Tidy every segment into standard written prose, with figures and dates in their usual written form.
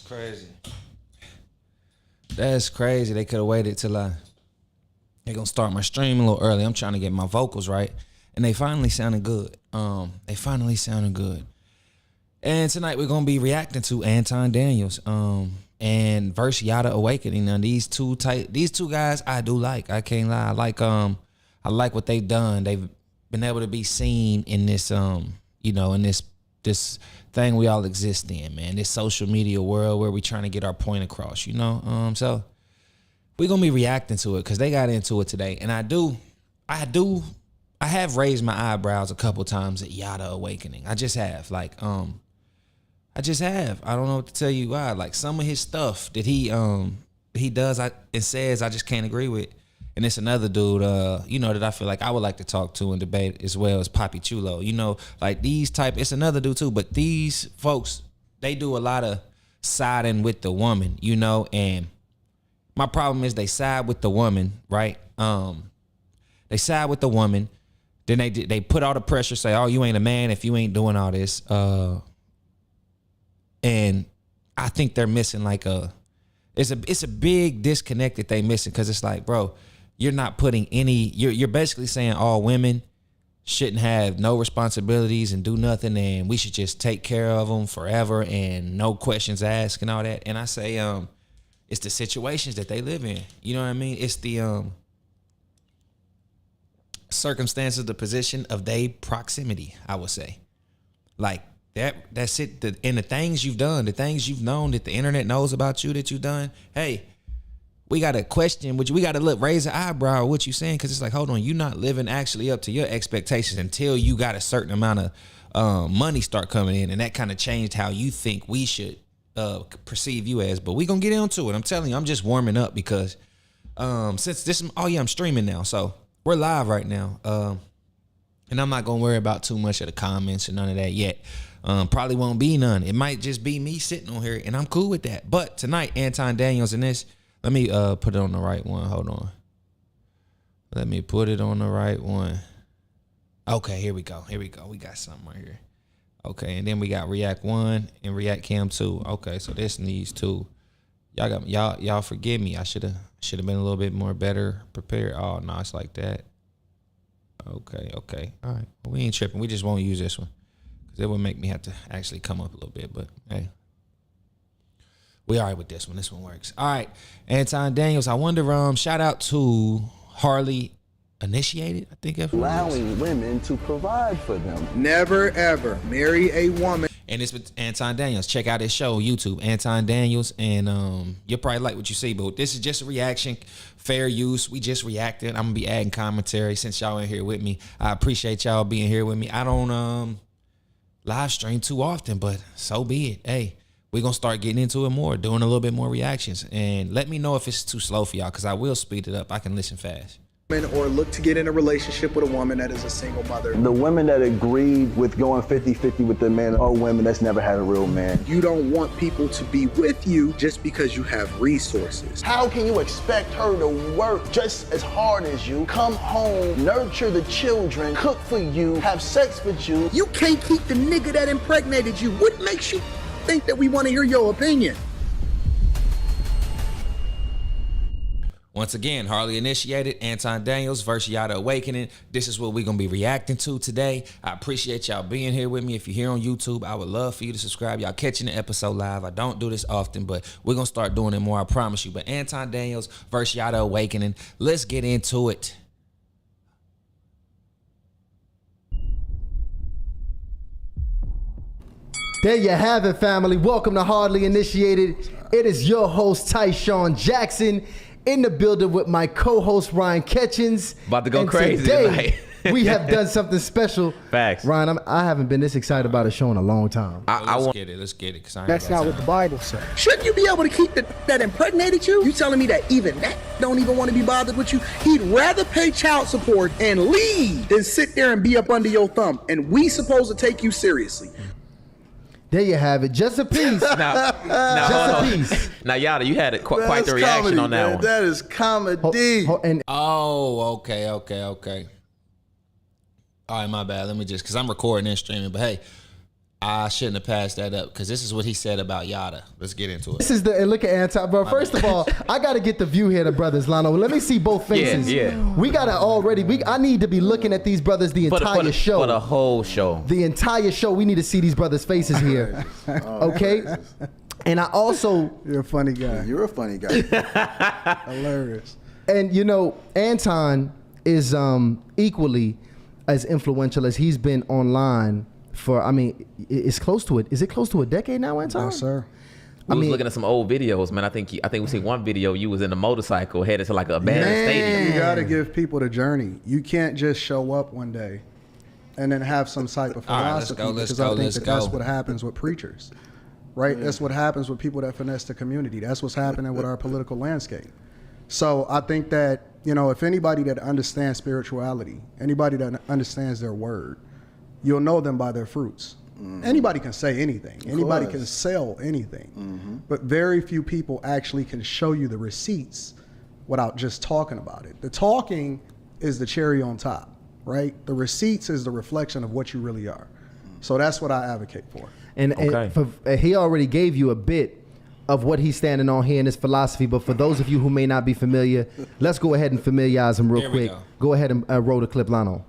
crazy. That's crazy. They could have waited till they gonna start my stream a little early. I'm trying to get my vocals right, and they finally sounded good. And tonight we're gonna be reacting to Anton Daniels, and Verse Yada Awakening. Now these two guys I do like. I can't lie. I like what they've done. They've been able to be seen in this, in this thing we all exist in, man. This social media world where we trying to get our point across, So we're gonna be reacting to it because they got into it today, and I have raised my eyebrows a couple times at Yada Awakening. I just have, I don't know what to tell you why. Like some of his stuff that he does and says, I just can't agree with. And it's another dude, that I feel like I would like to talk to and debate as well as Papi Chulo. It's another dude too, but these folks, they do a lot of siding with the woman, and my problem is they side with the woman, right? They side with the woman, then they put all the pressure, say, oh, you ain't a man if you ain't doing all this. And I think they're missing it's a big disconnect that they missing, because it's like, bro, you're not putting you're basically saying all women shouldn't have no responsibilities and do nothing, and we should just take care of them forever and no questions asked and all that. And I say, it's the situations that they live in. You know what I mean? It's the circumstances, the position of their proximity, I would say. Like that's it. And the things you've done, the things you've known that the internet knows about you that you've done, hey, we got to question, we got to raise an eyebrow at what you're saying, because it's like, hold on, you're not living actually up to your expectations until you got a certain amount of money start coming in, and that kind of changed how you think we should perceive you as. But we gonna get into it. I'm telling you, I'm just warming up because since this, I'm streaming now, so we're live right now, and I'm not gonna worry about too much of the comments or none of that yet. Probably won't be none. It might just be me sitting on here, and I'm cool with that. But tonight, Anton Daniels in this. Let me put it on the right one. Hold on. Let me put it on the right one. Okay, here we go. We got something right here. Okay, and then we got React 1 and React Cam 2. Okay, so this needs 2. Y'all forgive me. I should have been a little bit more better prepared. Oh no, it's like that. Okay. All right. Well, we ain't tripping. We just won't use this one, because it would make me have to actually come up a little bit, but hey. We all right with this one. This one works. All right. Anton Daniels. I wonder, shout out to Harley Initiated, I think. Allowing women to provide for them. Never, ever marry a woman. And it's with Anton Daniels. Check out his show, YouTube, Anton Daniels. And you'll probably like what you see, but this is just a reaction. Fair use. We just reacted. I'm going to be adding commentary since y'all in here with me. I appreciate y'all being here with me. I don't live stream too often, but so be it. Hey. We're going to start getting into it more, doing a little bit more reactions. And let me know if it's too slow for y'all, because I will speed it up. I can listen fast. Or look to get in a relationship with a woman that is a single mother. The women that agreed with going 50-50 with the men are women that's never had a real man. You don't want people to be with you just because you have resources. How can you expect her to work just as hard as you, come home, nurture the children, cook for you, have sex with you? You can't keep the nigga that impregnated you. What makes you think that we want to hear your opinion? Once again, Harley Initiated, Anton Daniels, Verse Yada Awakening. This is what we're going to be reacting to today. I appreciate y'all being here with me. If you're here on YouTube, I would love for you to subscribe. Y'all catching the episode live. I don't do this often, but we're going to start doing it more, I promise you. But Anton Daniels, Verse Yada Awakening. Let's get into it. There you have it, family. Welcome to Hardly Initiated. It is your host, Tyshawn Jackson, in the building with my co-host, Ryan Ketchens. About to go crazy today, we have done something special. Facts. Ryan, I haven't been this excited about a show in a long time. Let's get it. That's not what the Bible says. Shouldn't you be able to keep that impregnated you? You telling me that even that don't even want to be bothered with you? He'd rather pay child support and leave than sit there and be up under your thumb. And we supposed to take you seriously. There you have it. Just a piece. Now, just a piece. Now, Yada, you had quite the reaction comedy, on that man. one. That is comedy. Okay. All right, my bad. Let me just, because I'm recording and streaming. But hey, I shouldn't have passed that up because this is what he said about Yada. Let's get into it. This is and look at Anton, bro. First of all, I gotta get the view here, the brothers, Lano. Let me see both faces. Yeah. We gotta I need to be looking at these brothers the entire show. For the whole show. The entire show, we need to see these brothers' faces here. Okay? And I also... You're a funny guy. You're a funny guy. Hilarious. And, you know, Anton is equally as influential as he's been online for, I mean, it's close to it. Is it close to a decade now, Anton? Yes, sir. We was looking at some old videos, man. I think we seen one video. You was in a motorcycle headed to like a abandoned stadium. You got to give people the journey. You can't just show up one day and then have some type of philosophy. All right, let's because go, I think let's that go. that's what happens with preachers, right? That's what happens with people that finesse the community. That's what's happening with our political landscape. So I think that, you know, if anybody that understands spirituality, anybody that understands their word, you'll know them by their fruits. Anybody can say anything. Anybody can sell anything. But very few people actually can show you the receipts without just talking about it. The talking is the cherry on top, right? The receipts is the reflection of what you really are. So that's what I advocate for. And he already gave you a bit of what he's standing on here in his philosophy. But for those of you who may not be familiar, let's go ahead and familiarize him real quick. Go ahead and roll the clip, Lano.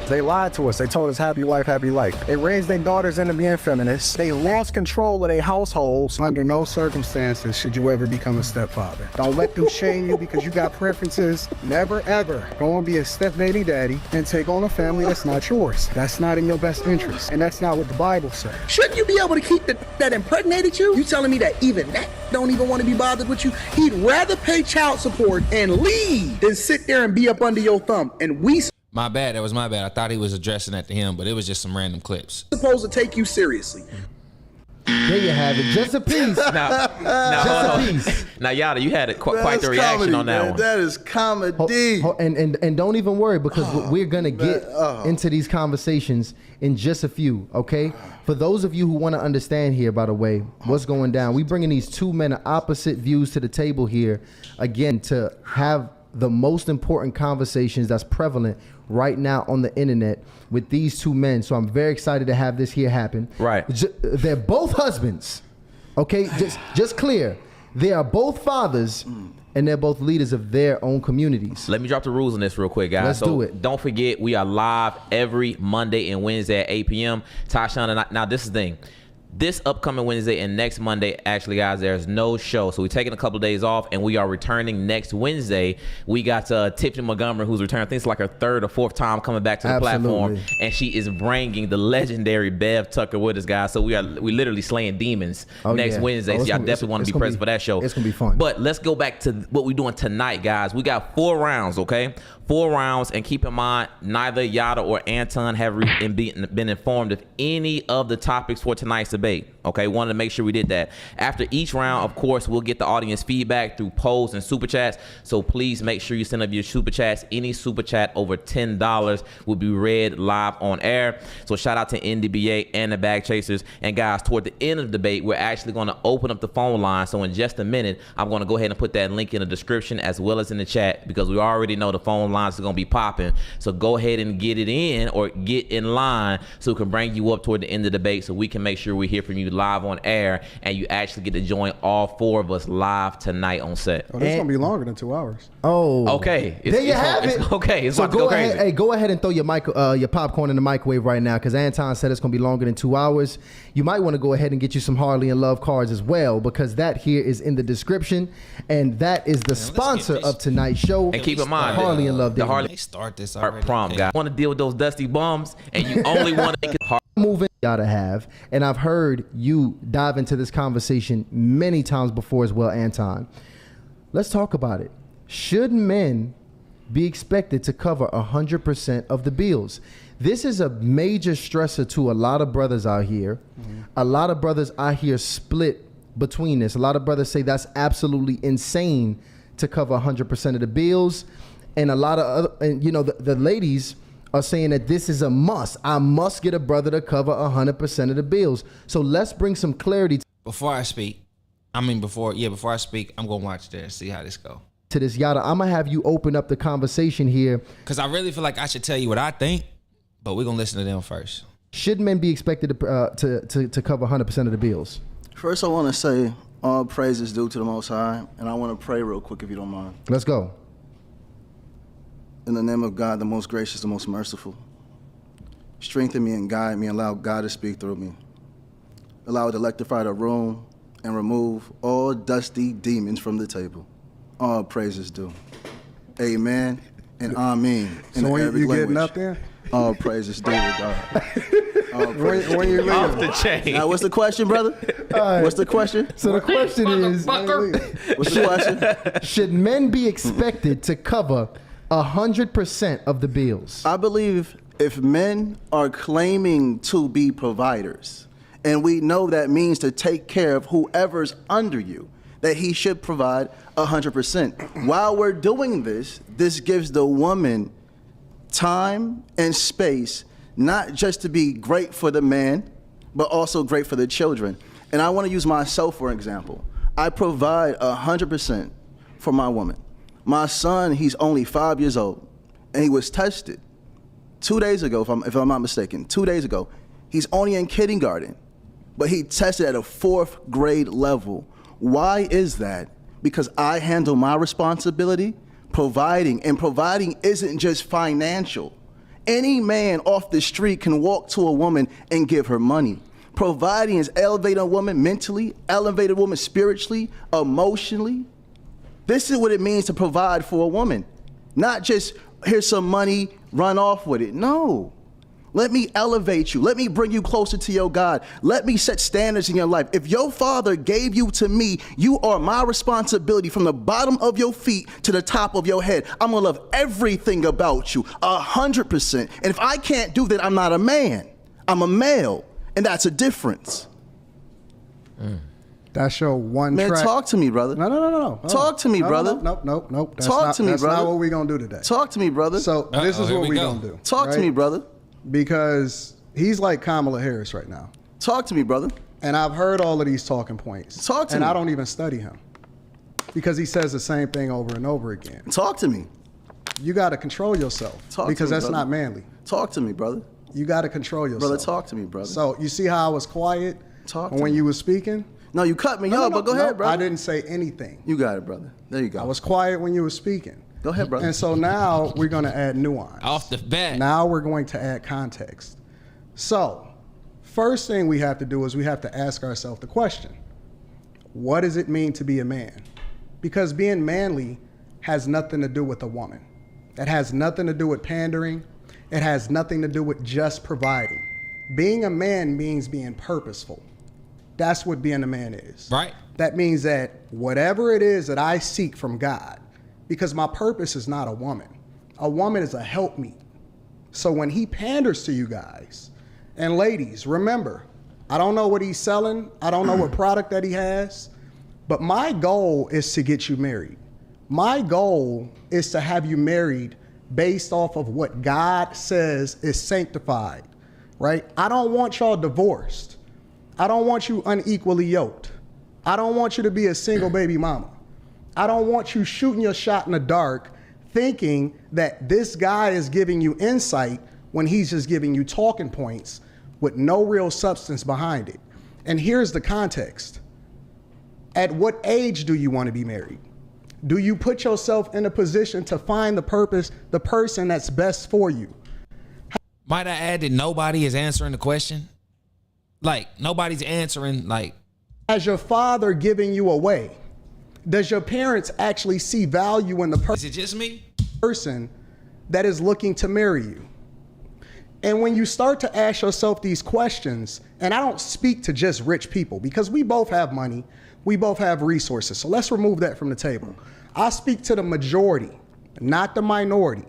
They lied to us. They told us happy wife, happy life. They raised their daughters into being feminists. They lost control of their households. Under no circumstances should you ever become a stepfather. Don't let them shame you because you got preferences. Never, ever go and be a step baby daddy and take on a family that's not yours. That's not in your best interest. And that's not what the Bible says. Shouldn't you be able to keep that impregnated you? You telling me that even that don't even want to be bothered with you? He'd rather pay child support and leave than sit there and be up under your thumb. And we My bad. That was my bad. I thought he was addressing that to him, but it was just some random clips. supposed to take you seriously. There you have it. Just a piece. Now, hold on. Now, Yada, you had quite the reaction comedy, on that man. one. That is comedy. And don't even worry because we're gonna get into these conversations in just a few. Okay. For those of you who want to understand here, by the way, what's going down, we bringing these two men of opposite views to the table here again to have the most important conversations that's prevalent right now on the internet with these two men. So I'm very excited to have this here happen. Right. They're both husbands. Okay, just clear. They are both fathers and they're both leaders of their own communities. Let me drop the rules on this real quick, guys. Let's do it. Don't forget, we are live every Monday and Wednesday at 8 p.m. Tashawn and I, now this is the thing. This upcoming Wednesday and next Monday, actually, guys, there's no show. So we're taking a couple of days off, and we are returning next Wednesday. We got Tiffany Montgomery, who's returning. I think it's like her third or fourth time coming back to the platform. And she is bringing the legendary Bev Tucker with us, guys. So we literally slaying demons next Wednesday. So y'all definitely want to be present for that show. It's going to be fun. But let's go back to what we're doing tonight, guys. We got 4 rounds, okay? 4 rounds, and keep in mind, neither Yada or Anton have been informed of any of the topics for tonight's debate. Okay, wanted to make sure we did that. After each round, of course, we'll get the audience feedback through polls and super chats. So please make sure you send up your super chats. Any super chat over $10 will be read live on air. So shout out to NDBA and the Bag Chasers. And guys, toward the end of the debate, we're actually going to open up the phone line. So in just a minute, I'm going to go ahead and put that link in the description as well as in the chat because we already know the phone lines are going to be popping. So go ahead and get it in or get in line so we can bring you up toward the end of the debate so we can make sure we hear from you live on air and you actually get to join all 4 of us live tonight on set. Oh, this is going to be longer than 2 hours. Oh. Okay. There you have it. Okay. It's so about to go crazy. Hey, go ahead and throw your popcorn in the microwave right now because Anton said it's going to be longer than 2 hours. You might want to go ahead and get you some Harley and Love cards as well because that here is in the description and that is the sponsor of tonight's show. And keep in mind, Harley and Love. The Harley They start this already. prom, guys. Want to deal with those dusty bums and you only want to make it hard. Moving gotta have, and I've heard you dive into this conversation many times before as well, Anton. Let's talk about it. Should men be expected to cover 100% of the bills? This is a major stressor to a lot of brothers out here. A lot of brothers out here split between this. A lot of brothers say that's absolutely insane to cover 100% of the bills, and a lot of other, and you know, the ladies are saying that this is a must. I must get a brother to cover 100% of the bills. So let's bring some clarity Before I speak, I'm going to watch there and see how this go. to this, Yada. I'm going to have you open up the conversation here. Because I really feel like I should tell you what I think, but we're going to listen to them first. Should men be expected to cover 100% of the bills? First, I want to say all praise is due to the Most High, and I want to pray real quick if you don't mind. Let's go. In the name of God, the most gracious, the most merciful, strengthen me and guide me, allow God to speak through me. Allow it to electrify the room and remove all dusty demons from the table. All praise is due. Amen and amen. So when you getting up there? All praise is due to God. When you Off leaving? the chain. Now, what's the question, brother? What's the question? So the question is, What's the question? should men be expected to cover 100% of the bills? I believe if men are claiming to be providers, and we know that means to take care of whoever's under you, that he should provide 100%. While we're doing this, this gives the woman time and space, not just to be great for the man, but also great for the children. And I want to use myself for example. I provide 100% for my woman. My son, he's only 5 years old, and he was tested 2 days ago, if I'm not mistaken. 2 days ago, he's only in kindergarten, but he tested at a 4th grade level. Why is that? Because I handle my responsibility, providing, and providing isn't just financial. Any man off the street can walk to a woman and give her money. Providing is elevating a woman mentally, elevating a woman spiritually, emotionally. This is what it means to provide for a woman. Not just, here's some money, run off with it. No. Let me elevate you. Let me bring you closer to your God. Let me set standards in your life. If your father gave you to me, you are my responsibility from the bottom of your feet to the top of your head. I'm gonna love everything about you, 100%. And if I can't do that, I'm not a man. I'm a male, and that's a difference. That's your one Man, track. talk to me, brother. No. Talk to me, brother. Nope. Talk to me, that's brother. not what we're going to do today. Talk to me, brother. So this is here what we we're go. going to do. Talk to me, brother. Because he's like Kamala Harris right now. Talk to me, brother. And I've heard all of these talking points. Talk to and me. I don't even study him. Because he says the same thing over and over again. Talk to me. You got to control yourself. Talk to because me, that's brother. not manly. Talk to me, brother. You got to control yourself. Brother, talk to me, brother. So you see how I was quiet Talk to when me. you were speaking? No, you cut me No, off, but go ahead, brother. I didn't say anything. You got it, brother. There you go. I was quiet when you were speaking. Go ahead, brother. And so now we're going to add nuance. Off the bat. Now we're going to add context. So, first thing we have to do is we have to ask ourselves the question, what does it mean to be a man? Because being manly has nothing to do with a woman. It has nothing to do with pandering. It has nothing to do with just providing. Being a man means being purposeful. That's what being a man is. Right. That means that whatever it is that I seek from God, because my purpose is not a woman. A woman is a helpmeet. So when he panders to you guys, and ladies, remember, I don't know what he's selling. I don't know what product that he has, but my goal is to get you married. My goal is to have you married based off of what God says is sanctified, right? I don't want y'all divorced. I don't want you unequally yoked. I don't want you to be a single baby mama. I don't want you shooting your shot in the dark thinking that this guy is giving you insight when he's just giving you talking points with no real substance behind it. And here's the context. At what age do you want to be married? Do you put yourself in a position to find the person that's best for you? Might I add that nobody is answering the question? Like, nobody's answering, like... Has your father giving you away? Does your parents actually see value in the Is it just me? person that is looking to marry you? And when you start to ask yourself these questions, and I don't speak to just rich people because we both have money, we both have resources. So let's remove that from the table. I speak to the majority, not the minority.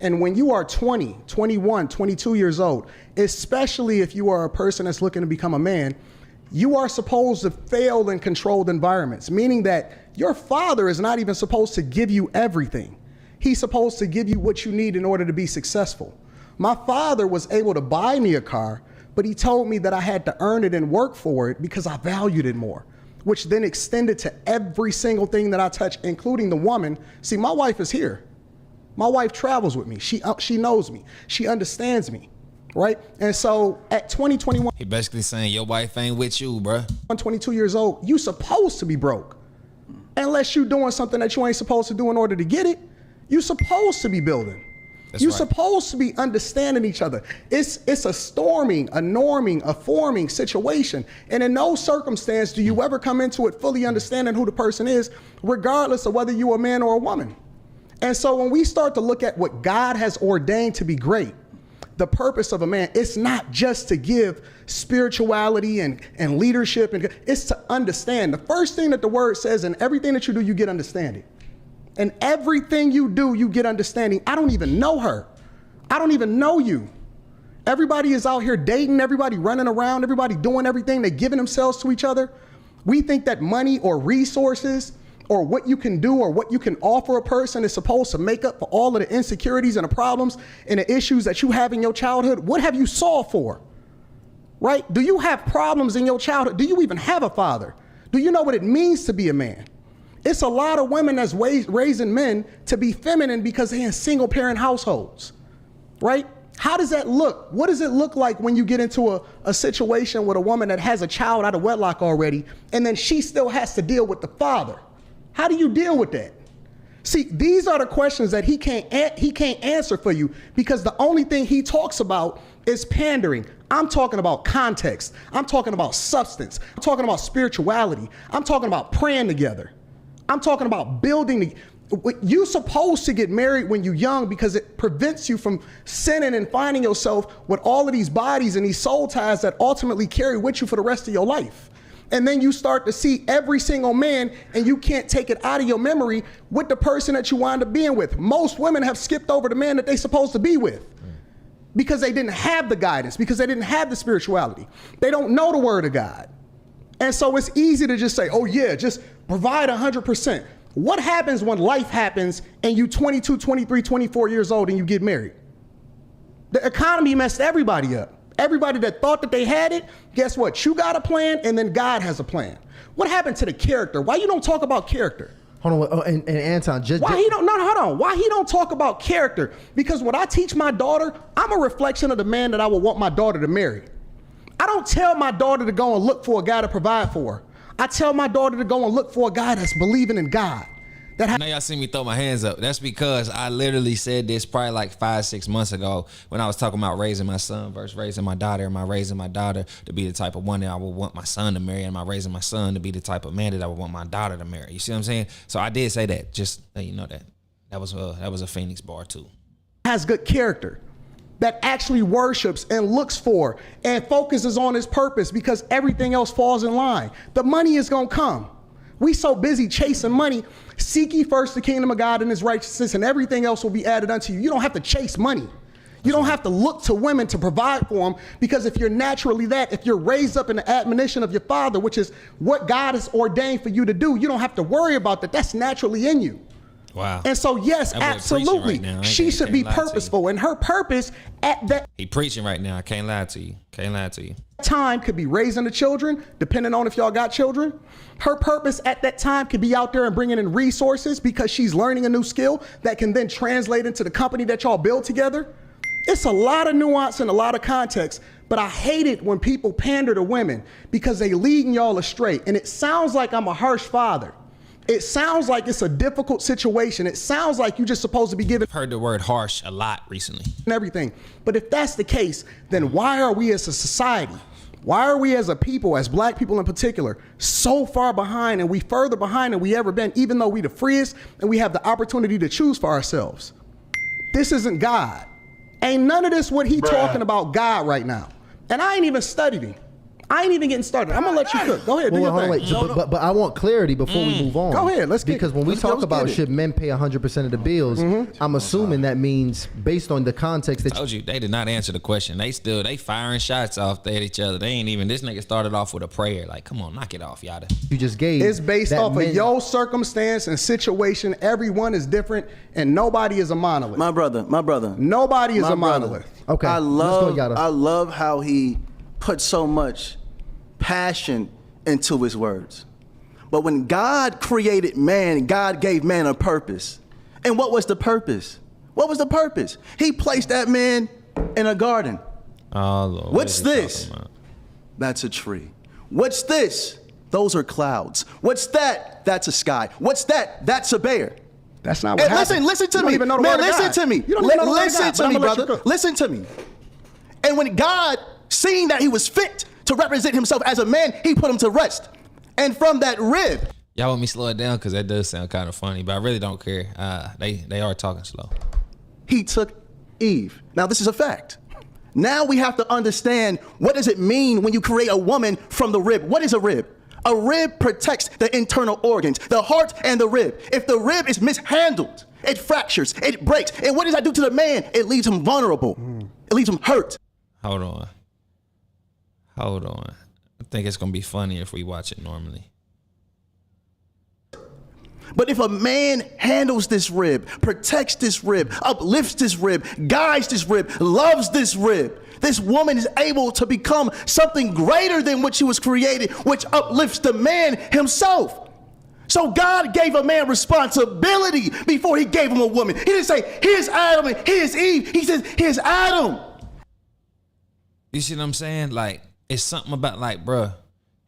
And when you are 20, 21, 22 years old, especially if you are a person that's looking to become a man, you are supposed to fail in controlled environments, meaning that your father is not even supposed to give you everything. He's supposed to give you what you need in order to be successful. My father was able to buy me a car, but he told me that I had to earn it and work for it because I valued it more, which then extended to every single thing that I touch, including the woman. See, my wife is here. My wife travels with me. She knows me. She understands me. right? And so at 2021, He basically saying your wife ain't with you, bruh. 22 years old, you supposed to be broke. Unless you doing something that you ain't supposed to do in order to get it, you supposed to be building. That's You right. supposed to be understanding each other. It's a storming, a norming, a forming situation. And in no circumstance do you ever come into it fully understanding who the person is, regardless of whether you're a man or a woman. And so when we start to look at what God has ordained to be great, the purpose of a man, it's not just to give spirituality and leadership, and it's to understand. The first thing that the word says, in everything that you do, you get understanding. And everything you do, you get understanding. I don't even know her. I don't even know you. Everybody is out here dating, everybody running around, everybody doing everything, they're giving themselves to each other. We think that money or resources or what you can do or what you can offer a person is supposed to make up for all of the insecurities and the problems and the issues that you have in your childhood. What have you solved for? Right? Do you have problems in your childhood? Do you even have a father? Do you know what it means to be a man? It's a lot of women that's raising men to be feminine because they're in single parent households, right? How does that look? What does it look like when you get into a situation with a woman that has a child out of wedlock already, and then she still has to deal with the father? How do you deal with that? See, these are the questions that he can't answer for you, because the only thing he talks about is pandering. I'm talking about context. I'm talking about substance. I'm talking about spirituality. I'm talking about praying together. I'm talking about building. You're supposed to get married when you're young because it prevents you from sinning and finding yourself with all of these bodies and these soul ties that ultimately carry with you for the rest of your life. And then you start to see every single man, and you can't take it out of your memory with the person that you wind up being with. Most women have skipped over the man that they're supposed to be with because they didn't have the guidance, because they didn't have the spirituality. They don't know the word of God. And so it's easy to just say, oh yeah, just provide 100%. What happens when life happens and you 22, 23, 24 years old and you get married? The economy messed everybody up. Everybody that thought that they had it, guess what? You got a plan, and then God has a plan. What happened to the character? Why you don't talk about character? Hold on, and Anton, Why he don't talk about character? Because what I teach my daughter, I'm a reflection of the man that I would want my daughter to marry. I don't tell my daughter to go and look for a guy to provide for her. I tell my daughter to go and look for a guy that's believing in God. Now y'all see me throw my hands up. That's because I literally said this probably like 5-6 months ago when I was talking about raising my son versus raising my daughter. Am I raising my daughter to be the type of one that I would want my son to marry? Am I raising my son to be the type of man that I would want my daughter to marry? You see what I'm saying? So I did say that. Just let you know that was a Phoenix bar too. Has good character, that actually worships and looks for and focuses on his purpose, because everything else falls in line. The money is gonna come. We so busy chasing money. Seek ye first the kingdom of God and his righteousness, and everything else will be added unto you. You don't have to chase money. You don't have to look to women to provide for them, because if you're naturally that, if you're raised up in the admonition of your father, which is what God has ordained for you to do, you don't have to worry about that. That's naturally in you. Wow. And so, yes, That boy absolutely, preaching right now. she should be Can't lie to you. purposeful, and her purpose at that He preaching right now. I can't lie to you. Can't lie to you. time could be raising the children, depending on if y'all got children. Her purpose at that time could be out there and bringing in resources, because she's learning a new skill that can then translate into the company that y'all build together. It's a lot of nuance and a lot of context, but I hate it when people pander to women because they leading y'all astray. And it sounds like I'm a harsh father. It sounds like it's a difficult situation. It sounds like you're just supposed to be given I've heard the word harsh a lot recently. everything. But if that's the case, then why are we as a society, why are we as a people, as black people in particular, so far behind, and we further behind than we ever been, even though we the freest and we have the opportunity to choose for ourselves? This isn't God. Ain't none of this what he talking about God right now. And I ain't even studied him. I ain't even getting started. I'm gonna let you cook. Go ahead, do your thing. But I want clarity before we move on. Go ahead, let's get because it. when we Let's talk get about it. should men pay 100% of the bills, I'm assuming that means based on the context that Told you they did not answer the question. They firing shots off at each other. They ain't even. This nigga started off with a prayer. Like, come on, knock it off, y'all. you just gave. It's based that off men- of your circumstance and situation. Everyone is different, and nobody is a monolith. My brother. Nobody is My a brother. monolith. Okay, I let's go, Yada. love how he put so much passion into his words. But when God created man, God gave man a purpose. And what was the purpose? What was the purpose? He placed that man in a garden. Oh, Lord. What's What is he this? talking about? That's a tree. What's this? Those are clouds. What's that? That's a sky. What's that? That's a bear. That's not what And happened. listen to You me. don't even know the Man, word of listen God. to me. You don't even know the word of Listen God, to but me, I'ma let you brother. go. Listen to me. And when God, seeing that he was fit to represent himself as a man, he put him to rest. And from that rib, Y'all want me to slow it down? Because that does sound kind of funny, but I really don't care. They are talking slow. he took Eve. Now, this is a fact. Now we have to understand, what does it mean when you create a woman from the rib? What is a rib? A rib protects the internal organs, the heart and the rib. If the rib is mishandled, it fractures, it breaks. And what does that do to the man? It leaves him vulnerable. It leaves him hurt. Hold on. I think it's going to be funny if we watch it normally. But if a man handles this rib, protects this rib, uplifts this rib, guides this rib, loves this rib, this woman is able to become something greater than what she was created, which uplifts the man himself. So God gave a man responsibility before he gave him a woman. He didn't say, here's Adam and here's Eve. He said, here's Adam. You see what I'm saying? Like, it's something about, like, bruh,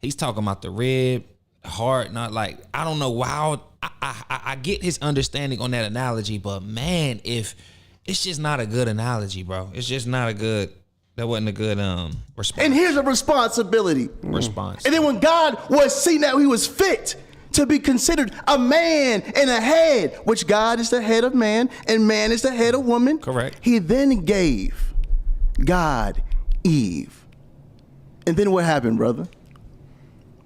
he's talking about the rib, heart, not like, I don't know why. I get his understanding on that analogy, but man, if it's just not a good analogy, bro. It's just not a good, that wasn't a good response. And here's a responsibility. Response. And then when God was seeing that he was fit to be considered a man and a head, which God is the head of man and man is the head of woman. Correct. He then gave God Eve. And then what happened, brother?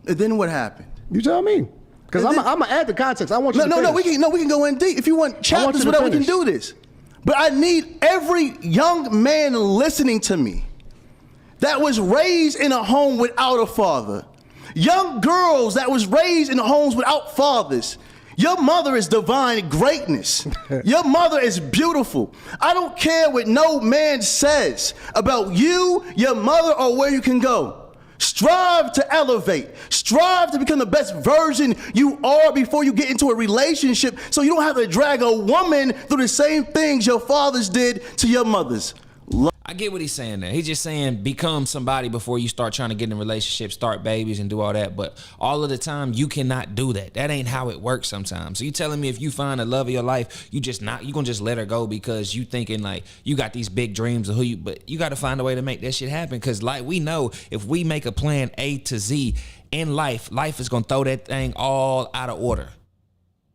And then what happened? You tell me. Because I'm going to add the context. I want you to No, finish. we can go in deep. If you want chapters, to whatever, we can finish. do this. But I need every young man listening to me that was raised in a home without a father. Young girls that was raised in homes without fathers. Your mother is divine greatness. Your mother is beautiful. I don't care what no man says about you, your mother, or where you can go. Strive to elevate. Strive to become the best version you are before you get into a relationship, so you don't have to drag a woman through the same things your fathers did to your mothers. I get what he's saying there. He's just saying become somebody before you start trying to get in a relationship, start babies and do all that. But all of the time, you cannot do that. That ain't how it works sometimes. So you telling me if you find the love of your life, you gonna just let her go because you thinking like you got these big dreams of who you, but you got to find a way to make that shit happen. Cause like we know, if we make a plan A to Z in life, life is gonna throw that thing all out of order.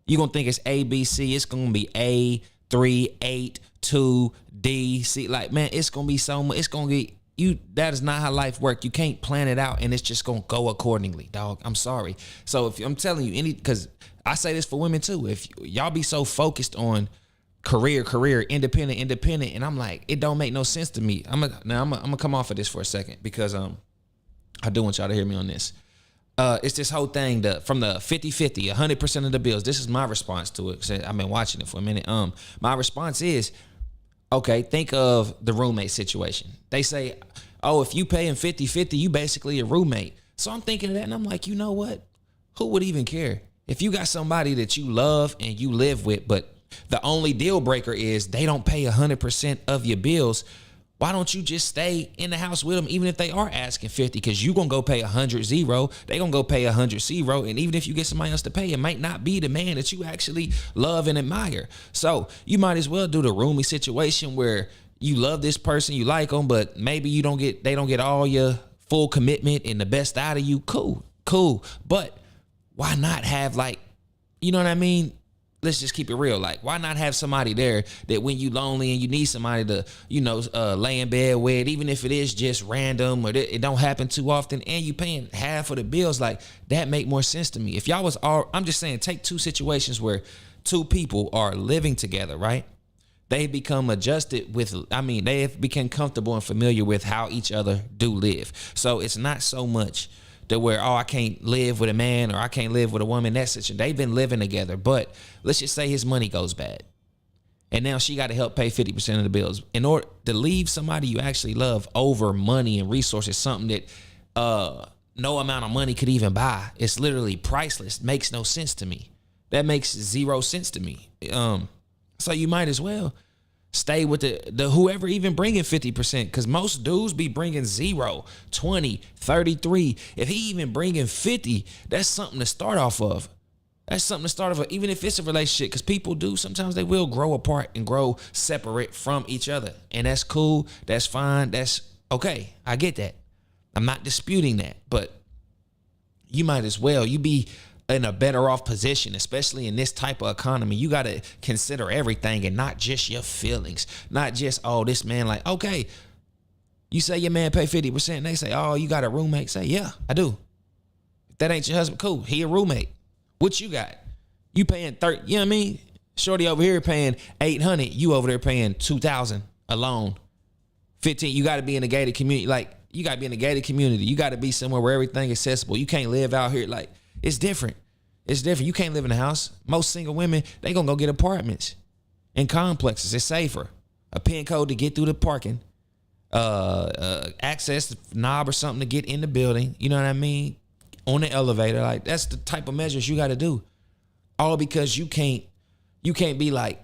You gonna think it's A, B, C. It's gonna be A, 3, 8, 2, D, C. Like, man, it's gonna be so much. It's gonna be you. That is not how life works. You can't plan it out, and it's just gonna go accordingly, dog. I'm sorry. So if I'm telling you because I say this for women too. If y'all be so focused on career, independent, and I'm like, it don't make no sense to me. I'm gonna come off of this for a second because I do want y'all to hear me on this. It's this whole thing from the 50-50, 100% of the bills. This is my response to it. I've been watching it for a minute. My response is, okay, think of the roommate situation. They say, oh, if you paying 50-50, you basically a roommate. So I'm thinking of that and I'm like, you know what? Who would even care? If you got somebody that you love and you live with, but the only deal breaker is they don't pay 100% of your bills, why don't you just stay in the house with them even if they are asking 50? Because you going to go pay 100-0. They going to go pay 100-0. And even if you get somebody else to pay, it might not be the man that you actually love and admire. So you might as well do the roomie situation where you love this person, you like them, but maybe they don't get all your full commitment and the best out of you. Cool. But why not have you know what I mean? Let's just keep it real. Like, why not have somebody there that when you lonely and you need somebody to, lay in bed with, even if it is just random or it don't happen too often, and you paying half of the bills, like that make more sense to me. If y'all was all, I'm just saying, take two situations where two people are living together, right? They become adjusted they have become comfortable and familiar with how each other do live. So it's not so much that where, I can't live with a man or I can't live with a woman. That's such they've been living together. But let's just say his money goes bad. And now she got to help pay 50% of the bills. In order to leave somebody you actually love over money and resources, something that no amount of money could even buy. It's literally priceless. Makes no sense to me. That makes 0 sense to me. So you might as well Stay with the whoever even bringing 50%, because most dudes be bringing 0, 20, 33. If he even bringing 50, that's something to start off of. That's something to start off of, even if it's a relationship, because people do, sometimes they will grow apart and grow separate from each other. And that's cool. That's fine. That's okay. I get that. I'm not disputing that. But you might as well. You be in a better off position, especially in this type of economy. You got to consider everything and not just your feelings. Not just, oh, this man, like, okay, you say your man pay 50%. And they say, oh, you got a roommate? Say, yeah, I do. If that ain't your husband, cool. He a roommate. What you got? You paying 30, you know what I mean? Shorty over here paying 800. You over there paying 2,000 alone. 15, you got to be in a gated community. Like, you got to be in a gated community. You got to be somewhere where everything is accessible. You can't live out here. Like, it's different. It's different. You can't live in a house. Most single women, they gonna go get apartments in complexes. It's safer. A PIN code to get through the parking. Access knob or something to get in the building. You know what I mean? On the elevator. Like, that's the type of measures you got to do. All because you can't be like,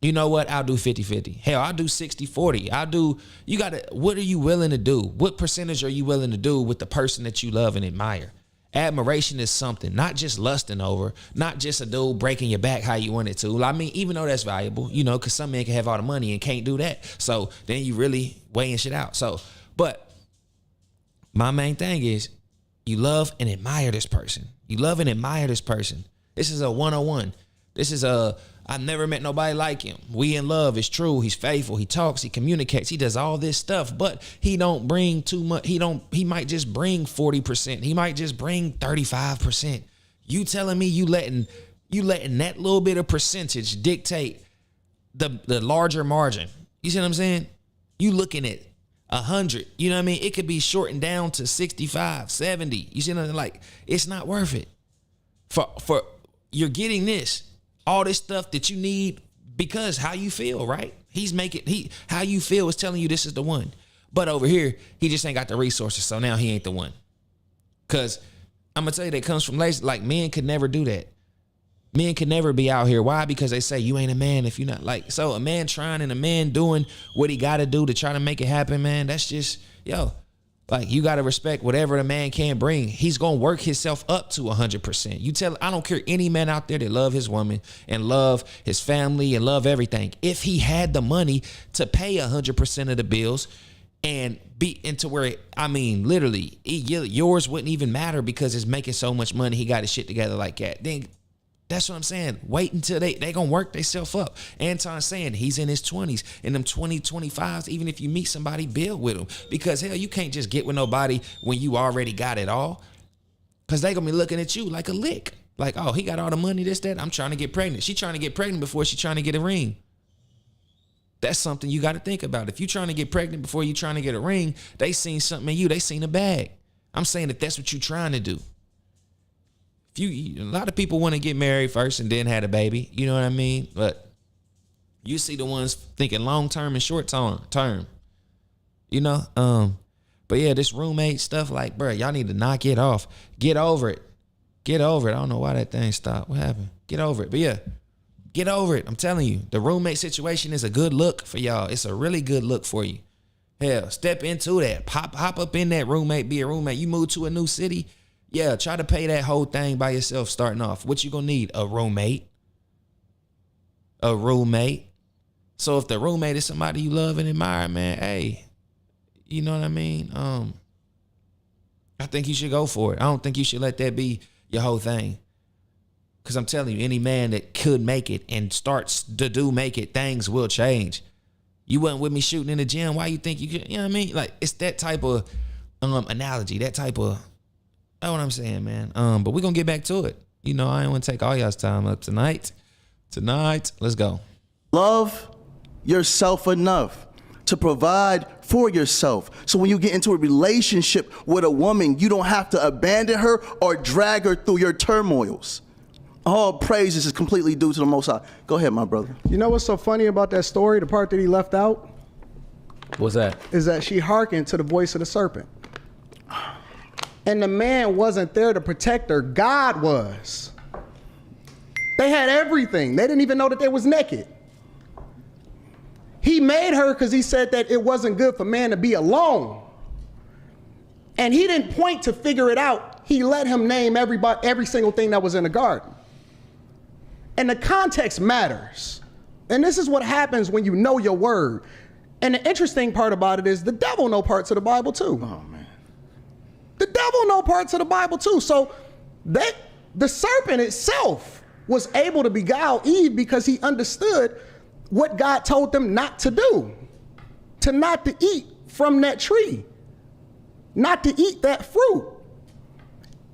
you know what? I'll do 50-50. Hell, I'll do 60-40. What are you willing to do? What percentage are you willing to do with the person that you love and admire? Admiration is something, not just lusting over, not just a dude breaking your back how you want it to. I mean, even though that's valuable, you know, because some men can have all the money and can't do that. So then you really weighing shit out. So, but my main thing is you love and admire this person. You love and admire this person. This is a 101. This is I've never met nobody like him. We in love. It's true. He's faithful. He talks. He communicates. He does all this stuff, but he don't bring too much. He might just bring 40%. He might just bring 35%. You telling me you letting that little bit of percentage dictate the larger margin. You see what I'm saying? You looking at 100. You know what I mean? It could be shortened down to 65, 70. You see what I'm saying? Like, it's not worth it. For you're getting this. All this stuff that you need because how you feel, right? How you feel is telling you this is the one. But over here, he just ain't got the resources, so now he ain't the one. Because I'm going to tell you, that comes from lazy. Like, men could never do that. Men could never be out here. Why? Because they say you ain't a man if you're not. Like, so a man trying and a man doing what he got to do to try to make it happen, man, that's just, like, you got to respect whatever the man can bring. He's going to work himself up to 100%. I don't care any man out there that love his woman and love his family and love everything. If he had the money to pay 100% of the bills and be into where, literally, yours wouldn't even matter because it's making so much money. He got his shit together like that. Then that's what I'm saying. Wait until they going to work themselves up. Anton's saying he's in his 20s, in them 20, 25s. Even if you meet somebody, build with them. Because, hell, you can't just get with nobody when you already got it all. Because they going to be looking at you like a lick. Like, oh, he got all the money, this, that. I'm trying to get pregnant. She trying to get pregnant before she trying to get a ring. That's something you got to think about. If you trying to get pregnant before you trying to get a ring, they seen something in you. They seen a bag. I'm saying that that's what you trying to do. A lot of people want to get married first and then have a baby. You know what I mean? But you see the ones thinking long term and short term. You know? But yeah, this roommate stuff, like, bro, y'all need to knock it off. Get over it. Get over it. I don't know why that thing stopped. What happened? Get over it. But yeah, get over it. I'm telling you, the roommate situation is a good look for y'all. It's a really good look for you. Hell, step into that. Hop up in that roommate, be a roommate. You move to a new city. Yeah, try to pay that whole thing by yourself starting off. What you gonna need? A roommate. A roommate. So if the roommate is somebody you love and admire, man, hey, you know what I mean? I think you should go for it. I don't think you should let that be your whole thing. Because I'm telling you, any man that could make it and starts to make it, things will change. You wasn't with me shooting in the gym. Why you think you could? You know what I mean? Like, it's that type of analogy, that type of, that's what I'm saying, man. But we're going to get back to it. You know, I ain't want to take all y'all's time up tonight. Let's go. Love yourself enough to provide for yourself. So when you get into a relationship with a woman, you don't have to abandon her or drag her through your turmoils. All praises is completely due to the Most High. Go ahead, my brother. You know what's so funny about that story, the part that he left out? What's that? Is that she hearkened to the voice of the serpent. And the man wasn't there to protect her. God was. They had everything. They didn't even know that they was naked. made her because he said that it wasn't good for man to be alone. And he didn't point to figure it out. He let him name every single thing that was in the garden. And the context matters. And this is what happens when you know your word. And the interesting part about it is the devil know parts of the Bible too. Oh, man. The devil know parts of the Bible too. So the serpent itself was able to beguile Eve because he understood what God told them not to do. To not to eat from that tree. Not to eat that fruit.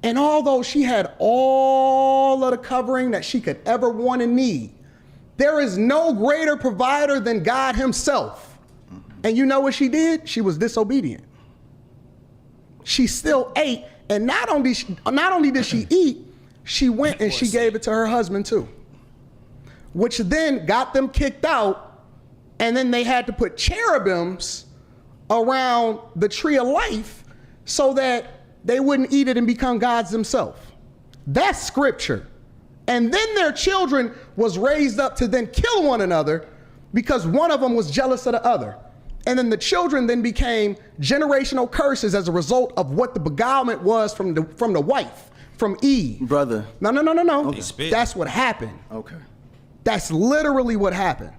And although she had all of the covering that she could ever want and need, there is no greater provider than God himself. And you know what she did? She was disobedient. She still ate, and not only did she eat, she went and she gave it to her husband too, which then got them kicked out, and then they had to put cherubims around the tree of life so that they wouldn't eat it and become gods themselves. That's scripture. And then their children was raised up to then kill one another because one of them was jealous of the other. And then the children then became generational curses as a result of what the beguilement was from the wife, from Eve. Brother. No. Okay. That's what happened. Okay. That's literally what happened.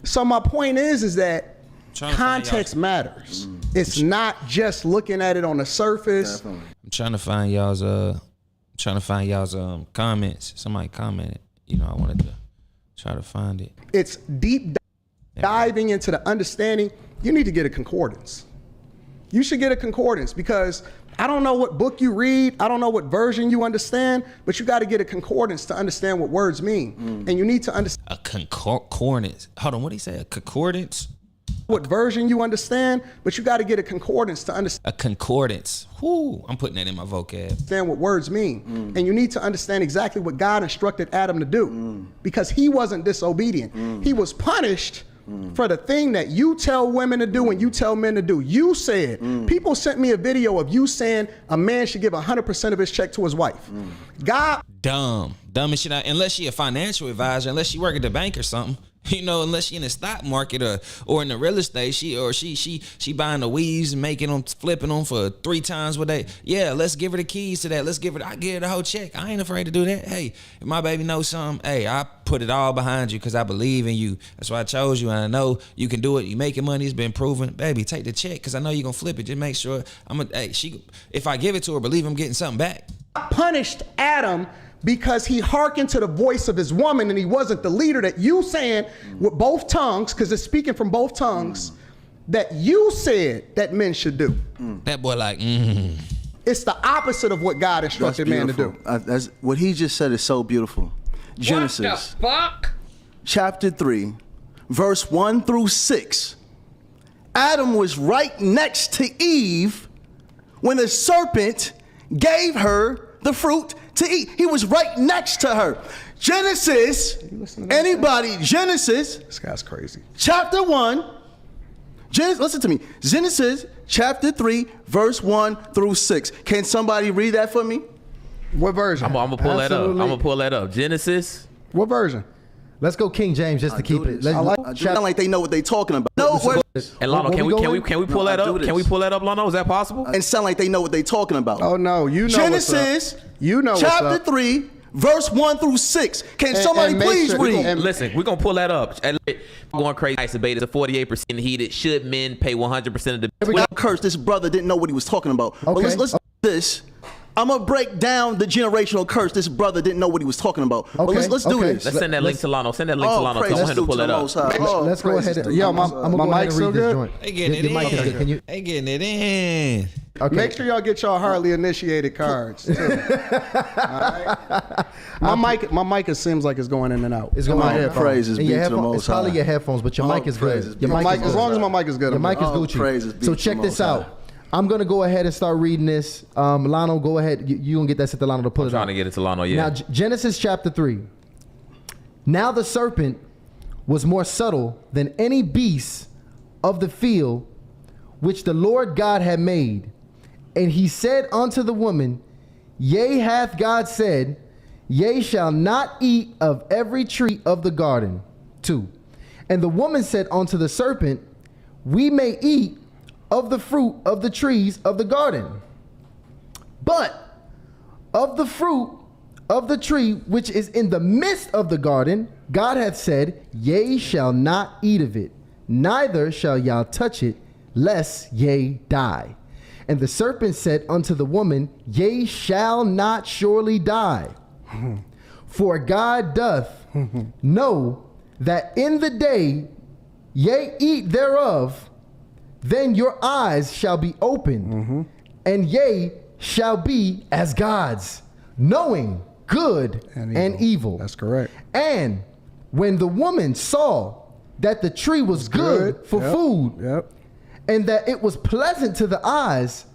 So my point is that Trying to find context y'all- matters. It's not just looking at it on the surface. Definitely. I'm trying to find y'all's comments. Somebody commented. I wanted to try to find it. It's deep diving into the understanding. You need to get a concordance. You should get a concordance because I don't know what book you read. I don't know what version you understand, but you got to get a concordance to understand what words mean. And you need to understand A concordance. Hold on, what did he say? A concordance? what version you understand, but you got to get a concordance to understand A concordance. Whoo, I'm putting that in my vocab. what words mean. And you need to understand exactly what God instructed Adam to do because he wasn't disobedient. He was punished for the thing that you tell women to do and you tell men to do. You said, people sent me a video of you saying a man should give 100% of his check to his wife. God Dumb as shit. Unless she a financial advisor, unless she work at the bank or something. Unless she in the stock market or in the real estate, she buying the weaves and making them, flipping them for 3 times what they. Yeah, let's give her the keys to that. I give her the whole check. I ain't afraid to do that. Hey, if my baby knows something, hey, I put it all behind you because I believe in you. That's why I chose you, and I know you can do it. You making money. It's been proven. Baby, take the check because I know you're gonna flip it. Just make sure if I give it to her, believe I'm getting something back. punished Adam because he hearkened to the voice of his woman and he wasn't the leader that you saying with both tongues, because it's speaking from both tongues, that you said that men should do. That boy It's the opposite of what God instructed man to do. That's what he just said is so beautiful. Genesis. What the fuck? Chapter 3, verse 1 through 6. Adam was right next to Eve when the serpent gave her the fruit to eat. He was right next to her. Genesis, Genesis. This guy's crazy. Chapter 1. Listen to me. Genesis chapter 3, verse 1 through 6. Can somebody read that for me? What version? I'm gonna pull that up. I'm Absolutely. gonna pull that up. Genesis. What version? Let's go King James just to keep it. Let's, Sound like they know what they talking about. No, And Lano, can we pull that I do up? this. Can we pull that up, Lano? Is that possible? and sound like they know what they talking about. Oh no, you know Genesis, what's up. You know chapter what's up. 3, verse 1 through 6. Can somebody and make please sure- read? and- Listen, we're gonna pull that up. And going crazy. Nice debate is a 48% heated. Should men pay 100% of the? I'm cursed. This brother didn't know what he was talking about. But Okay. let's do this. I'm gonna break down the generational curse. This brother didn't know what he was talking about. But Okay, let's do okay. this. Let's send that link to Lano. Send that link to Oh, Lano. Tell praise him is to due pull to that the up. Most High. Oh, let's go praise ahead. is due And, to Yo, the my- Most High. I'm gonna go ahead mic's and read still this good? joint. They getting Your it mic is in. good. Can you? They getting it in. Okay. Make sure y'all get y'all hardly initiated cards too. All right? My mic it seems like it's going in and out. It's going Oh, on my headphones. praises And be your to the headphones- Most It's probably High. your headphones, but your Oh, mic is praises good. be Your to mic the is As Most long as High. my mic is good. Your I'm mic good. is Oh, Gucci. praises be So to check the this Most out. High. I'm gonna go ahead and start reading this. Lano, go ahead. You gonna get that set to Lano to pull it Trying out. to get it to Lano. Yeah. Now Genesis chapter 3. Now the serpent was more subtle than any beast of the field which the Lord God had made. And he said unto the woman, Yea, hath God said, Ye shall not eat of every tree of the garden. 2. And the woman said unto the serpent, we may eat of the fruit of the trees of the garden. But of the fruit of the tree which is in the midst of the garden, God hath said, ye shall not eat of it, neither shall y'all touch it, lest ye die. And the serpent said unto the woman, ye shall not surely die. For God doth know that in the day ye eat thereof, then your eyes shall be opened, and ye shall be as gods, knowing good and evil. That's correct. And when the woman saw that the tree was good for food, and that it was pleasant to the eyes,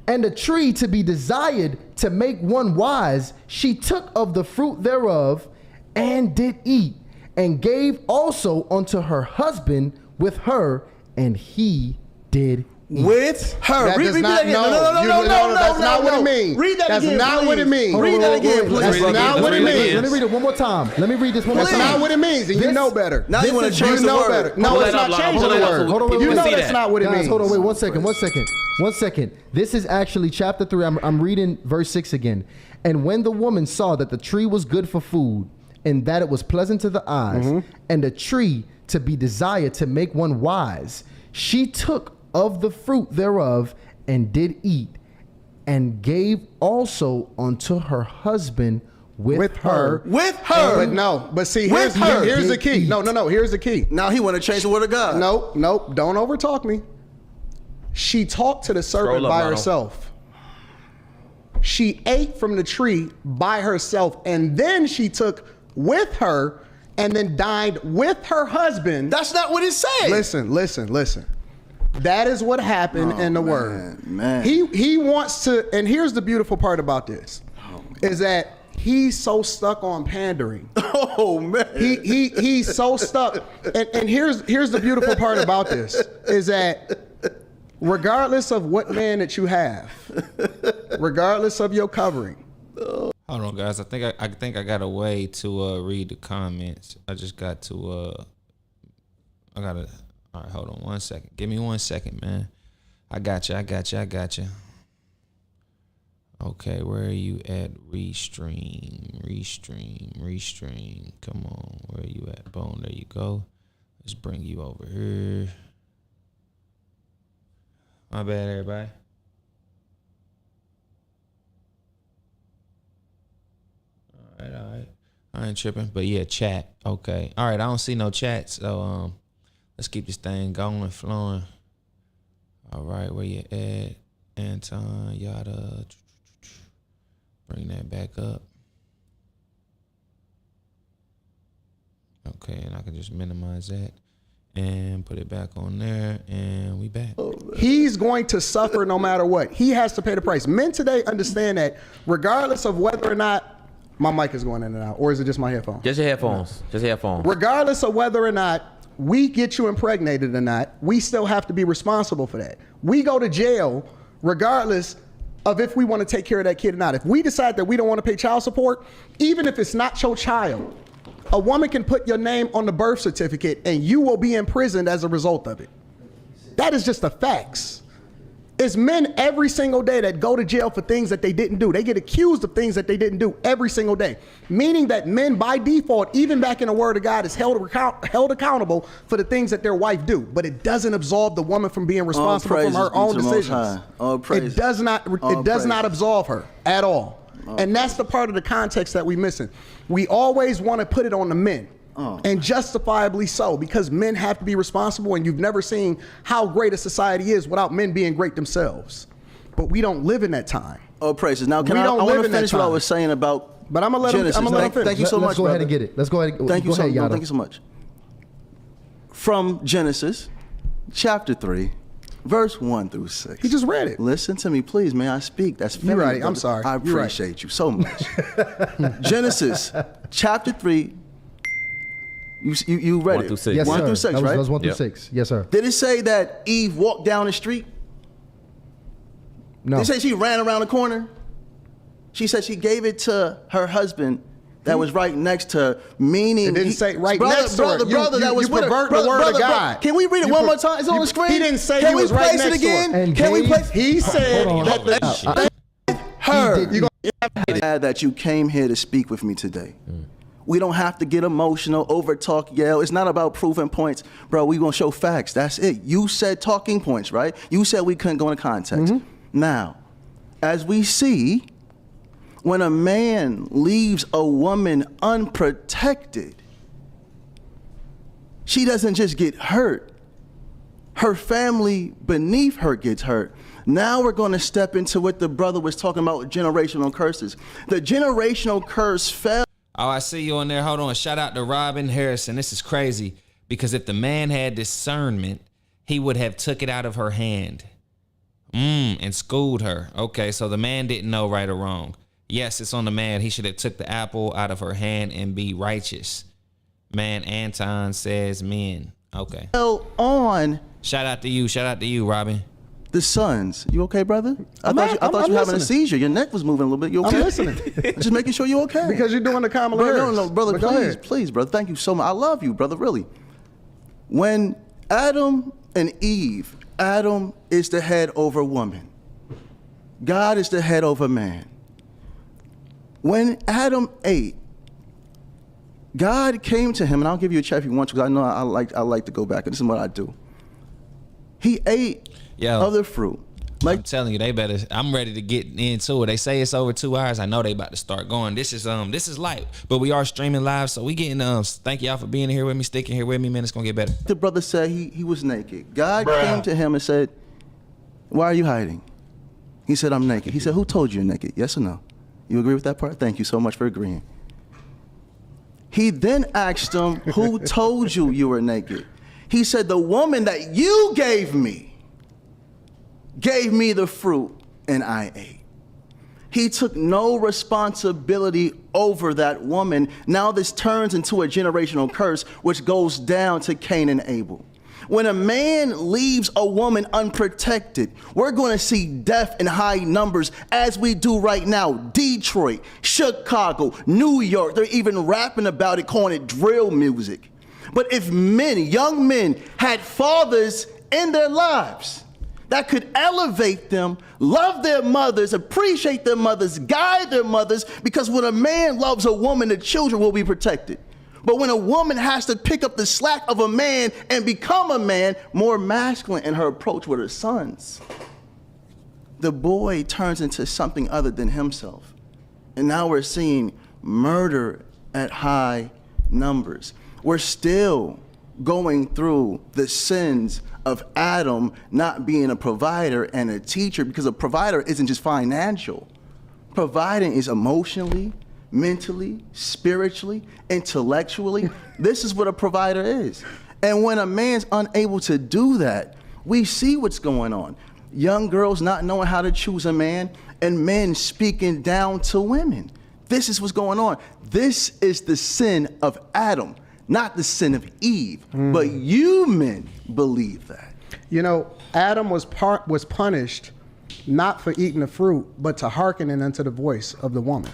and a tree to be desired to make one wise, she took of the fruit thereof and did eat, and gave also unto her husband with her, and he did eat. With her. That does not, No, that's not what it means. Read that that's again, not please. what it means. Read that again, please. That's not what it means. Let me read it one more time. Let me read this one more That's time. not what it means, and you know better. Now you want to change You the know word. better. No, Pull it's that not up, changing pull the that up word. so Hold on, wait, You wait, know see that's that. not what it Guys, means. hold on, wait, one second. This is actually chapter 3. I'm reading verse 6 again. And when the woman saw that the tree was good for food, and that it was pleasant to the eyes, and a tree to be desired to make one wise, she took of the fruit thereof and did eat, and gave also unto her husband with her. With her. But no, but see, With her. here's the key. Eat. No, here's the key. Now he want to change the word of God. Nope, don't overtalk me. She talked to the serpent Scroll up, by Lionel. herself. She ate from the tree by herself, and then she took with her and then dined with her husband. That's not what it said. Listen. That is what happened in the word. Man. He wants to, and here's the beautiful part about this, is that he's so stuck on pandering. Oh man. He's so stuck. And here's the beautiful part about this, is that regardless of what man that you have, regardless of your covering. Hold on, guys. I think I got a way to read the comments. I just got to all right, hold on 1 second. Give me 1 second, man. I got you. Okay, where are you at? Restream. Come on, where are you at? Boom, there you go. Let's bring you over here. My bad, everybody. All right. I ain't tripping, but yeah, chat. Okay. All right, I don't see no chat, so let's keep this thing going, flowing. All right, where you at? Anton, yada. Bring that back up. Okay, and I can just minimize that and put it back on there, and we back. He's going to suffer no matter what. He has to pay the price. Men today understand that regardless of whether or not my mic is going in and out, or is it just my headphones? Just your headphones. Just your headphones. Regardless of whether or not we get you impregnated or not, we still have to be responsible for that. We go to jail regardless of if we want to take care of that kid or not. If we decide that we don't want to pay child support, even if it's not your child, a woman can put your name on the birth certificate and you will be imprisoned as a result of it. That is just the facts. It's men every single day that go to jail for things that they didn't do. They get accused of things that they didn't do every single day. Meaning that men by default, even back in the word of God, is held accountable for the things that their wife do. But it doesn't absolve the woman from being responsible for her own decisions. It does not absolve her at all. And that's the part of the context that we're missing. We always want to put it on the men. And justifiably so, because men have to be responsible, and you've never seen how great a society is without men being great themselves. But we don't live in that time. Oh, praises. Now, I want to finish what I was saying about But I'm going to let him finish. Thank you so much, Let's go ahead and get it. Let's go ahead. Thank you Yada. so much. From Genesis, chapter 3, verse 1 through 6. He just read it. Listen to me, please. May I speak? That's You're feminine, right. I'm brother. sorry. I You're right. appreciate you so much. Genesis, chapter 3. You read 1 it. through 6. Yes, 1 sir. through 6, right? That was 1 through Yep. 6. Yes, sir. Did it say that Eve walked down the street? No. Did it say she ran around the corner? She said she gave it to her husband that was right next to meaning. It didn't say right brother, next to brother, it. brother, that was you pervert the word of God. Can we read it one more time? It's on the screen. He didn't say Can he was we right place next it again? to it. And Can we Dave- place? He said Hold on. that you came here to speak with me today. We don't have to get emotional, over talk, yell. It's not about proving points, bro. We gonna show facts. That's it. You said talking points, right? You said we couldn't go into context. Now, as we see, when a man leaves a woman unprotected, she doesn't just get hurt. Her family beneath her gets hurt. Now we're going to step into what the brother was talking about, generational curses. The generational curse fell. Oh, I see you on there. Hold on. Shout out to Robin Harrison. This is crazy because if the man had discernment, he would have took it out of her hand and schooled her. Okay, so the man didn't know right or wrong. Yes, it's on the man. He should have took the apple out of her hand and be righteous. Man, Anton says men. Okay. Fell on Shout out to you. Shout out to you, Robin. the sons. You okay, brother? I I'm thought you were having a listening. seizure. Your neck was moving a little bit. You okay? I'm listening. Just making sure you're okay. Because you're doing the Kamala Brother, Harris. no, brother, But go please, ahead. please, brother. Thank you so much. I love you, brother, really. When Adam and Eve, Adam is the head over woman. God is the head over man. When Adam ate, God came to him, and I'll give you a check if you want to, because I know I like to go back, and this is what I do. He ate of the fruit. Like, I'm telling you, they better. I'm ready to get into it. They say it's over 2 hours. I know they about to start going. This is light, but we are streaming live, so we getting Thank y'all for being here with me, sticking here with me, man. It's gonna get better. the brother said he was naked. God came to him and said, "Why are you hiding?" He said, "I'm naked." He said, "Who told you you're naked? Yes or no?" You agree with that part? Thank you so much for agreeing. He then asked him, "Who told you you were naked?" He said, "The woman that you gave me the fruit and I ate." He took no responsibility over that woman. Now this turns into a generational curse, which goes down to Cain and Abel. When a man leaves a woman unprotected, we're going to see death in high numbers as we do right now. Detroit, Chicago, New York, they're even rapping about it, calling it drill music. But if men, young men, had fathers in their lives that could elevate them, love their mothers, appreciate their mothers, guide their mothers, because when a man loves a woman, the children will be protected. But when a woman has to pick up the slack of a man and become a man, more masculine in her approach with her sons, the boy turns into something other than himself. And now we're seeing murder at high numbers. We're still going through the sins of Adam not being a provider and a teacher, because a provider isn't just financial. Providing is emotionally, mentally, spiritually, intellectually. This is what a provider is. And when a man's unable to do that, we see what's going on. Young girls not knowing how to choose a man, and men speaking down to women. This is what's going on. This is the sin of Adam, not the sin of Eve. But you men believe that. You know, Adam was punished not for eating the fruit, but to hearkening unto the voice of the woman.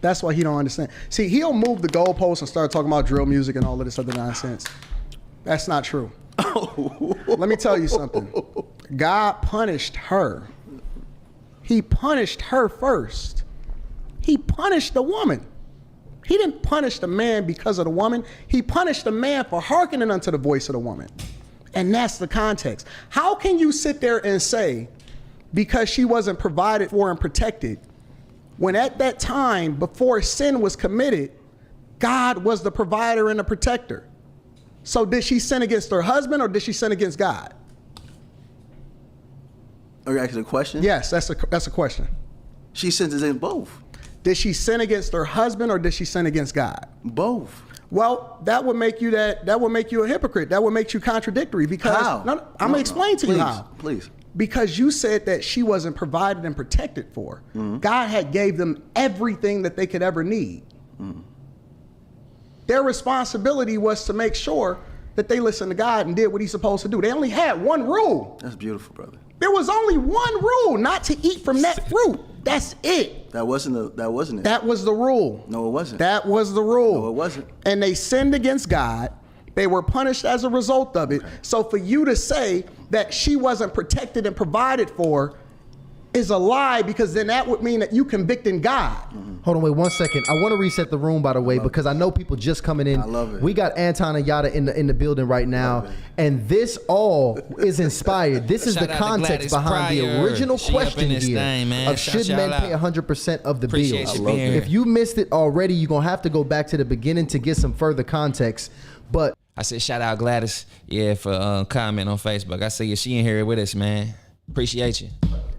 That's why he don't understand. See, he'll move the goalposts and start talking about drill music and all of this other nonsense. That's not true. Let me tell you something. God punished her. He punished her first. He punished the woman. He didn't punish the man because of the woman. He punished the man for hearkening unto the voice of the woman. And that's the context. How can you sit there and say, because she wasn't provided for and protected, when at that time, before sin was committed, God was the provider and the protector? So did she sin against her husband or did she sin against God? Are you asking a question? Yes, that's a question. She sins against both. Did she sin against her husband or did she sin against God? Both. Well, that would make you a hypocrite. That would make you contradictory because How? I'm gonna explain to you Please, how. Please. Because you said that she wasn't provided and protected for. God had gave them everything that they could ever need. Their responsibility was to make sure that they listened to God and did what he's supposed to do. They only had one rule. That's beautiful, brother. There was only one rule, not to eat from that fruit. That's it. That wasn't it. That was the rule. No, it wasn't. That was the rule. No, it wasn't. And they sinned against God. They were punished as a result of it. So for you to say that she wasn't protected and provided for is a lie, because then that would mean that you convicting God. Hold on, wait 1 second. I want to reset the room, by the way, because I know people just coming in. I love it. We got Anton and Yada in the building right now, and this all is inspired. This is Shout the out to context Gladys behind the Pryor. original She up in question this here thing, man. of Shout should y'all men out. pay 100% of the Appreciate bills. you being here. If you missed it already, you're gonna have to go back to the beginning to get some further context. But I said, shout out Gladys, yeah, for comment on Facebook. I said, yeah, she in here with us, man. Appreciate you.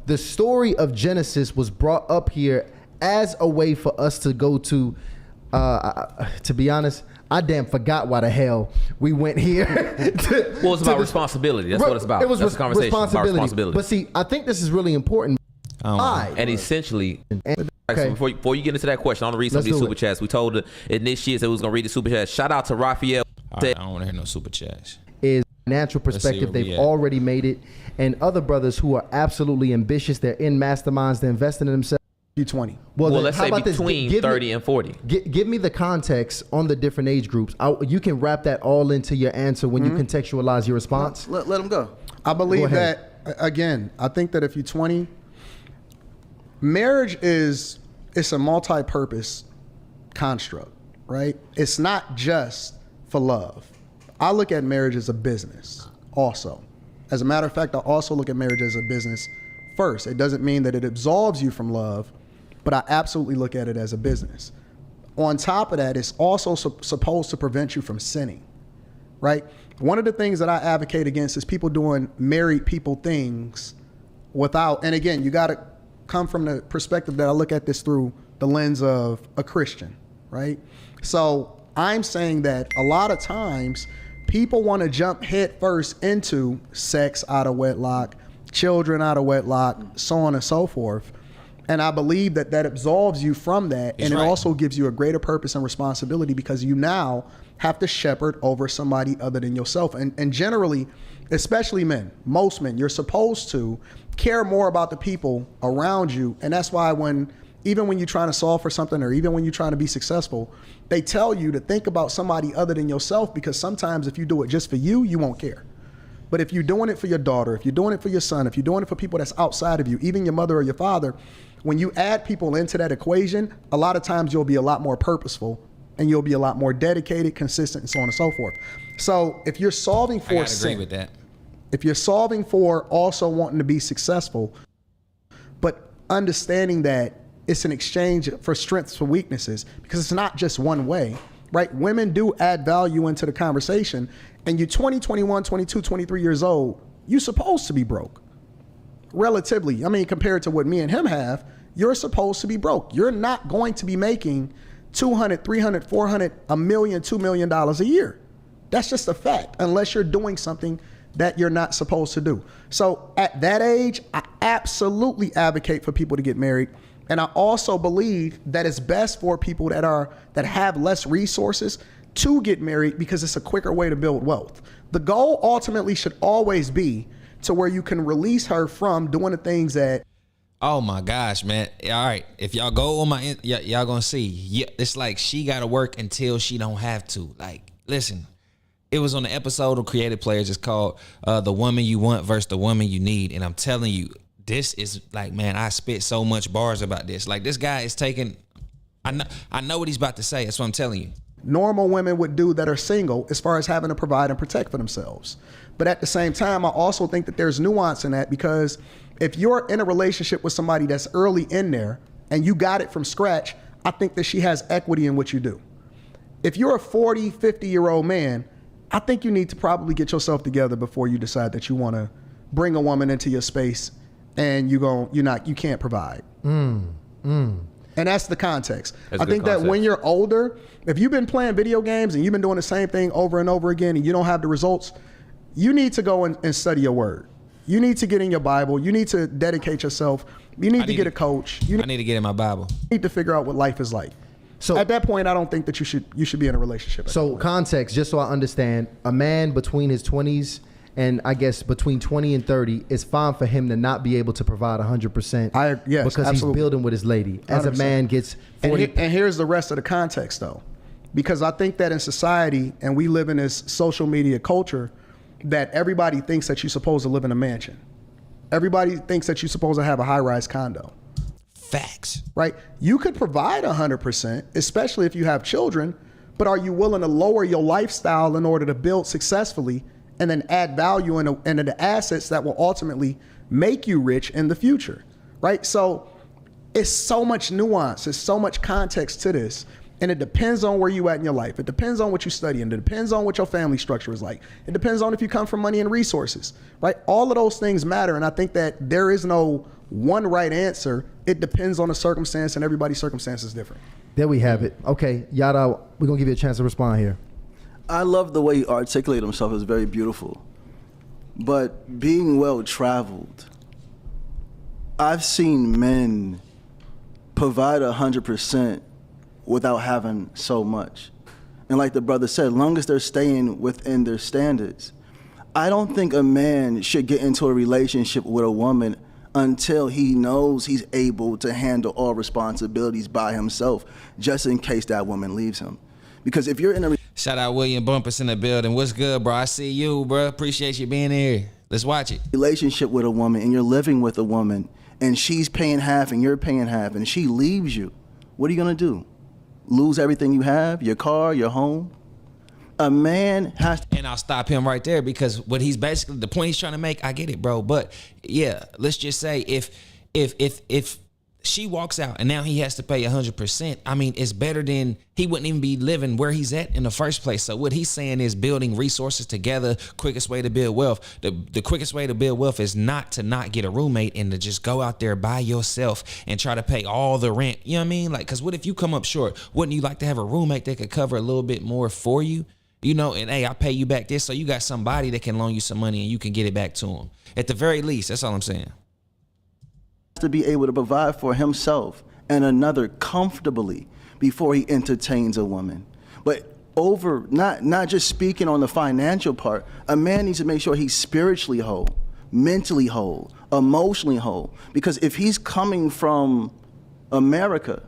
the story of Genesis was brought up here as a way for us to go to be honest, I damn forgot why the hell we went here. Well, it's about responsibility. That's what it's about. It was That's the conversation. About responsibility. But see, I think this is really important. And essentially, Okay. so before you get into that question, I want to read some of Let's these do super it. chats. We told the initiates that we was going to read the super chats. Shout out to Raphael. All right, I don't want to hear no super chats. Is natural see perspective. where we They've at. already made it. And other brothers who are absolutely ambitious, they're in masterminds, they're investing in themselves. You 20. Well, then let's how say about this? between Give me- 30 and 40. Give me the context on the different age groups. You can wrap that all into your answer when you contextualize your response. Let them go. I believe Go ahead. that, again, I think that if you're 20, marriage it's a multi-purpose construct, right? It's not just for love. I look at marriage as a business also. As a matter of fact, I also look at marriage as a business first. It doesn't mean that it absolves you from love, but I absolutely look at it as a business. On top of that, it's also supposed to prevent you from sinning, right? One of the things that I advocate against is people doing married people things without, and again, you got to come from the perspective that I look at this through the lens of a Christian, right? So I'm saying that a lot of times people want to jump head first into sex out of wedlock, children out of wedlock, so on and so forth. And I believe that that absolves you from that. He's and right. it also gives you a greater purpose and responsibility because you now have to shepherd over somebody other than yourself. And generally, especially men, most men, you're supposed to care more about the people around you. And that's why even when you're trying to solve for something or even when you're trying to be successful, they tell you to think about somebody other than yourself, because sometimes if you do it just for you, you won't care. But if you're doing it for your daughter, if you're doing it for your son, if you're doing it for people that's outside of you, even your mother or your father, when you add people into that equation, a lot of times you'll be a lot more purposeful and you'll be a lot more dedicated, consistent, and so on and so forth. So if you're solving I for gotta sin, agree with that. if you're solving for also wanting to be successful, but understanding that it's an exchange for strengths for weaknesses, because it's not just one way, right? Women do add value into the conversation, and you're 20, 21, 22, 23 years old, you're supposed to be broke. Relatively, I mean, compared to what me and him have, you're supposed to be broke. You're not going to be making $200, $300, $400, $1 million, $2 million a year. That's just a fact, unless you're doing something that you're not supposed to do. So at that age, I absolutely advocate for people to get married. And I also believe that it's best for people that have less resources to get married, because it's a quicker way to build wealth. The goal ultimately should always be to where you can release her from doing the things that. Oh my gosh, man. All right. If y'all go on my, y'all gonna see. Yeah, it's like she gotta work until she don't have to. Like, listen, it was on the episode of Creative Players. It's called The Woman You Want versus the Woman You Need. And I'm telling you, this is like, man, I spit so much bars about this. Like, this guy is taking, I know what he's about to say. That's what I'm telling you. Normal women would do that are single, as far as having to provide and protect for themselves. But at the same time, I also think that there's nuance in that, because if you're in a relationship with somebody that's early in there and you got it from scratch, I think that she has equity in what you do. If you're a 40, 50-year-old man, I think you need to probably get yourself together before you decide that you want to bring a woman into your space and you can't provide. And that's the context. That's I a good think that when context. you're older, if you've been playing video games and you've been doing the same thing over and over again and you don't have the results, you need to go and study your word. You need to get in your Bible. You need to dedicate yourself. You need to get a coach. You I need to get in my Bible. need to figure out what life is like. So At that point, I don't think that you should be in a relationship. at that So point. context, just so I understand, a man between his 20s and I guess between 20 and 30, it's fine for him to not be able to provide 100%. Yes, because absolutely. he's building with his lady. As a 100%. man gets 40. And here's the rest of the context, though. Because I think that in society, and we live in this social media culture, that everybody thinks that you're supposed to live in a mansion. Everybody thinks that you're supposed to have a high-rise condo. Facts. Right? You could provide 100%, especially if you have children, but are you willing to lower your lifestyle in order to build successfully and then add value into the assets that will ultimately make you rich in the future? Right? So it's so much nuance. There's so much context to this. And it depends on where you at in your life. It depends on what you study, and it depends on what your family structure is like. It depends on if you come from money and resources, right? All of those things matter, and I think that there is no one right answer. It depends on the circumstance, and everybody's circumstance is different. There we have it. Okay, Yada, we're going to give you a chance to respond here. I love the way he articulated himself. It was very beautiful. But being well-traveled, I've seen men provide 100% without having so much. And like the brother said, as long as they're staying within their standards, I don't think a man should get into a relationship with a woman until he knows he's able to handle all responsibilities by himself, just in case that woman leaves him. Because if you're in a Shout out William Bumpus in the building. What's good, bro? I see you, bro. Appreciate you being here. Let's watch it. relationship with a woman and you're living with a woman and she's paying half and you're paying half and she leaves you, what are you gonna do? Lose everything you have, your car, your home? A man has to. And I'll stop him right there because what he's basically, the point he's trying to make, I get it, bro. But yeah, let's just say if she walks out and now he has to pay 100%, I mean, it's better than he wouldn't even be living where he's at in the first place. So what he's saying is building resources together, quickest way to build wealth. The quickest way to build wealth is not to not get a roommate and to just go out there by yourself and try to pay all the rent. You know what I mean? Like, cause what if you come up short? Wouldn't you like to have a roommate that could cover a little bit more for you? You know, and hey, I pay you back this, so you got somebody that can loan you some money and you can get it back to him. At the very least, that's all I'm saying. To be able to provide for himself and another comfortably before he entertains a woman. But over, not just speaking on the financial part, a man needs to make sure he's spiritually whole, mentally whole, emotionally whole. Because if he's coming from America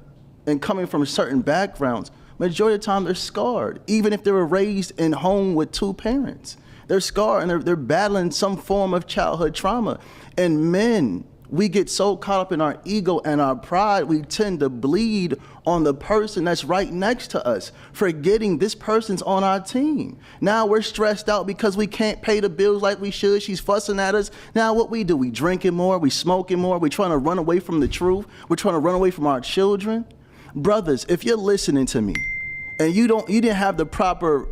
and coming from certain backgrounds, majority of the time they're scarred. Even if they were raised in home with two parents, they're scarred and they're battling some form of childhood trauma. And men, we get so caught up in our ego and our pride, we tend to bleed on the person that's right next to us, forgetting this person's on our team. Now we're stressed out because we can't pay the bills like we should. She's fussing at us. Now what we do, we drinking more, we smoking more, we trying to run away from the truth. We're trying to run away from our children. Brothers, if you're listening to me and you didn't have the proper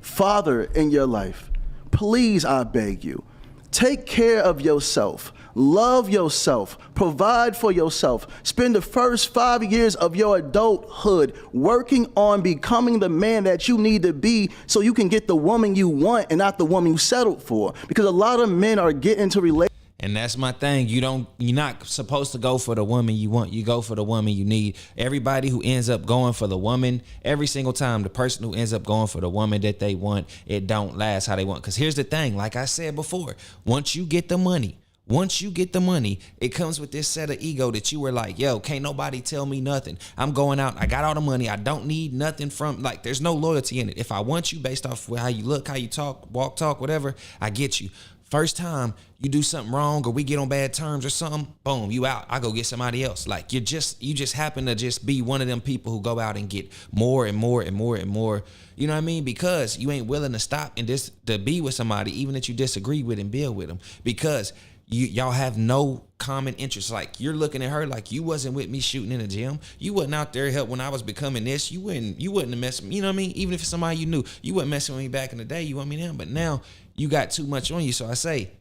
father in your life, please, I beg you, take care of yourself. Love yourself, provide for yourself. Spend the first 5 years of your adulthood working on becoming the man that you need to be so you can get the woman you want and not the woman you settled for. Because a lot of men are getting into relationships. And that's my thing. You're not supposed to go for the woman you want. You go for the woman you need. Everybody who ends up going for the woman, every single time, the person who ends up going for the woman that they want, it don't last how they want. Because here's the thing, like I said before, once you get the money, it comes with this set of ego that you were like, yo, can't nobody tell me nothing. I'm going out. I got all the money. I don't need nothing from, like, there's no loyalty in it. If I want you based off how you look, how you talk, walk, talk, whatever, I get you. First time you do something wrong or we get on bad terms or something, boom, you out. I go get somebody else. Like you just happen to just be one of them people who go out and get more and more and more and more. You know what I mean? Because you ain't willing to stop and to be with somebody, even that you disagree with and build with them. Because y'all have no common interests. Like you're looking at her like you wasn't with me shooting in the gym. You wasn't out there help when I was becoming this. You wouldn't have messed with me. You know what I mean? Even if it's somebody you knew, you wasn't messing with me back in the day. You want me now, but now you got too much on you. So I say,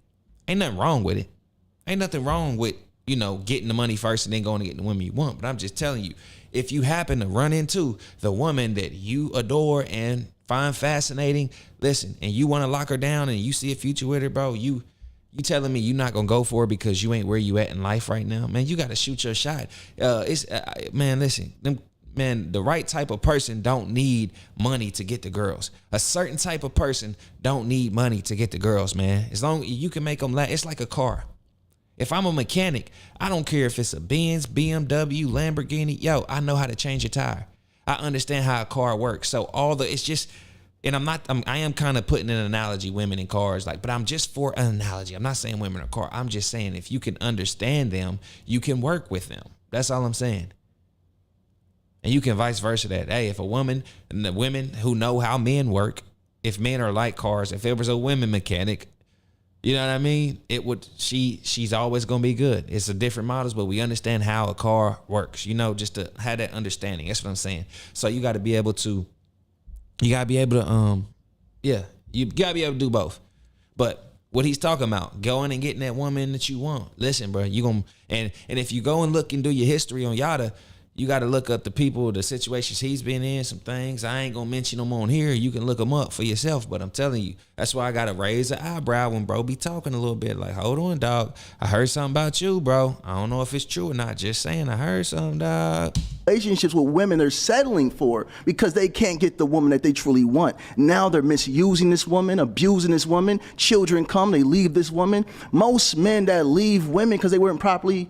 ain't nothing wrong with it. Ain't nothing wrong with, getting the money first and then going to get the woman you want. But I'm just telling you, if you happen to run into the woman that you adore and find fascinating, listen, and you want to lock her down and you see a future with her, bro, you telling me you're not gonna go for it because you ain't where you at in life right now, man? You got to shoot your shot. Man, listen, them man, the right type of person don't need money to get the girls. A certain type of person don't need money to get the girls, man. As long as you can make them laugh, it's like a car. If I'm a mechanic, I don't care if it's a Benz, BMW, Lamborghini. Yo, I know how to change a tire. I understand how a car works. So it's just, and I am kind of putting an analogy, women in cars, like, but I'm just for an analogy. I'm not saying women are car. I'm just saying if you can understand them, you can work with them. That's all I'm saying. And you can vice versa that. Hey, if a woman, and the women who know how men work, if men are like cars, if it was a women mechanic, you know what I mean? She's always gonna be good. It's a different models, but we understand how a car works, you know, just to have that understanding. That's what I'm saying. So you gotta be able to you gotta be able to do both. But what he's talking about, going and getting that woman that you want. Listen, bro, and if you go and look and do your history on Yada, you got to look up the people, the situations he's been in, some things. I ain't going to mention them on here. You can look them up for yourself, but I'm telling you, that's why I got to raise an eyebrow when bro be talking a little bit like, hold on, dog. I heard something about you, bro. I don't know if it's true or not. Just saying, I heard something, dog. Relationships with women they're settling for because they can't get the woman that they truly want. Now they're misusing this woman, abusing this woman. Children come, they leave this woman. Most men that leave women because they weren't properly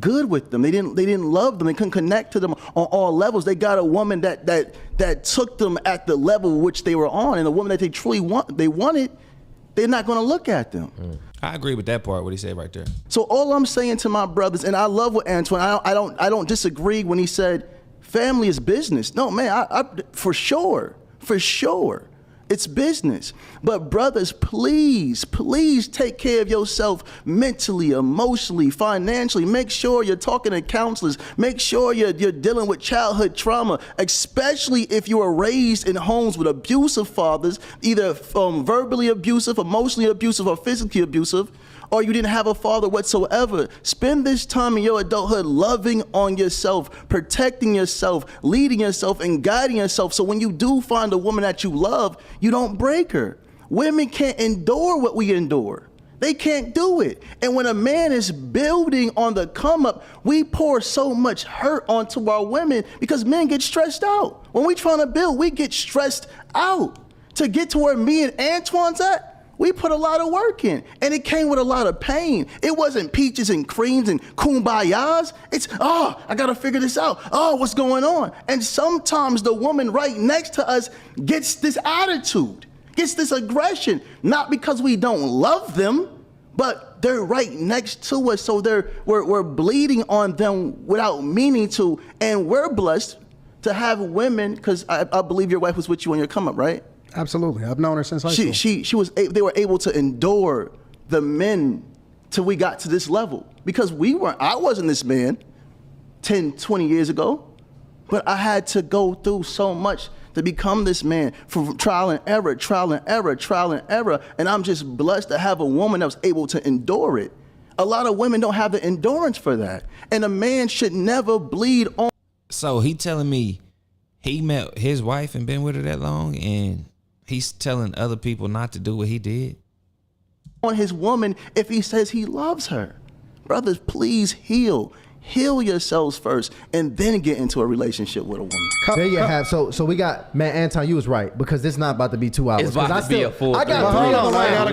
good with them. They didn't love them. They couldn't connect to them on all levels. They got a woman that took them at the level which they were on, and the woman that they truly wanted, they're not going to look at them. I agree with that part, what he said right there. So all I'm saying to my brothers, and I love what Anton, I don't disagree when he said family is business. No, man, I for sure. It's business. But brothers, please take care of yourself mentally, emotionally, financially. Make sure you're talking to counselors. Make sure you're dealing with childhood trauma, especially if you were raised in homes with abusive fathers, either verbally abusive, emotionally abusive, or physically abusive, or you didn't have a father whatsoever. Spend this time in your adulthood loving on yourself, protecting yourself, leading yourself, and guiding yourself. So when you do find a woman that you love, you don't break her. Women can't endure what we endure. They can't do it. And when a man is building on the come up, we pour so much hurt onto our women because men get stressed out. When we trying to build, we get stressed out. To get to where me and Antoine's at, we put a lot of work in, and it came with a lot of pain. It wasn't peaches and creams and kumbayas. It's, I gotta figure this out. What's going on? And sometimes the woman right next to us gets this attitude, gets this aggression, not because we don't love them, but they're right next to us, so we're bleeding on them without meaning to, and we're blessed to have women, because I believe your wife was with you on your come up, right? Absolutely. I've known her since high school. They were able to endure the men till we got to this level. Because I wasn't this man 10, 20 years ago, but I had to go through so much to become this man, from trial and error, and I'm just blessed to have a woman that was able to endure it. A lot of women don't have the endurance for that, and a man should never bleed on. So he telling me he met his wife and been with her that long, and he's telling other people not to do what he did on his woman if he says he loves her. Brothers, please heal yourselves first, and then get into a relationship with a woman. There you have. So we got, man, Anton, you was right, because this is not about to be 2 hours. It's about to be a full. I got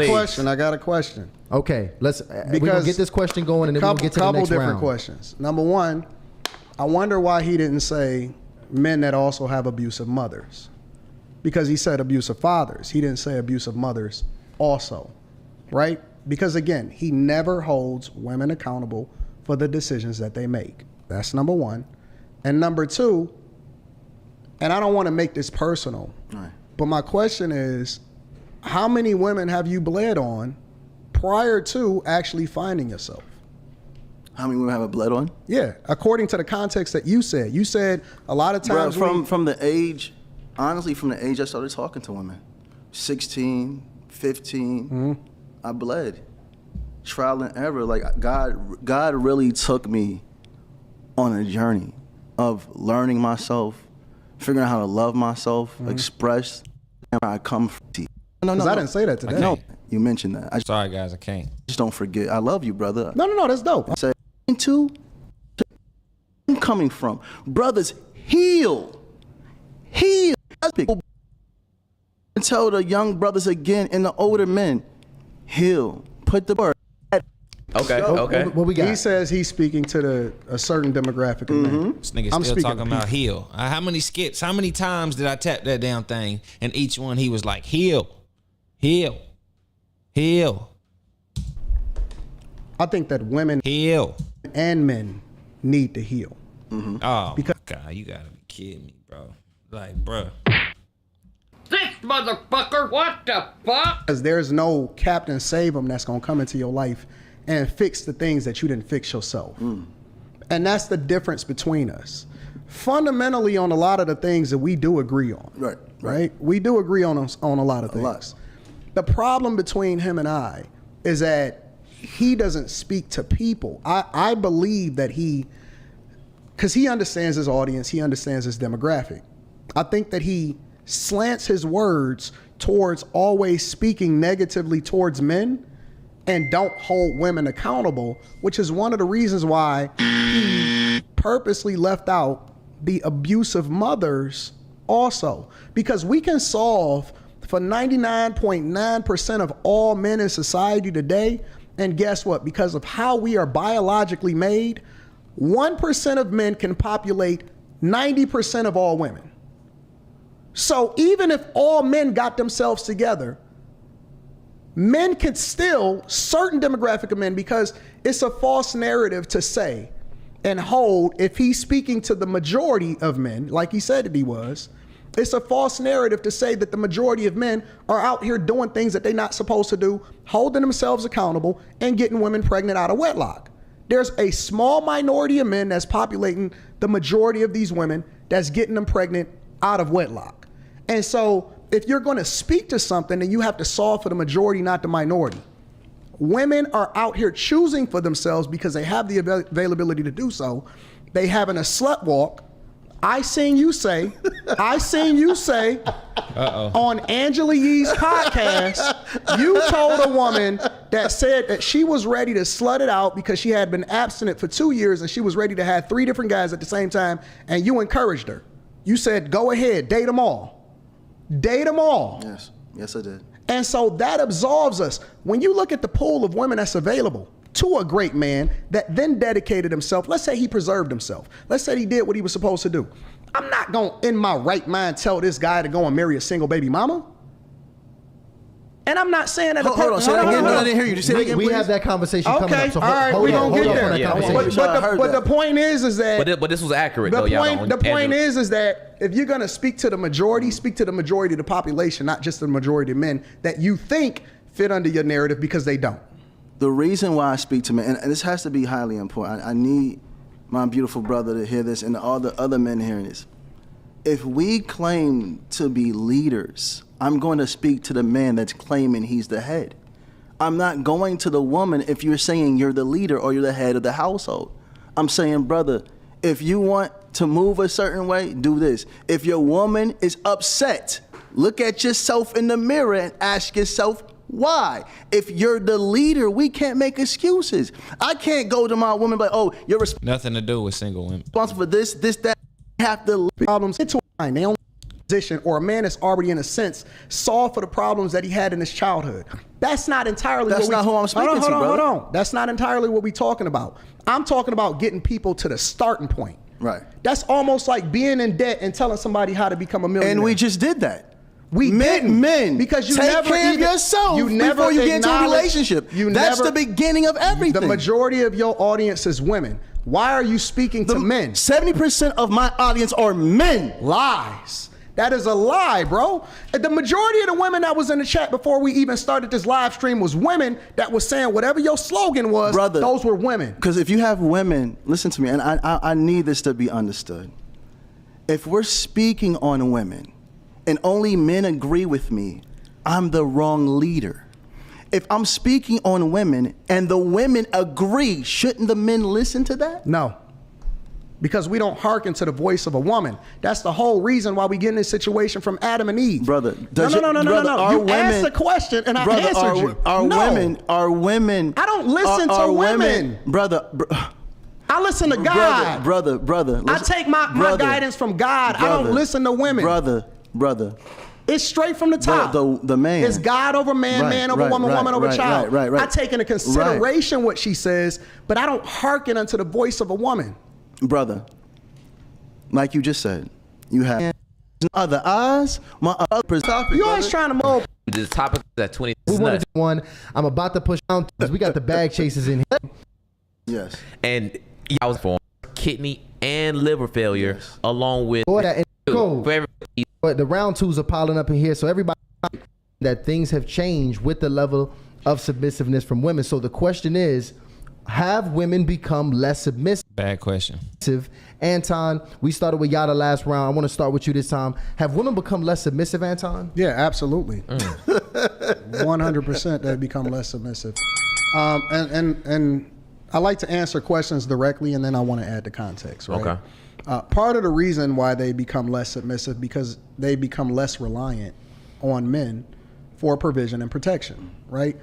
a question. Okay, we're gonna get this question going, and then we're gonna get to the next round. Couple different questions. Number one, I wonder why he didn't say men that also have abusive mothers. Because he said abusive fathers. He didn't say abusive mothers also, right? Because again, he never holds women accountable for the decisions that they make. That's number one. And number two, and I don't want to make this personal, right, but my question is, how many women have you bled on prior to actually finding yourself? How many women have I bled on? Yeah, according to the context that you said a lot of times. From the age, honestly, from the age I started talking to women, 16, 15, I bled. Trial and error. Like God really took me on a journey of learning myself, figuring out how to love myself, express where I come from. No, I didn't say that today. No, you mentioned that. Sorry, guys, I can't. Just don't forget. I love you, brother. No, that's dope. I said, into I'm coming from. Brothers, Heal. Heal. And tell the young brothers again and the older men, heal. Put the word. Okay. What we got? He says he's speaking to a certain demographic of men. This nigga I'm still speaking talking to about heal. How many skips? How many times did I tap that damn thing? And each one he was like, heal, heal, heal, I think that women heal. and men need to heal. Oh, because God, you gotta be kidding me, bro. Like, bro. This motherfucker, what the fuck? Because there's no Captain Save 'em that's going to come into your life and fix the things that you didn't fix yourself. And that's the difference between us. Fundamentally, on a lot of the things that we do agree on. Right? We do agree on a lot of things. The problem between him and I is that he doesn't speak to people. I believe that because he understands his audience, he understands his demographic. I think that he slants his words towards always speaking negatively towards men and don't hold women accountable, which is one of the reasons why he purposely left out the abusive mothers also. Because we can solve for 99.9% of all men in society today, and guess what? Because of how we are biologically made, 1% of men can populate 90% of all women. So even if all men got themselves together, men could still, certain demographic of men, because it's a false narrative to say and hold, if he's speaking to the majority of men, like he said that he was, it's a false narrative to say that the majority of men are out here doing things that they're not supposed to do, holding themselves accountable, and getting women pregnant out of wedlock. There's a small minority of men that's populating the majority of these women that's getting them pregnant out of wedlock. And so if you're going to speak to something, then you have to solve for the majority, not the minority. Women are out here choosing for themselves because they have the availability to do so. They having a slut walk. I seen you say on Angela Yee's podcast, you told a woman that said that she was ready to slut it out because she had been abstinent for 2 years and she was ready to have 3 different guys at the same time, and you encouraged her. You said, go ahead, date them all. Date them all. Yes, I did. And so that absolves us. When you look at the pool of women that's available to a great man that then dedicated himself, let's say he preserved himself. Let's say he did what he was supposed to do. I'm not going to, in my right mind, tell this guy to go and marry a single baby mama. And I'm not saying that. Hold on, say that again. I didn't hear you. Just say it again, we please. have that conversation coming up. So all right, we're going to get there. Yeah, But the point is that. But this was accurate, the though, y'all. point, the point is that if you're going to speak to the majority, speak to the majority of the population, not just the majority of men that you think fit under your narrative, because they don't. The reason why I speak to men, and this has to be highly important, I need my beautiful brother to hear this and all the other men hearing this. If we claim to be leaders, I'm going to speak to the man that's claiming he's the head. I'm not going to the woman if you're saying you're the leader or you're the head of the household. I'm saying, brother, if you want to move a certain way, do this. If your woman is upset, look at yourself in the mirror and ask yourself, why? If you're the leader, we can't make excuses. I can't go to my woman like, oh, you're Nothing to do with single women. responsible for this, that. Have to Problems into a mind. They only position, or a man that's already, in a sense, solved for the problems that he had in his childhood. That's not entirely That's what not who I'm speaking to, brother. Hold on. That's not entirely what we're talking about. I'm talking about getting people to the starting point. Right. That's almost like being in debt and telling somebody how to become a millionaire. And we just did that. We didn't. Men, because you take never care of even, yourself you never before you get into a acknowledge- relationship. You That's never, the beginning of everything. The majority of your audience is women. Why are you speaking to men? 70% of my audience are men. Lies. That is a lie, bro. The majority of the women that was in the chat before we even started this live stream was women that was saying whatever your slogan was, Brother, those were women. Because if you have women, listen to me, and I need this to be understood. If we're speaking on women and only men agree with me, I'm the wrong leader. If I'm speaking on women and the women agree, shouldn't the men listen to that? No. Because we don't hearken to the voice of a woman. That's the whole reason why we get in this situation from Adam and Eve. Brother, No. You asked the question and I answered you. Are women? I don't listen to women. Brother, I listen to God. Brother. I take my guidance from God. I don't listen to women. Brother. It's straight from the top. The man. It's God over man, man over woman, woman over child. Right. I take into consideration what she says, but I don't hearken unto the voice of a woman. Brother, like you just said, you have other eyes, my other topic. You always trying to mold. This topic is at 20. We want to do one. I'm about to push down because we got the bag chasers in here. Yes. And I was for kidney and liver failure, along with Boy, that cool. for every, But the round twos are piling up in here, so everybody that things have changed with the level of submissiveness from women. So the question is, have women become less submissive? Bad question. Anton, we started with Yada last round. I want to start with you this time. Have women become less submissive, Anton? Yeah, absolutely. 100% they become less submissive. And I like to answer questions directly, and then I want to add the context, right? Okay. Part of the reason why they become less submissive because they become less reliant on men for provision and protection, right?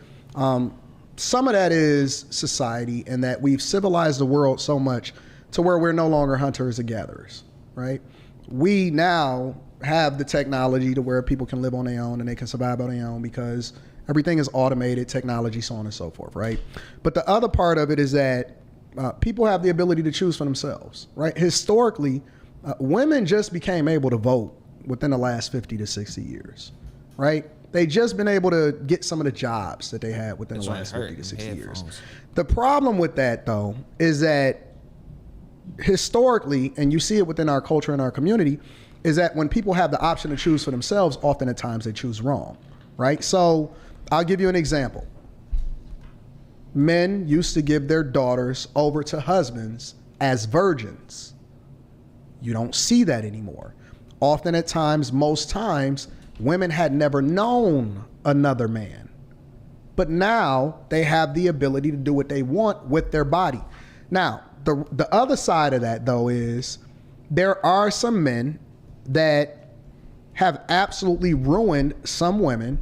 Some of that is society, and that we've civilized the world so much to where we're no longer hunters and gatherers, right? We now have the technology to where people can live on their own and they can survive on their own because everything is automated, technology, so on and so forth, right? But the other part of it is that people have the ability to choose for themselves, right? Historically, women just became able to vote within the last 50 to 60 years, right? They just been able to get some of the jobs that they had within the last 50 to 60 years. The problem with that, though, is that historically, and you see it within our culture and our community, is that when people have the option to choose for themselves, often at times they choose wrong, right? So I'll give you an example. Men used to give their daughters over to husbands as virgins. You don't see that anymore. Often at times, most times, women had never known another man. But now they have the ability to do what they want with their body. Now, the other side of that, though, is there are some men that have absolutely ruined some women.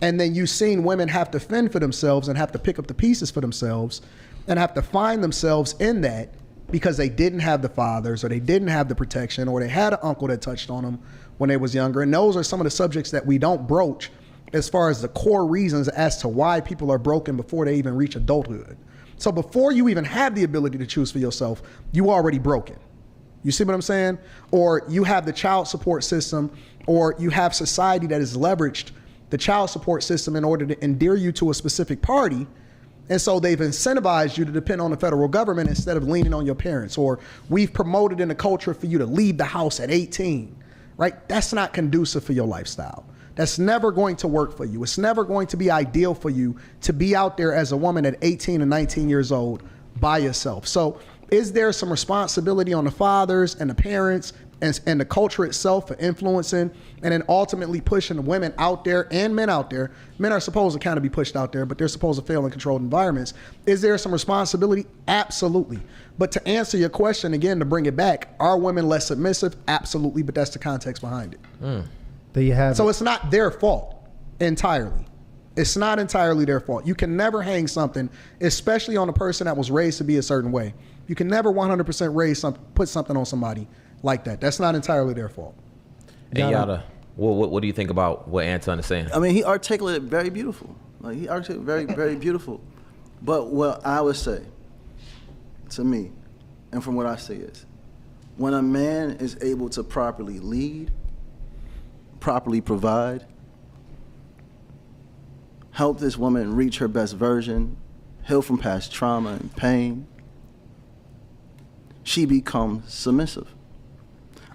And then you've seen women have to fend for themselves and have to pick up the pieces for themselves and have to find themselves in that because they didn't have the fathers or they didn't have the protection or they had an uncle that touched on them when they was younger. And those are some of the subjects that we don't broach as far as the core reasons as to why people are broken before they even reach adulthood. So before you even have the ability to choose for yourself, you already broken. You see what I'm saying? Or you have the child support system, or you have society that has leveraged the child support system in order to endear you to a specific party. And so they've incentivized you to depend on the federal government instead of leaning on your parents. Or we've promoted in the culture for you to leave the house at 18, right? That's not conducive for your lifestyle. That's never going to work for you. It's never going to be ideal for you to be out there as a woman at 18 and 19 years old by yourself. So is there some responsibility on the fathers and the parents and the culture itself for influencing and then ultimately pushing the women out there and men out there? Men are supposed to kind of be pushed out there, but they're supposed to fail in controlled environments. Is there some responsibility? Absolutely. But to answer your question again, to bring it back, are women less submissive? Absolutely, but that's the context behind it. There you have So it. it's not their fault entirely. It's not entirely their fault. You can never hang something, especially on a person that was raised to be a certain way. You can never 100% put something on somebody like that. That's not entirely their fault. And Yada, what do you think about what Anton is saying? I mean, he articulated very beautiful. Like, he articulated very, very beautiful. But what I would say, to me, and from what I see is, when a man is able to properly lead, properly provide, help this woman reach her best version, heal from past trauma and pain, she becomes submissive.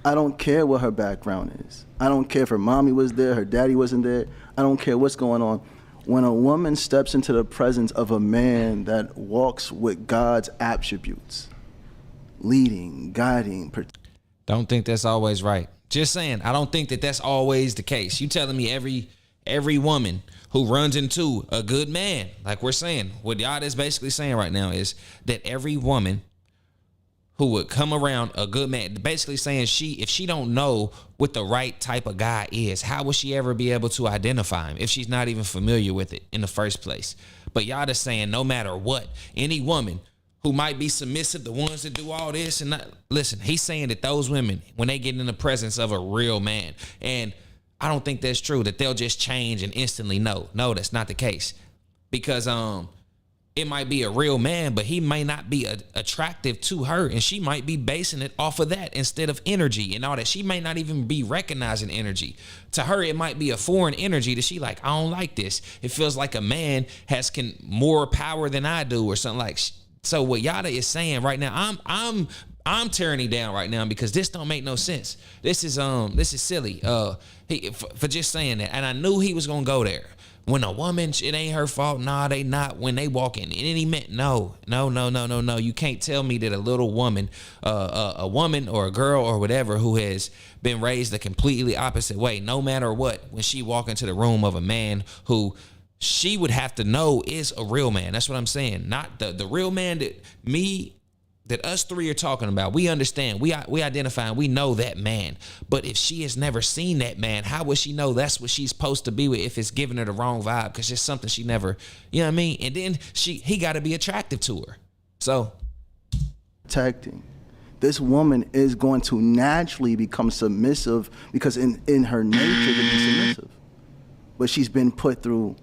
I don't care what her background is. I don't care if her mommy was there, her daddy wasn't there. I don't care what's going on. When a woman steps into the presence of a man that walks with God's attributes, leading, guiding, Don't think that's always right. Just saying, I don't think that that's always the case. You telling me every woman who runs into a good man, like we're saying, what y'all is basically saying right now is that every woman who would come around a good man, basically saying if she don't know what the right type of guy is, how would she ever be able to identify him if she's not even familiar with it in the first place? But y'all just saying no matter what, any woman who might be submissive, the ones that do all this and not. Listen, he's saying that those women, when they get in the presence of a real man, and I don't think that's true, that they'll just change and instantly know. No, that's not the case. Because it might be a real man, but he may not be attractive to her, and she might be basing it off of that instead of energy and all that. She may not even be recognizing energy. To her, it might be a foreign energy that she like, I don't like this. It feels like a man has more power than I do or something like. So what Yada is saying right now, I'm tearing him down right now because this don't make no sense. This is silly. For just saying that, and I knew he was gonna go there. When a woman, it ain't her fault. Nah, they not. When they walk in, and he meant no. You can't tell me that a little woman, a woman or a girl or whatever who has been raised the completely opposite way, no matter what, when she walk into the room of a man who she would have to know is a real man. That's what I'm saying. Not the real man that us three are talking about. We understand. We identify and we know that man. But if she has never seen that man, how would she know that's what she's supposed to be with if it's giving her the wrong vibe? Because it's something she never, you know what I mean? And then he got to be attractive to her. So. Protecting. This woman is going to naturally become submissive because in her nature to be submissive. But she's been put through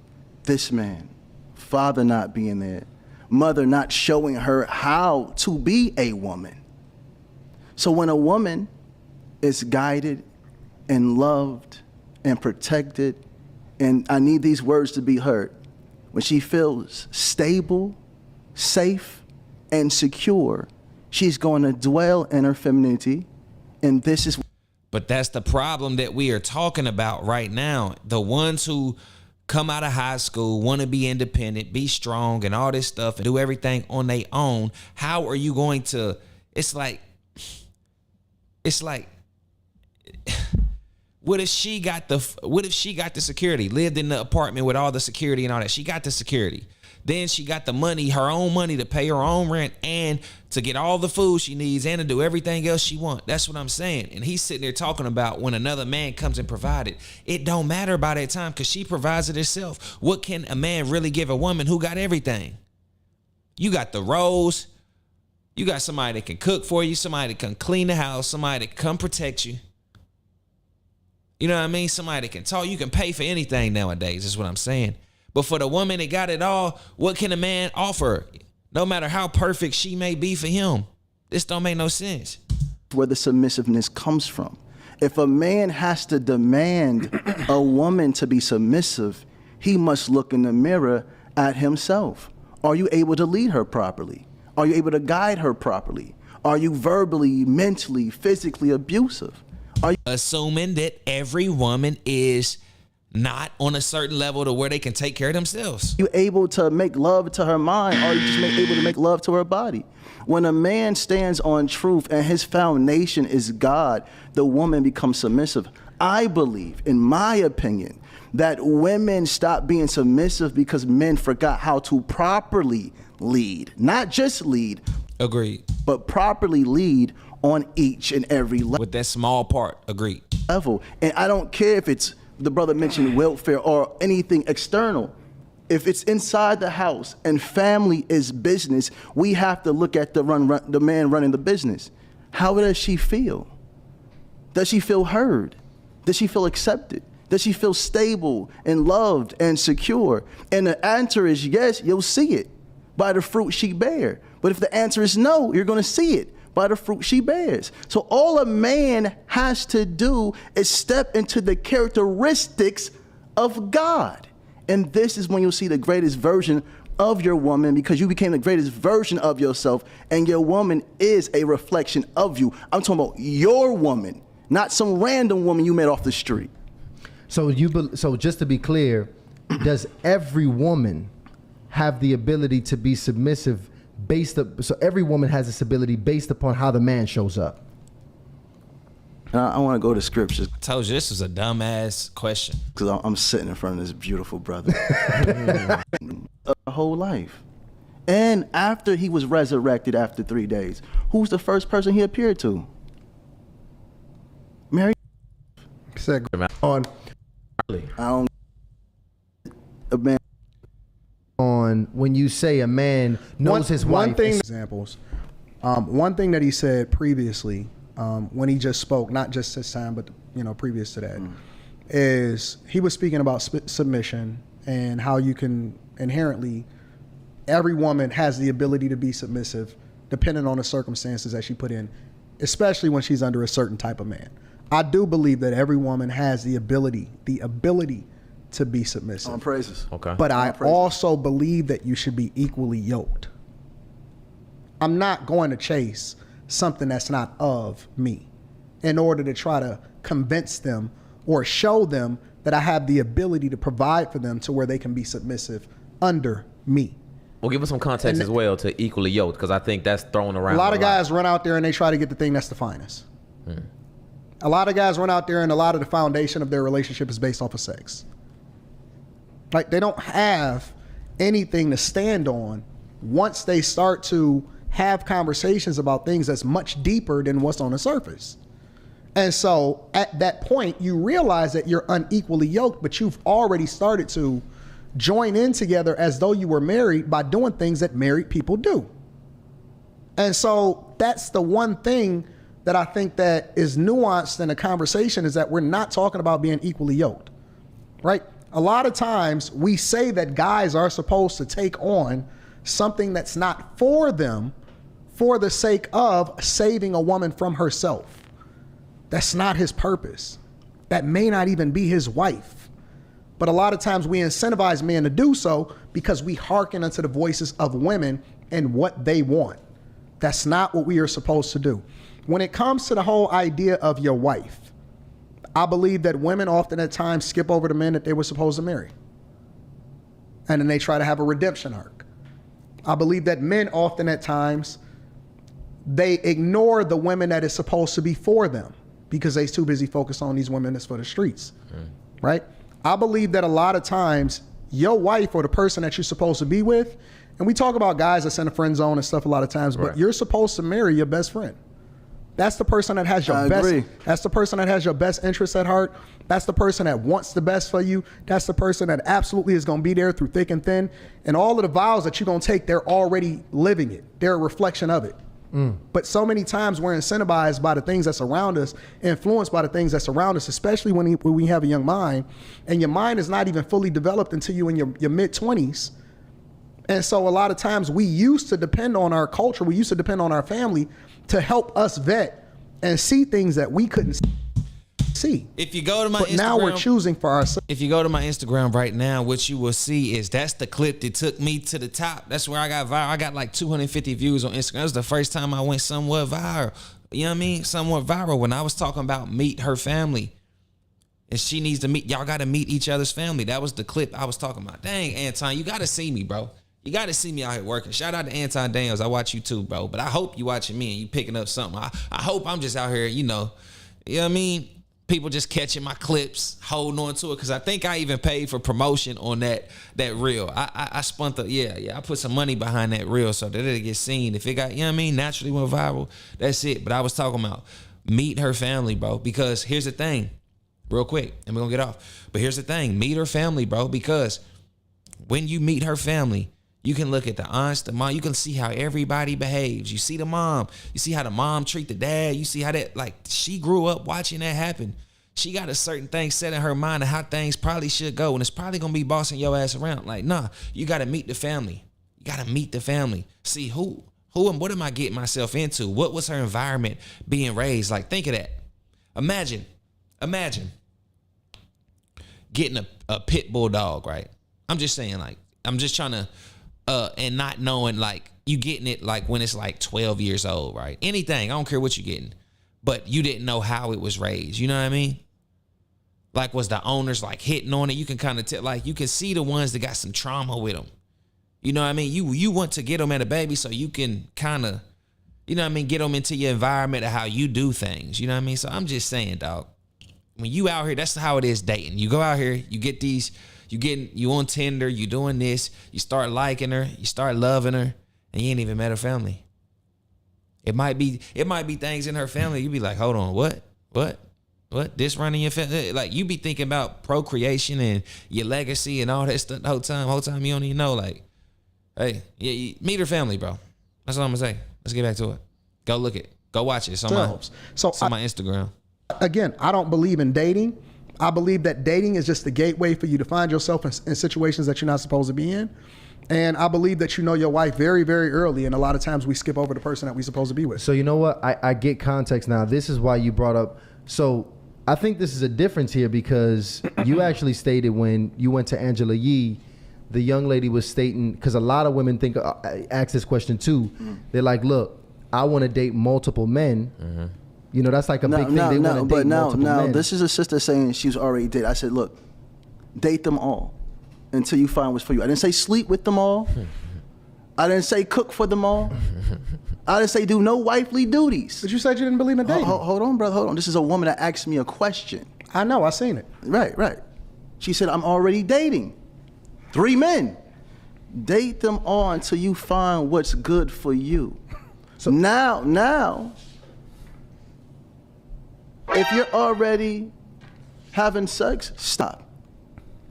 this man, father not being there, mother not showing her how to be a woman. So when a woman is guided and loved and protected, and I need these words to be heard, when she feels stable, safe, and secure, she's going to dwell in her femininity, and this is. But that's the problem that we are talking about right now. The ones who come out of high school, want to be independent, be strong, and all this stuff, and do everything on their own. How are you going to? It's like, what if she got the security? Lived in the apartment with all the security and all that. She got the security. Then she got the money, her own money, to pay her own rent and to get all the food she needs and to do everything else she wants. That's what I'm saying. And he's sitting there talking about when another man comes and provides it. It don't matter by that time because she provides it herself. What can a man really give a woman who got everything? You got the roles. You got somebody that can cook for you, somebody that can clean the house, somebody that can come protect you. You know what I mean? Somebody that can talk. You can pay for anything nowadays, is what I'm saying. But for the woman that got it all, what can a man offer? No matter how perfect she may be for him. This don't make no sense. Where the submissiveness comes from. If a man has to demand a woman to be submissive, he must look in the mirror at himself. Are you able to lead her properly? Are you able to guide her properly? Are you verbally, mentally, physically abusive? Are you assuming that every woman is not on a certain level to where they can take care of themselves? You able to make love to her mind, or are you just able to make love to her body? When a man stands on truth and his foundation is God, the woman becomes submissive. I believe, in my opinion, that women stop being submissive because men forgot how to properly lead. Not just lead. Agreed. But properly lead on each and every level. With that small part, agreed. And I don't care if it's, the brother mentioned welfare or anything external. If it's inside the house and family is business, we have to look at the man running the business. How does she feel? Does she feel heard? Does she feel accepted? Does she feel stable and loved and secure? And the answer is yes, you'll see it by the fruit she bear. But if the answer is no, you're going to see it by the fruit she bears. So all a man has to do is step into the characteristics of God. And this is when you'll see the greatest version of your woman, because you became the greatest version of yourself, and your woman is a reflection of you. I'm talking about your woman, not some random woman you met off the street. So so just to be clear, does every woman have the ability to be submissive so every woman has this ability based upon how the man shows up? I want to go to scriptures. I told you this was a dumbass question. Because I'm sitting in front of this beautiful brother. A whole life. And after he was resurrected after 3 days, who's the first person he appeared to? Mary. On I don't. A man. On on when you say a man knows his wife. One thing, examples. One thing that he said previously, when he just spoke, not just this time, but previous to that, is he was speaking about submission and how you can inherently, every woman has the ability to be submissive depending on the circumstances that she put in, especially when she's under a certain type of man. I do believe that every woman has the ability to be submissive. On praises. Okay. But I also believe that you should be equally yoked. I'm not going to chase something that's not of me in order to try to convince them or show them that I have the ability to provide for them to where they can be submissive under me. Well, give us some context as well to equally yoked, because I think that's thrown around. A lot of guys run out there and they try to get the thing that's the finest. A lot of guys run out there and a lot of the foundation of their relationship is based off of sex. Like, they don't have anything to stand on once they start to have conversations about things that's much deeper than what's on the surface. And so at that point, you realize that you're unequally yoked, but you've already started to join in together as though you were married by doing things that married people do. And so that's the one thing that I think that is nuanced in a conversation, is that we're not talking about being equally yoked, right? A lot of times we say that guys are supposed to take on something that's not for them for the sake of saving a woman from herself. That's not his purpose. That may not even be his wife. But a lot of times we incentivize men to do so because we hearken unto the voices of women and what they want. That's not what we are supposed to do. When it comes to the whole idea of your wife, I believe that women often at times skip over the men that they were supposed to marry. And then they try to have a redemption arc. I believe that men often at times, they ignore the women that is supposed to be for them because they're too busy focused on these women that's for the streets, right? I believe that a lot of times your wife or the person that you're supposed to be with, and we talk about guys that's in the friend zone and stuff a lot of times, but you're supposed to marry your best friend. That's the person that has your best. That's the person that has your best interests at heart. That's the person that wants the best for you. That's the person that absolutely is going to be there through thick and thin. And all of the vows that you're going to take, they're already living it. They're a reflection of it. But so many times we're incentivized by the things that's around us, influenced by the things that's around us, especially when we have a young mind, and your mind is not even fully developed until you in your mid-20s. And so a lot of times we used to depend on our culture, we used to depend on our family to help us vet and see things that we couldn't see. If you go to my but Instagram, now we're choosing for ourselves. If you go to my Instagram right now, what you will see is that's the clip that took me to the top. That's where I got viral. I got like 250 views on Instagram. That was the first time I went somewhat viral. You know what I mean? Somewhat viral when I was talking about meet her family. And she needs to meet, y'all got to meet each other's family. That was the clip I was talking about. Dang, Anton, you got to see me, bro. You got to see me out here working. Shout out to Anton Daniels. I watch you too, bro. But I hope you watching me and you picking up something. I hope I'm just out here, you know what I mean? People just catching my clips, holding on to it. Cause I think I even paid for promotion on that reel. I spun I put some money behind that reel so that it'll get seen. If it got, you know what I mean, naturally went viral, that's it. But I was talking about meet her family, bro. Because here's the thing, real quick, and we're gonna get off. But here's the thing, meet her family, bro. Because when you meet her family, you can look at the aunts, the mom. You can see how everybody behaves. You see the mom. You see how the mom treat the dad. You see how that, like, she grew up watching that happen. She got a certain thing set in her mind of how things probably should go. And it's probably going to be bossing your ass around. Like, nah, you got to meet the family. You got to meet the family. See who and what am I getting myself into? What was her environment being raised? Like, think of that. Imagine getting a pit bull dog, right? I'm just saying, like, I'm just trying to, and not knowing, like, you getting it like when it's like 12 years old, right? Anything, I don't care what you're getting, but you didn't know how it was raised. You know what I mean? Like, was the owners like hitting on it? You can kind of tell, like, you can see the ones that got some trauma with them. You know what I mean? You want to get them at a baby so you can kind of, you know what I mean, get them into your environment of how you do things. You know what I mean? So I'm just saying, dog, when you out here, that's how it is dating. You go out here, you get these, you on Tinder, you doing this, you start liking her, you start loving her, and you ain't even met her family. It might be things in her family. You be like, hold on, what? This running your family? Like, you be thinking about procreation and your legacy and all that stuff the whole time you don't even know. Like, Hey, yeah, meet her family, bro. That's all I'm gonna say. Let's get back to it. Go look it. Go watch it. It's on my Instagram. Again, I don't believe in dating. I believe that dating is just the gateway for you to find yourself in situations that you're not supposed to be in. And I believe that you know your wife very, very early. And a lot of times we skip over the person that we're supposed to be with. So you know what? I get context now. This is why you brought up. So I think this is a difference here because you actually stated when you went to Angela Yee, the young lady was stating, because a lot of women think, ask this question too. They're like, look, I want to date multiple men. You know, that's like a big thing. They want to date multiple men. This is a sister saying she was already dated. I said, look, date them all until you find what's for you. I didn't say sleep with them all. I didn't say cook for them all. I didn't say do no wifely duties. But you said you didn't believe in dating. Hold on, brother, hold on. This is a woman that asked me a question. I know, I seen it. Right. She said, I'm already dating 3 men. Date them all until you find what's good for you. So now, if you're already having sex, stop.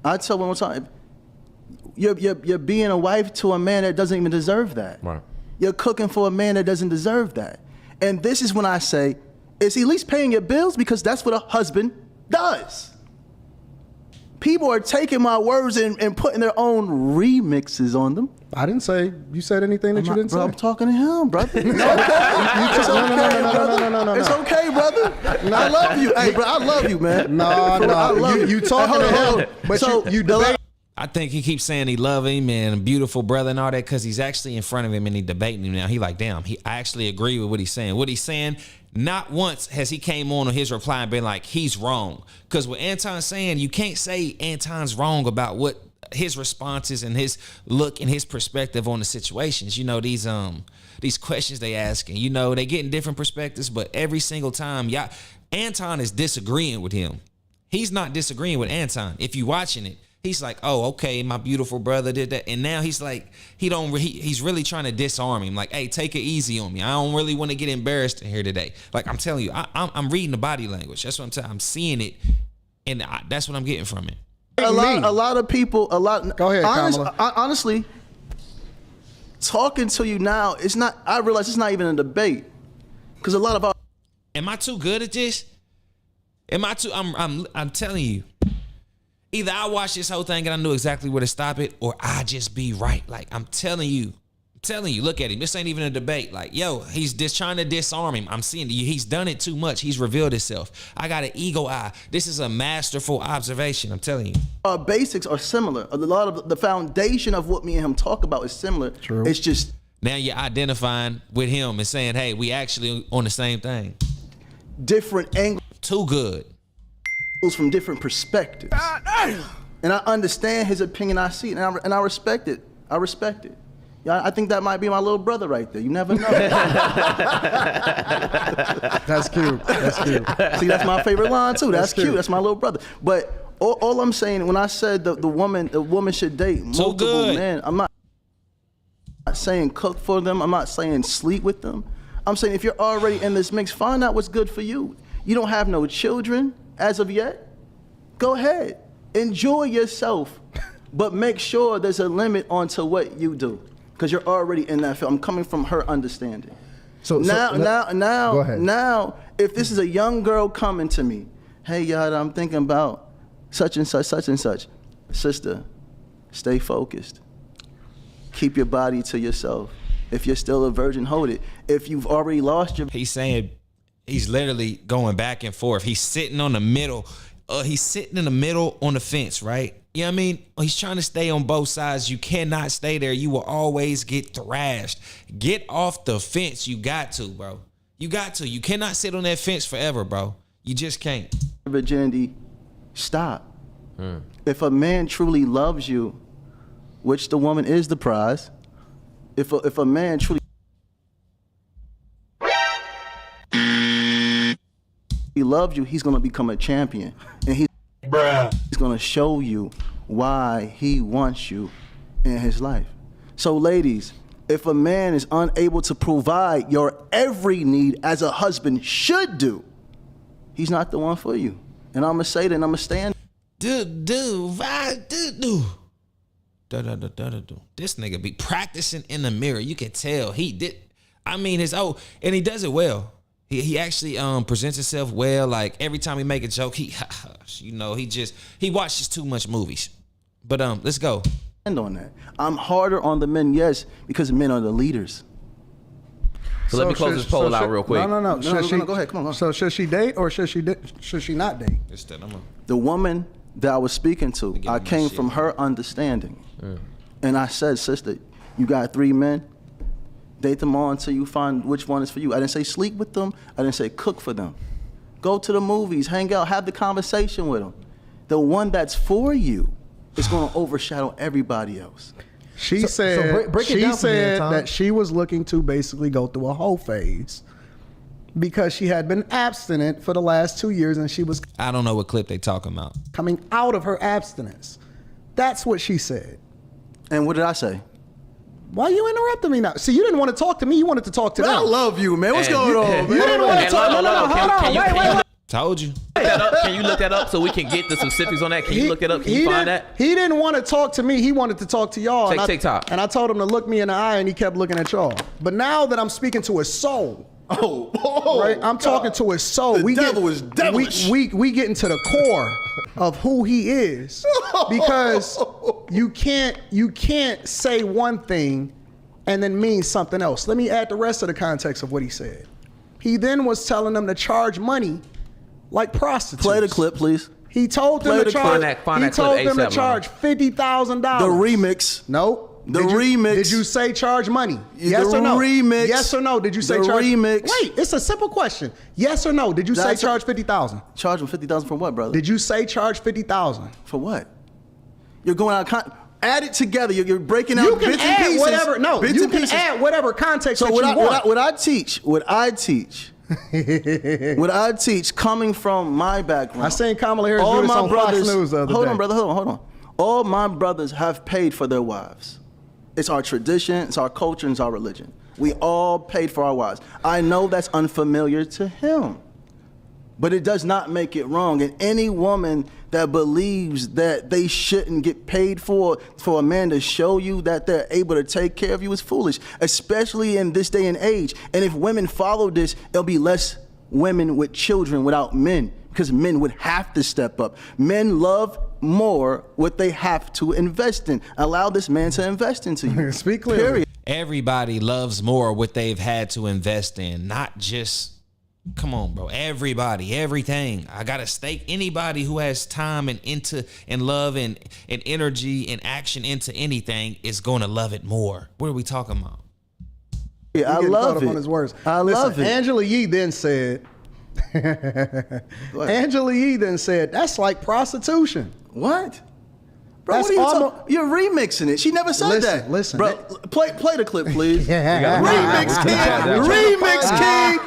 I tell women all the time, you're being a wife to a man that doesn't even deserve that. Right. You're cooking for a man that doesn't deserve that. And this is when I say, is he at least paying your bills? Because that's what a husband does. People are taking my words and putting their own remixes on them. I didn't say you said anything that you didn't say. I'm talking to him, brother. It's okay. No. It's okay, brother. I love you. Hey, bro, I love you, man. No. You talking to him, but you debate. I think he keeps saying he love him and beautiful brother and all that because he's actually in front of him and he debating him now. He like, damn, I actually agree with what he's saying. What he's saying, not once has he came on his reply and been like, he's wrong. Because what Anton's saying, you can't say Anton's wrong about what his responses and his look and his perspective on the situations. You know, these questions they ask and, you know, they getting different perspectives, but every single time, Anton is disagreeing with him. He's not disagreeing with Anton. If you watching it, he's like, oh, okay, my beautiful brother did that. And now he's like, he's really trying to disarm him. Like, hey, take it easy on me. I don't really want to get embarrassed in here today. Like, I'm telling you, I'm reading the body language. That's what I'm telling. I'm seeing it, and that's what I'm getting from it. A lot of people. Go ahead, Kamala. Honestly, talking to you now, it's not. I realize it's not even a debate, because a lot of our. Am I too good at this? Am I too? I'm telling you. Either I watch this whole thing and I knew exactly where to stop it, or I just be right. Like, I'm telling you, look at him. This ain't even a debate. Like, yo, he's just trying to disarm him. I'm seeing you. He's done it too much. He's revealed himself. I got an ego eye. This is a masterful observation. I'm telling you. Our basics are similar. A lot of the foundation of what me and him talk about is similar. True. It's just now you're identifying with him and saying, hey, we actually on the same thing. Different angles. Too good. From different perspectives. And I understand his opinion. I see it, and I respect it. Yeah, I think that might be my little brother right there. You never know. That's cute. See, that's my favorite line too. That's cute. cute. That's my little brother. But all I'm saying, when I said the woman should date multiple men, I'm not saying cook for them. I'm not saying sleep with them. I'm saying if you're already in this mix, find out what's good for you. You don't have no children as of yet. Go ahead. Enjoy yourself. But make sure there's a limit onto what you do. Because you're already in that field. I'm coming from her understanding. Go ahead. Now, if this is a young girl coming to me, hey, Yada, I'm thinking about such and such. Sister, stay focused. Keep your body to yourself. If you're still a virgin, hold it. If you've already lost your... He's saying, he's literally going back and forth. He's sitting on the middle. He's sitting in the middle on the fence, right? You know what I mean? He's trying to stay on both sides. You cannot stay there. You will always get thrashed. Get off the fence. You got to, bro. You got to. You cannot sit on that fence forever, bro. You just can't. Virginity, stop. If a man truly loves you, which the woman is the prize, if a man truly loves you, he's gonna become a champion, and he's gonna show you why he wants you in his life. So ladies, if a man is unable to provide your every need as a husband should do, he's not the one for you. And I'm gonna say that, and I'm gonna stand. Dude. This nigga be practicing in the mirror. You can tell he did. I mean, and he does it well. He actually presents himself well. Like every time he make a joke, he watches too much movies. But let's go. On that, I'm harder on the men, yes, because men are the leaders. So let me close this poll out real quick. No. Go ahead. Come on. So should she date or should she not date? The woman that I was speaking to, I came from her understanding. And I said, sister, you got 3 men, date them all until you find which one is for you. I didn't say sleep with them. I didn't say cook for them. Go to the movies, hang out, have the conversation with them. The one that's for you is going to overshadow everybody else. She said that she was looking to basically go through a whole phase because she had been abstinent for the last 2 years and she was I don't know what clip they talking about. coming out of her abstinence. That's what she said. And what did I say? Why you interrupting me now? See, you didn't want to talk to me. You wanted to talk to them. I love you, man. What's going on, man? You didn't want to talk. No, hold on. Wait. Told you. Can you look that up so we can get the specifics on that? Can you look that up? Can you find that? He didn't want to talk to me. He wanted to talk to y'all. Take TikTok. And I told him to look me in the eye, and he kept looking at y'all. But now that I'm speaking to his soul, right? I'm talking to his soul. The devil is devilish. We get into the core of who he is, because you can't say one thing and then mean something else. Let me add the rest of the context of what he said. He then was telling them to charge money like prostitutes. Play the clip, please. He told them to charge. Find that clip ASAP, charge $50,000. The remix. Nope. Remix. Did you say charge money? Yes or no? Remix. Yes or no? Did you say the charge? Remix. Wait, it's a simple question. Yes or no? Did you say charge $50,000? Charge them $50,000 for what, brother? Did you say charge $50,000? For what? You're going out. Add it together. You're breaking out You can bits and add pieces. whatever. No, bits you and can pieces. add whatever context So that what you want. what I teach, coming from my background. I seen Kamala Harris do this on Fox News the other day. Hold on, brother. Hold on. All my brothers have paid for their wives. It's our tradition, it's our culture, and it's our religion. We all paid for our wives. I know that's unfamiliar to him, but it does not make it wrong. And any woman that believes that they shouldn't get paid for a man to show you that they're able to take care of you is foolish, especially in this day and age. And if women follow this, there'll be less women with children without men, because men would have to step up. Men love more what they have to invest in. Allow this man to invest into you. Speak clearly. Period. Everybody loves more what they've had to invest in, not just, come on, bro. Everybody, everything. I gotta stake anybody who has time and love and energy and action into anything is gonna love it more. What are we talking about? Yeah, I love it. On his words. Love it. Angela Yee then said, that's like prostitution. What? Bro, That's what are you almo- talking? You're remixing it. She never said that. Listen. Bro, play the clip, please. Remix King. Remix King.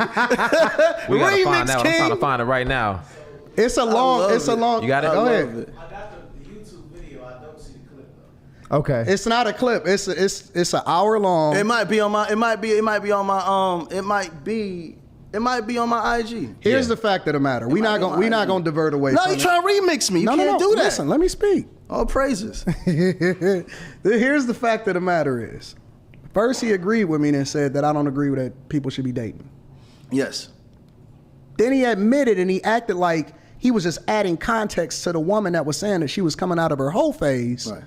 We gotta find Remix out. I'm King. trying to find it right now. It's a long. You got it? Go ahead. Love it. I got the YouTube video. I don't see the clip though. Okay. It's not a clip. It's an hour long. It might be on my IG. Here's the fact of the matter. We're not gonna divert away. No, from you it. trying to remix me. You No, can't do that. Listen, let me speak. All praises. Here's the fact of the matter is, first he agreed with me and said that I don't agree with that people should be dating. Yes. Then he admitted and he acted like he was just adding context to the woman that was saying that she was coming out of her whole phase. Right.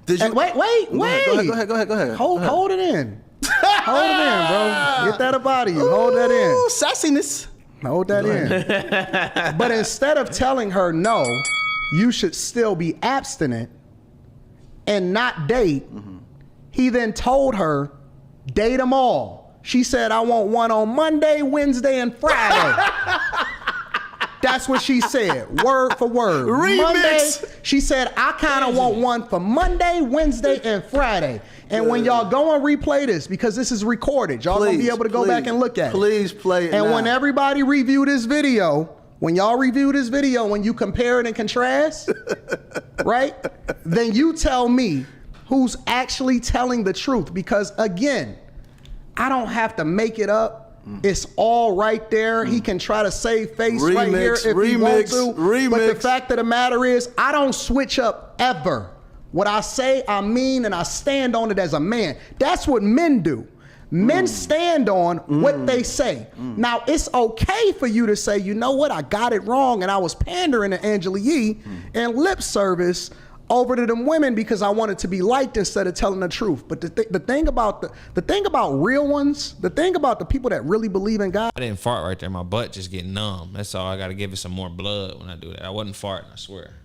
Did you And wait. Go ahead. Hold it in. Hold it in, bro. Get that up out of you. Hold that in. Ooh, sassiness. Hold that in. But instead of telling her no, you should still be abstinent and not date, he then told her, date them all. She said, I want one on Monday, Wednesday, and Friday. That's what she said, word for word. Remix. Monday, she said, I kind of want one for Monday, Wednesday, and Friday. And when y'all go and replay this, because this is recorded, y'all gonna be able to go back and look at it. Please play it And now. when everybody review this video, when y'all review this video, when you compare it and contrast, right? Then you tell me who's actually telling the truth. Because again, I don't have to make it up. It's all right there. He can try to save face right here if he wants to. But the fact of the matter is, I don't switch up ever What I say, I mean, and I stand on it as a man. That's what men do. Men stand on what they say. Now, it's okay for you to say, you know what, I got it wrong and I was pandering to Angela Yee and lip service over to them women because I wanted to be liked instead of telling the truth. But the thing about real ones, the thing about the people that really believe in God. I didn't fart right there. My butt just getting numb. That's all. I got to give it some more blood when I do that. I wasn't farting, I swear.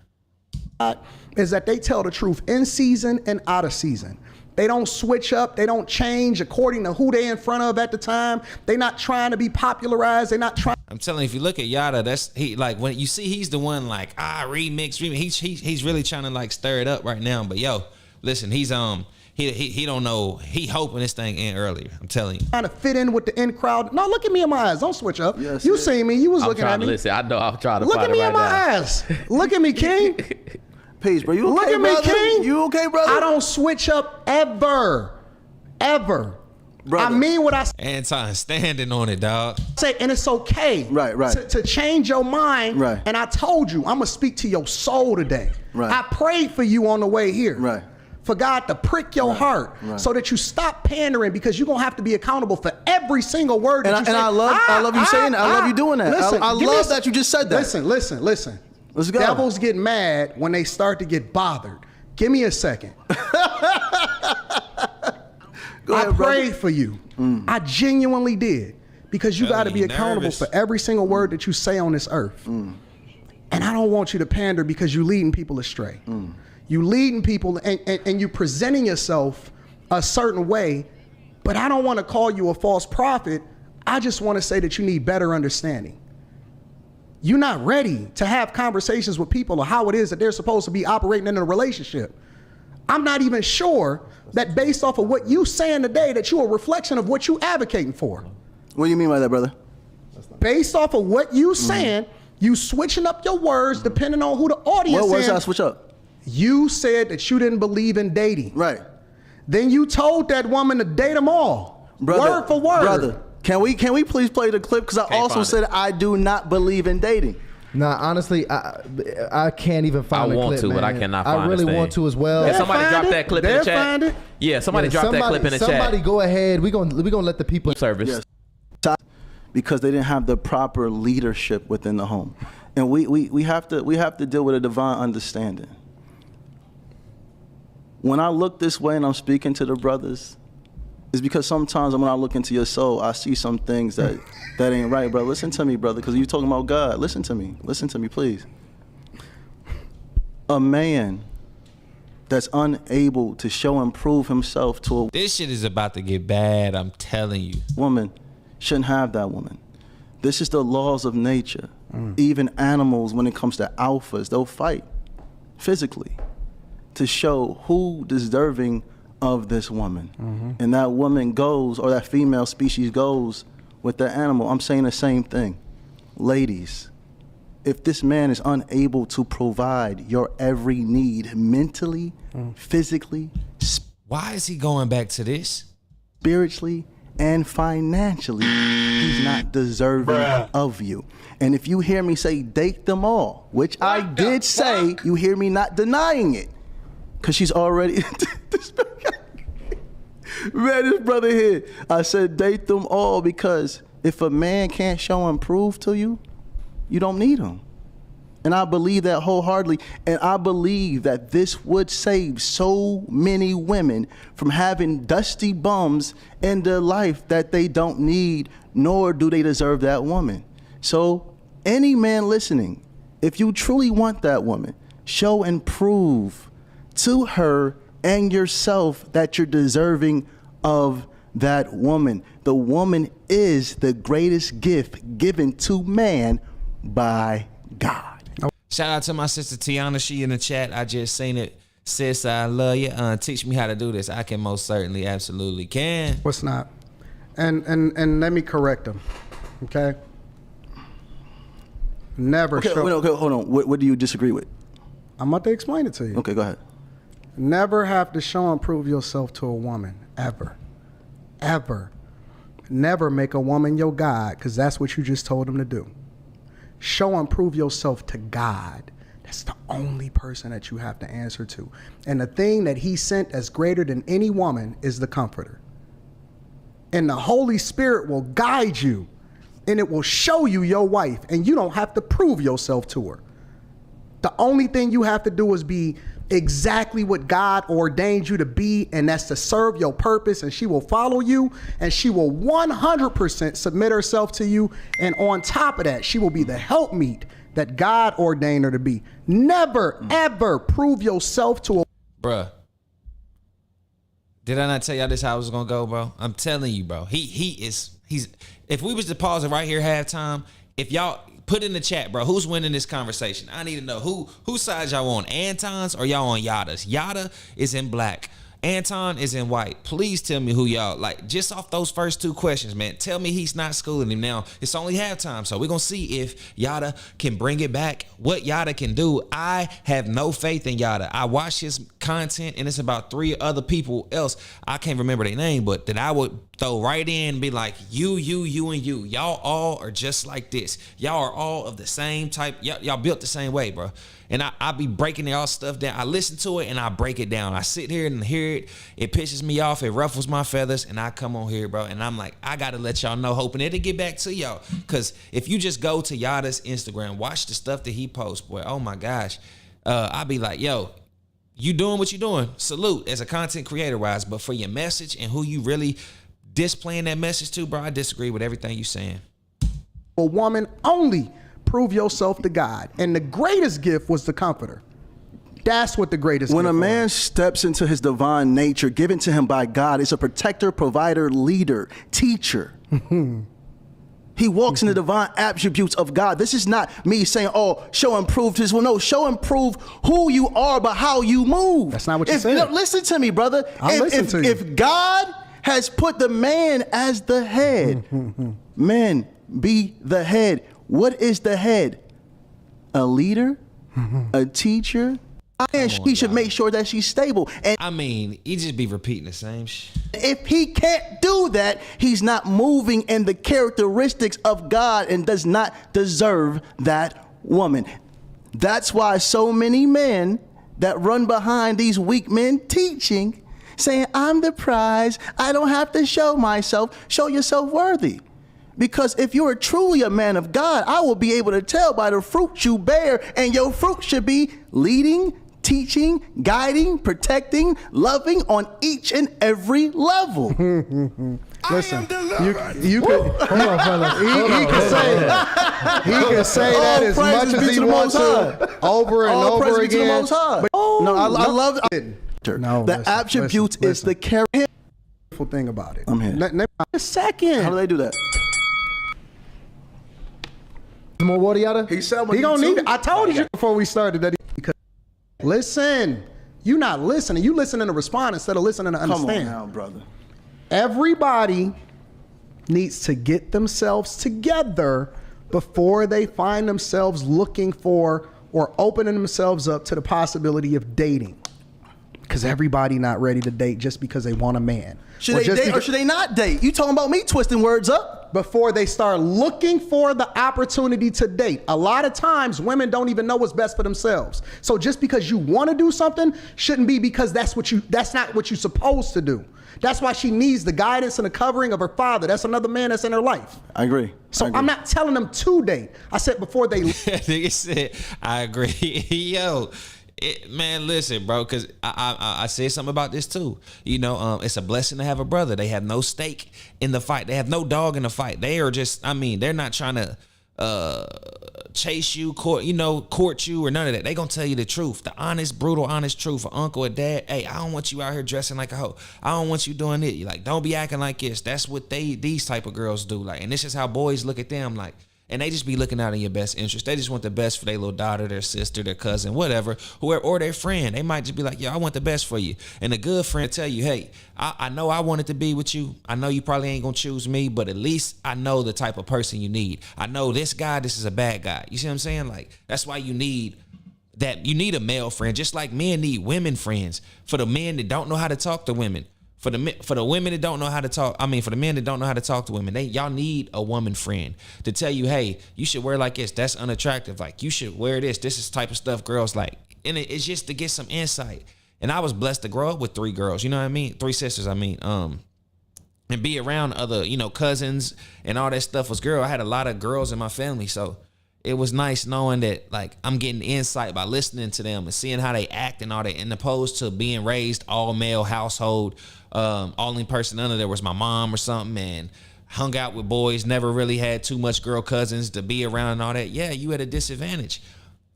Is that they tell the truth in season and out of season. They don't switch up. They don't change according to who they in front of at the time. They're not trying to be popularized. They're not trying. I'm telling you, if you look at Yada, that's he like when you see he's the one like remix. He's really trying to like stir it up right now. But yo, listen, he's he don't know. He hoping this thing end earlier. I'm telling you. Trying to fit in with the in crowd. No, look at me in my eyes. Don't switch up. Yes, You yes. seen me. You was I'm looking trying at to me. listen. I know I'm trying to Look find at it me right in my now. eyes. Look at me, King. Peace, bro. You Look okay, at me, brother? King. You okay, brother? I don't switch up ever. Brother. I mean what I Anton standing on it, dog. say, and it's okay. Right. To change your mind. Right. And I told you, I'm gonna speak to your soul today. Right. I prayed for you on the way here. Right. For God to prick your heart so that you stop pandering because you're gonna have to be accountable for every single word that And you say. I love you saying that. I love you doing that. Listen, I give me love that you just said that. Listen. Let's go. Devils get mad when they start to get bothered. Give me a second. Go ahead, I prayed for you. I genuinely did. Because you got to be accountable nervous. for every single word that you say on this earth. And I don't want you to pander because you're leading people astray. You leading people and you presenting yourself a certain way, but I don't want to call you a false prophet. I just want to say that you need better understanding. You're not ready to have conversations with people or how it is that they're supposed to be operating in a relationship. I'm not even sure that based off of what you saying today that you're a reflection of what you advocating for. What do you mean by that, brother? Based off of what you saying, you switching up your words depending on who the audience What words is. did I switch up? You said that you didn't believe in dating. Right. Then you told that woman to date them all. Brother, word for word. Brother, can we please play the clip? Because I Can't also find said I do not believe in dating. Nah, honestly, I can't even find the I want clip, to, but I man. cannot find I really this thing. want to as well. Yeah, They'll somebody find drop it. that clip in the They'll chat. find it. Yeah, somebody drop that clip in the Somebody chat. go ahead. We gonna let the people. Service. Yes. Because they didn't have the proper leadership within the home. And we have to deal with a divine understanding. When I look this way and I'm speaking to the brothers, it's because sometimes when I look into your soul, I see some things that ain't right, bro. Listen to me, brother, because you talking about God. Listen to me, please. A man that's unable to show and prove himself to a This shit is about to get bad. I'm telling you. woman shouldn't have that woman. This is the laws of nature. Even animals, when it comes to alphas, they'll fight physically to show who deserving of this woman. And that woman goes, or that female species goes with the animal. I'm saying the same thing. Ladies, if this man is unable to provide your every need mentally, physically, Why is he going back to this? spiritually, and financially, he's not deserving of you. And if you hear me say date them all, which I did say, you hear me not denying it, because she's already man, this brother here, I said date them all because if a man can't show and prove to you, you don't need him. And I believe that wholeheartedly. And I believe that this would save so many women from having dusty bums in their life that they don't need, nor do they deserve that woman. So any man listening, if you truly want that woman, show and prove to her and yourself that you're deserving of that woman. The woman is the greatest gift given to man by God. Shout out to my sister Tiana. She in the chat. I just seen it. Sis, I love you. Teach me how to do this. I can most certainly, absolutely can. What's not? And let me correct them. Okay? Never Okay, show. wait, okay, hold on. What do you disagree with? I'm about to explain it to you. Okay, go ahead. Never have to show and prove yourself to a woman, ever. Ever. Never make a woman your God, because that's what you just told them to do. Show and prove yourself to God. That's the only person that you have to answer to. And the thing that he sent as greater than any woman is the Comforter. And the Holy Spirit will guide you, and it will show you your wife, and you don't have to prove yourself to her. The only thing you have to do is be exactly what God ordained you to be, and that's to serve your purpose, and she will follow you, and she will 100% submit herself to you, and on top of that, she will be the helpmeet that God ordained her to be. Never, ever prove yourself to a... Bruh. Did I not tell y'all this how it was gonna go, bro? I'm telling you, bro. He's if we was to pause it right here halftime, if y'all put in the chat, bro, who's winning this conversation? I need to know whose side y'all on, Anton's or y'all on Yada's. Yada is in black. Anton is in white. Please tell me who y'all like. Just off those first two questions, man. Tell me he's not schooling him. Now it's only halftime, so we're gonna see if Yada can bring it back. What Yada can do. I have no faith in Yada. I watch his content, and it's about 3 other people else. I can't remember their name, but that I would throw right in and be like, you, and you. Y'all all are just like this. Y'all are all of the same type. Y'all built the same way, bro. And I be breaking y'all stuff down. I listen to it and I break it down. I sit here and hear it. It pisses me off. It ruffles my feathers. And I come on here, bro. And I'm like, I got to let y'all know, hoping it'll get back to y'all. Because if you just go to Yada's Instagram, watch the stuff that he posts, boy, oh my gosh. I be like, yo, you doing what you doing. Salute as a content creator wise. But for your message and who you really displaying that message to, bro, I disagree with everything you saying. A woman only. Prove yourself to God. And the greatest gift was the Comforter. That's what the greatest gift was. When a man steps into his divine nature given to him by God, it's a protector, provider, leader, teacher. He walks in the divine attributes of God. This is not me saying, oh, show and prove this. Well, no, show and prove who you are by how you move. That's not what you said. No, listen to me, brother. If God has put the man as the head, man, be the head. What is the head? A leader? A teacher? And he should make sure that she's stable. And I mean, he just be repeating the same shit. if he can't do that, he's not moving in the characteristics of God and does not deserve that woman. That's why so many men that run behind these weak men teaching, saying, I'm the prize, I don't have to show myself. Show yourself worthy. Because if you are truly a man of God, I will be able to tell by the fruit you bear, and your fruit should be leading, teaching, guiding, protecting, loving on each and every level. Listen, you could hold on, fellas. He can say that. He can say that as much as he wants to, over and over again. But I love it. No, the attributes is the character. Thing about it. I'm here. A second. How do they do that? More water, Yada? He said he gonna need it. I told you before we started that. Because listen, you not listening. You listening to respond instead of listening to understand. Come on now, brother. Everybody needs to get themselves together before they find themselves looking for or opening themselves up to the possibility of dating. Because everybody not ready to date just because they want a man. Should they date or should they not date? You talking about me twisting words up? Before they start looking for the opportunity to date. A lot of times women don't even know what's best for themselves. So just because you want to do something shouldn't be because that's not what you're supposed to do. That's why she needs the guidance and the covering of her father. That's another man that's in her life. I agree. So I'm not telling them to date. I said before they Nigga said, I agree. Yo. Man, listen, bro, because I said something about this too. You know, it's a blessing to have a brother. They have no stake in the fight. They have no dog in the fight. They are just, I mean, they're not trying to chase you, court you or none of that. They gonna tell you the truth, the honest, brutal, honest truth. For uncle or dad, hey, I don't want you out here dressing like a hoe. I don't want you doing it. Like, don't be acting like this. That's what these type of girls do. Like, and this is how boys look at them. Like. And they just be looking out in your best interest. They just want the best for their little daughter, their sister, their cousin, whatever, whoever, or their friend. They might just be like, yo, I want the best for you. And a good friend tell you, hey, I know I wanted to be with you. I know you probably ain't going to choose me, but at least I know the type of person you need. I know this is a bad guy. You see what I'm saying? Like, that's why you need that. You need a male friend, just like men need women friends. For the men that don't know how to talk to women. For the women that don't know how to talk, for the men that don't know how to talk to women, y'all need a woman friend to tell you, hey, you should wear like this. That's unattractive. Like, you should wear this. This is the type of stuff girls like. And it's just to get some insight. And I was blessed to grow up with 3 girls. You know what I mean? 3 sisters. And be around other, cousins and all that stuff was girl. I had a lot of girls in my family, so it was nice knowing that, like, I'm getting insight by listening to them and seeing how they act and all that, in opposed to being raised all male household. Only person under there was my mom or something, and hung out with boys, never really had too much girl cousins to be around and all that. Yeah, you at a disadvantage.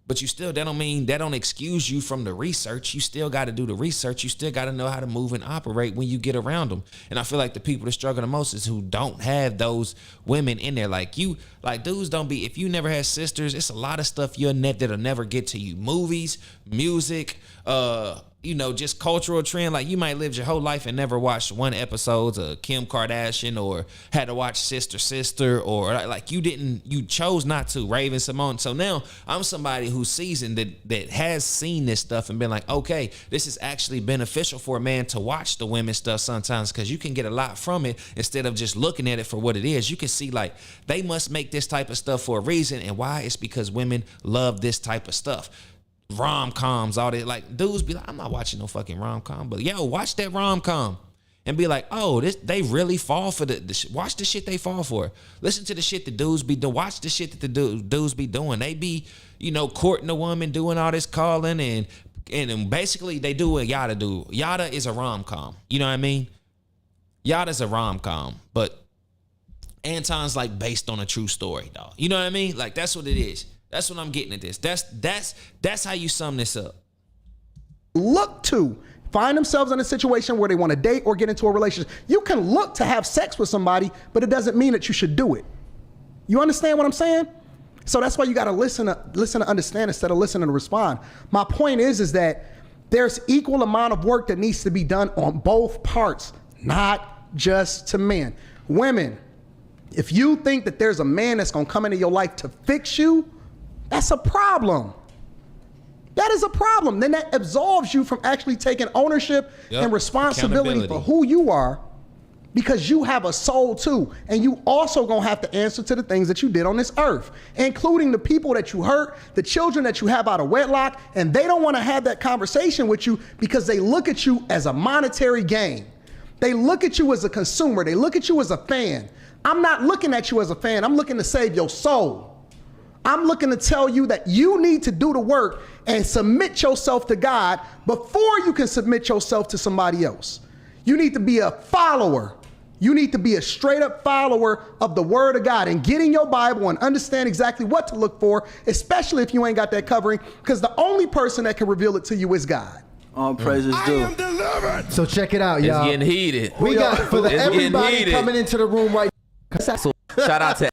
But that don't excuse you from the research. You still got to do the research. You still got to know how to move and operate when you get around them. And I feel like the people that struggle the most is who don't have those women in there. Like dudes don't be, if you never had sisters, it's a lot of stuff you'll that'll never get to you. Movies, music, just cultural trend. Like, you might live your whole life and never watched one episode of Kim Kardashian, or had to watch Sister, or like you chose not to, Raven Simone. So now I'm somebody who's seasoned that has seen this stuff and been like, okay, this is actually beneficial for a man to watch the women stuff sometimes, because you can get a lot from it instead of just looking at it for what it is. You can see, like, they must make this type of stuff for a reason, and why? It's because women love this type of stuff. Rom-coms, all that. Like, dudes be like, I'm not watching no fucking rom-com, but watch that rom-com and be like, oh, they really fall for watch the shit they fall for. Listen to the shit the dudes be doing. Watch the shit that the dudes be doing. They be, courting a woman, doing all this calling, and basically they do what Yada do. Yada is a rom-com. You know what I mean? Yada's a rom-com, but Anton's like based on a true story, dog. You know what I mean? Like, that's what it is. That's what I'm getting at this. That's how you sum this up. Look to find themselves in a situation where they want to date or get into a relationship. You can look to have sex with somebody, but it doesn't mean that you should do it. You understand what I'm saying? So that's why you got to listen to understand instead of listening to respond. My point is that there's equal amount of work that needs to be done on both parts, not just to men. Women, if you think that there's a man that's going to come into your life to fix you, that's a problem. That is a problem. Then that absolves you from actually taking ownership and responsibility for who you are, because you have a soul too. And you also gonna have to answer to the things that you did on this earth, including the people that you hurt, the children that you have out of wedlock, and they don't wanna have that conversation with you because they look at you as a monetary gain. They look at you as a consumer. They look at you as a fan. I'm not looking at you as a fan. I'm looking to save your soul. I'm looking to tell you that you need to do the work and submit yourself to God before you can submit yourself to somebody else. You need to be a follower. You need to be a straight up follower of the word of God and get in your Bible and understand exactly what to look for, especially if you ain't got that covering, because the only person that can reveal it to you is God. All praises due. So check it out, y'all. It's getting heated. We got for It's getting everybody heated. coming into the room right So shout out to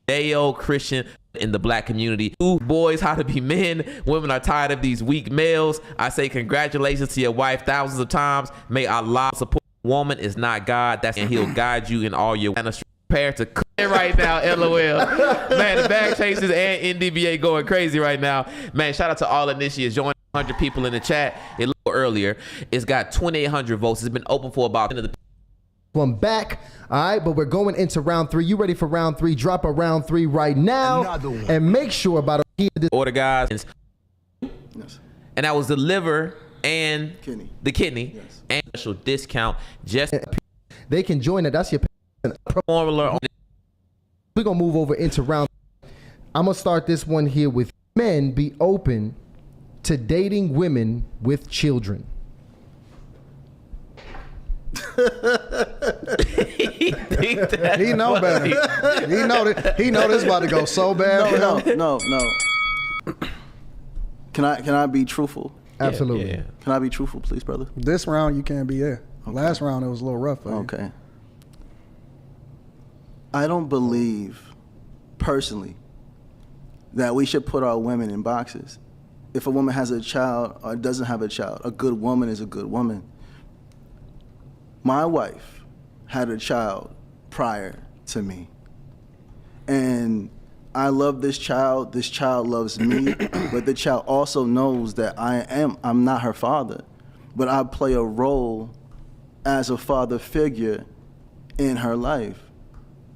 Ayo Christian in the black community. Ooh, boys, how to be men. Women are tired of these weak males. I say congratulations to your wife thousands of times. May Allah support. Woman is not God. And he'll guide you in all your ways. Prepare to clear right now. LOL. Man, the bag chasers and NDBA going crazy right now. Man, shout out to all initiates. Join 100 people in the chat. It looked earlier. It's got 2,800 votes. It's been open for about 10 of the one back. All right, but we're going into round 3. You ready for round 3? Drop a round 3 right now. And make sure about order, guys. Yes. And that was the liver and Kidney. the kidney. Yes. And special discount. Just they can join it. That's your formula. We're gonna move over into round. I'm gonna start this one here with men be open to dating women with children. He know better. He know this about to go so bad. No. Can I be truthful? Absolutely. Yeah. Can I be truthful, please, brother? This round you can't be there. Last round it was a little rough for you. Okay. I don't believe, personally, that we should put our women in boxes. If a woman has a child or doesn't have a child, a good woman is a good woman. My wife had a child prior to me. And I love this child loves me, but the child also knows that I'm not her father. but I play a role as a father figure in her life.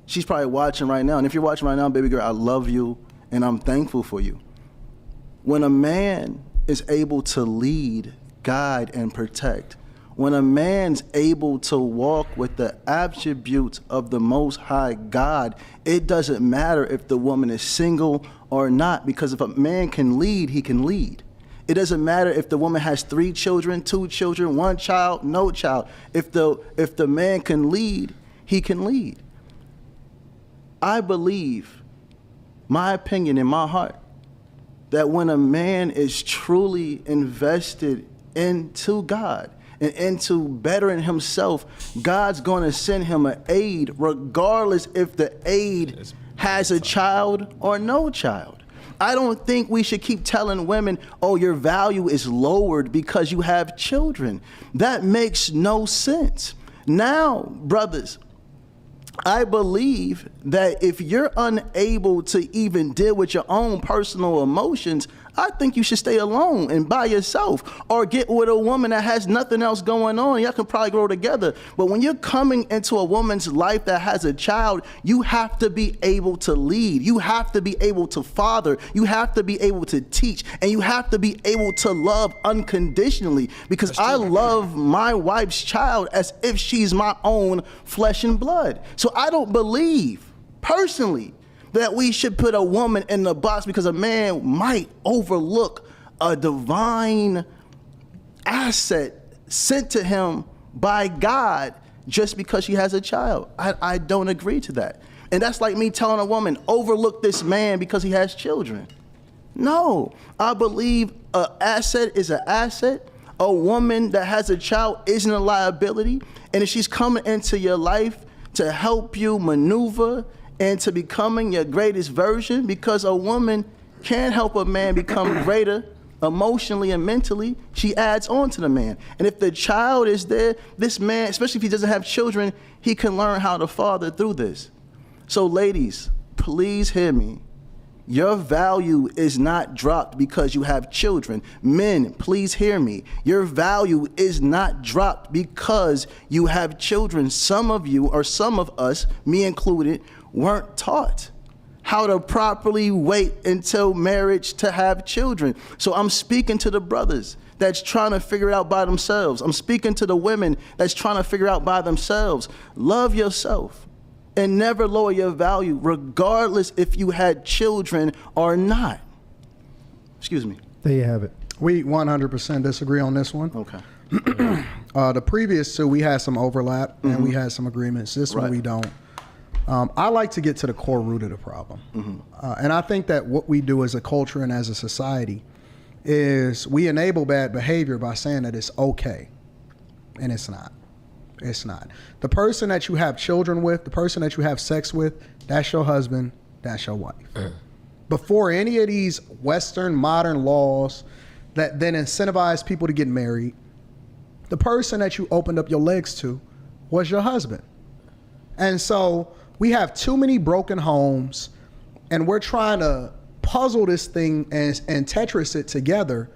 She's probably watching right now, and if you're watching right now, baby girl, I love you and I'm thankful for you. When a man is able to lead, guide, and protect, when a man's able to walk with the attributes of the Most High God, it doesn't matter if the woman is single or not, because if a man can lead, he can lead. It doesn't matter if the woman has 3 children, 2 children, 1 child, no child. If the man can lead, he can lead. I believe, my opinion in my heart, that when a man is truly invested into God and into bettering himself, God's going to send him an aid, regardless if the aid has a child or no child. I don't think we should keep telling women, oh, your value is lowered because you have children. That makes no sense. Now, brothers, I believe that if you're unable to even deal with your own personal emotions, I think you should stay alone and by yourself, or get with a woman that has nothing else going on. Y'all can probably grow together. But when you're coming into a woman's life that has a child, you have to be able to lead. You have to be able to father. You have to be able to teach. And you have to be able to love unconditionally, because I love my wife's child as if she's my own flesh and blood. So I don't believe, personally, that we should put a woman in the box because a man might overlook a divine asset sent to him by God just because she has a child. I don't agree to that. And that's like me telling a woman, overlook this man because he has children. No, I believe an asset is an asset. A woman that has a child isn't a liability. And if she's coming into your life to help you maneuver into becoming your greatest version, because a woman can help a man become greater emotionally and mentally, she adds on to the man. And if the child is there, this man, especially if he doesn't have children, he can learn how to father through this. So ladies, please hear me. Your value is not dropped because you have children. Men, please hear me. Your value is not dropped because you have children. Some of you, or some of us, me included, weren't taught how to properly wait until marriage to have children. So I'm speaking to the brothers that's trying to figure it out by themselves. I'm speaking to the women that's trying to figure out by themselves. Love yourself and never lower your value, regardless if you had children or not. Excuse me. There you have it. We 100% disagree on this one. Okay. The previous two, we had some overlap and we had some agreements. This one we don't. I like to get to the core root of the problem. And I think that what we do as a culture and as a society is we enable bad behavior by saying that it's okay. And it's not. It's not. The person that you have children with, the person that you have sex with, that's your husband, that's your wife. Before any of these Western modern laws that then incentivize people to get married, the person that you opened up your legs to was your husband. And so we have too many broken homes, and we're trying to puzzle this thing and Tetris it together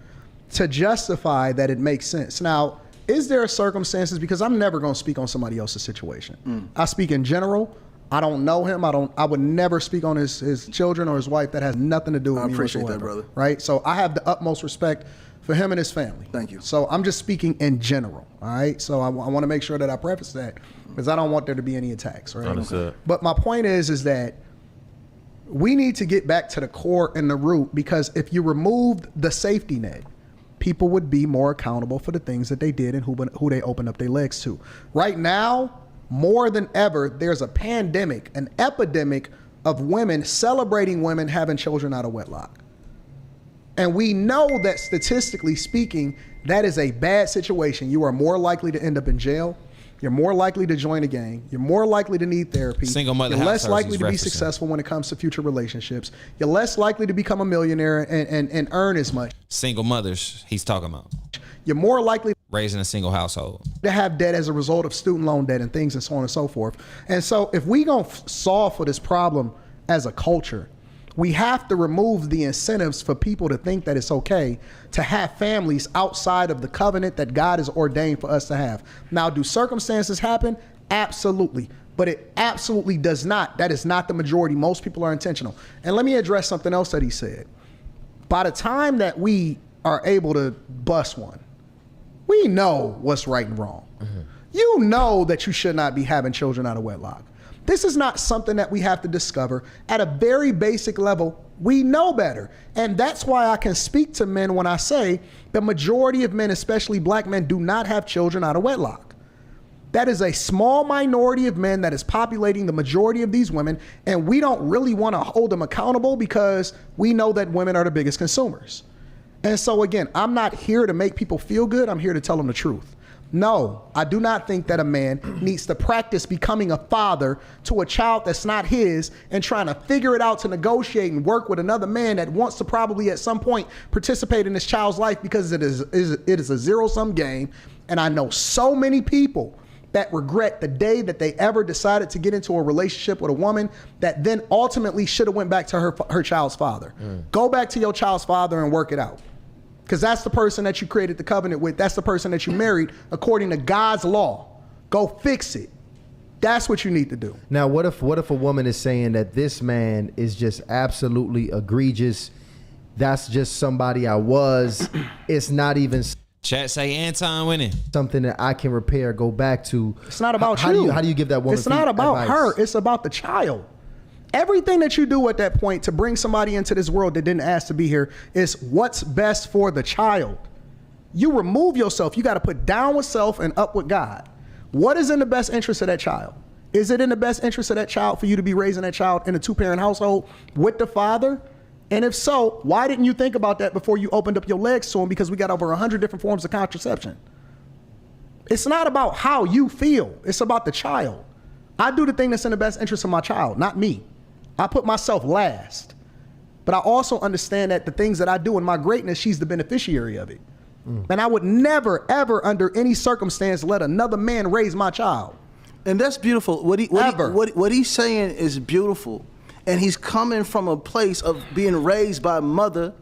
to justify that it makes sense. Now, is there circumstances, because I'm never going to speak on somebody else's situation. I speak in general. I don't know him. I would never speak on his children or his wife. That has nothing to do with me appreciate whatsoever, that, brother. right? So I have the utmost respect for him and his family. Thank you. So I'm just speaking in general, all right? So I want to make sure that I preface that, because I don't want there to be any attacks, right? Understood. But my point is that we need to get back to the core and the root, because if you removed the safety net, people would be more accountable for the things that they did and who they opened up their legs to. Right now, more than ever, there's a pandemic, an epidemic of women celebrating women having children out of wedlock. And we know that statistically speaking, that is a bad situation. You are more likely to end up in jail. You're more likely to join a gang. You're more likely to need therapy. Single mother You're less households likely he's to be referencing. successful when it comes to future relationships. You're less likely to become a millionaire and earn as much. Single mothers, he's talking about. You're more likely Raising a single household. to have debt as a result of student loan debt and things and so on and so forth. And so if we gonna solve for this problem as a culture, We have to remove the incentives for people to think that it's okay to have families outside of the covenant that God has ordained for us to have. Now, do circumstances happen? Absolutely. But it absolutely does not. That is not the majority. Most people are intentional. And let me address something else that he said. By the time that we are able to bust one, we know what's right and wrong. You know that you should not be having children out of wedlock. This is not something that we have to discover. At a very basic level, we know better. And that's why I can speak to men when I say the majority of men, especially black men, do not have children out of wedlock. That is a small minority of men that is populating the majority of these women, and we don't really want to hold them accountable because we know that women are the biggest consumers. And so again, I'm not here to make people feel good. I'm here to tell them the truth. No, I do not think that a man needs to practice becoming a father to a child that's not his and trying to figure it out to negotiate and work with another man that wants to probably at some point participate in this child's life, because it is a zero-sum game. And I know so many people that regret the day that they ever decided to get into a relationship with a woman that then ultimately should have went back to her child's father. Go back to your child's father and work it out. Because that's the person that you created the covenant with. That's the person that you married according to God's law. Go fix it. That's what you need to do. Now, what if a woman is saying that this man is just absolutely egregious? That's just somebody I was. It's not even Chat say Anton winning. something that I can repair, go back to. It's not about How do you give that woman It's not about advice? her. It's about the child. Everything that you do at that point to bring somebody into this world that didn't ask to be here is what's best for the child. You remove yourself. You got to put down with self and up with God. What is in the best interest of that child? Is it in the best interest of that child for you to be raising that child in a two-parent household with the father? And if so, why didn't you think about that before you opened up your legs to him? Because we got over 100 different forms of contraception. It's not about how you feel. It's about the child. I do the thing that's in the best interest of my child, not me. I put myself last. But I also understand that the things that I do in my greatness, she's the beneficiary of it. And I would never, ever, under any circumstance, let another man raise my child. And that's beautiful. What he's saying is beautiful. And he's coming from a place of being raised by mother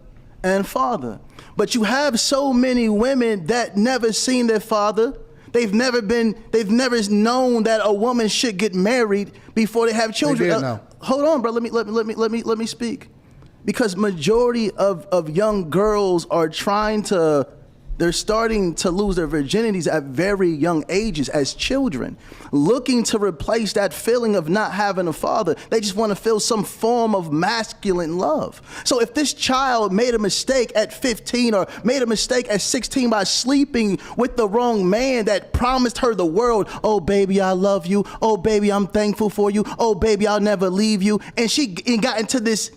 and father. But you have so many women that never seen their father. They've never known that a woman should get married before they have children. They did know. Hold on, bro. Let me speak. Because majority of young girls are they're starting to lose their virginities at very young ages as children, looking to replace that feeling of not having a father. They just want to feel some form of masculine love. So if this child made a mistake at 15 or made a mistake at 16 by sleeping with the wrong man that promised her the world, oh baby, I love you. Oh baby, I'm thankful for you. Oh baby, I'll never leave you. And she got into this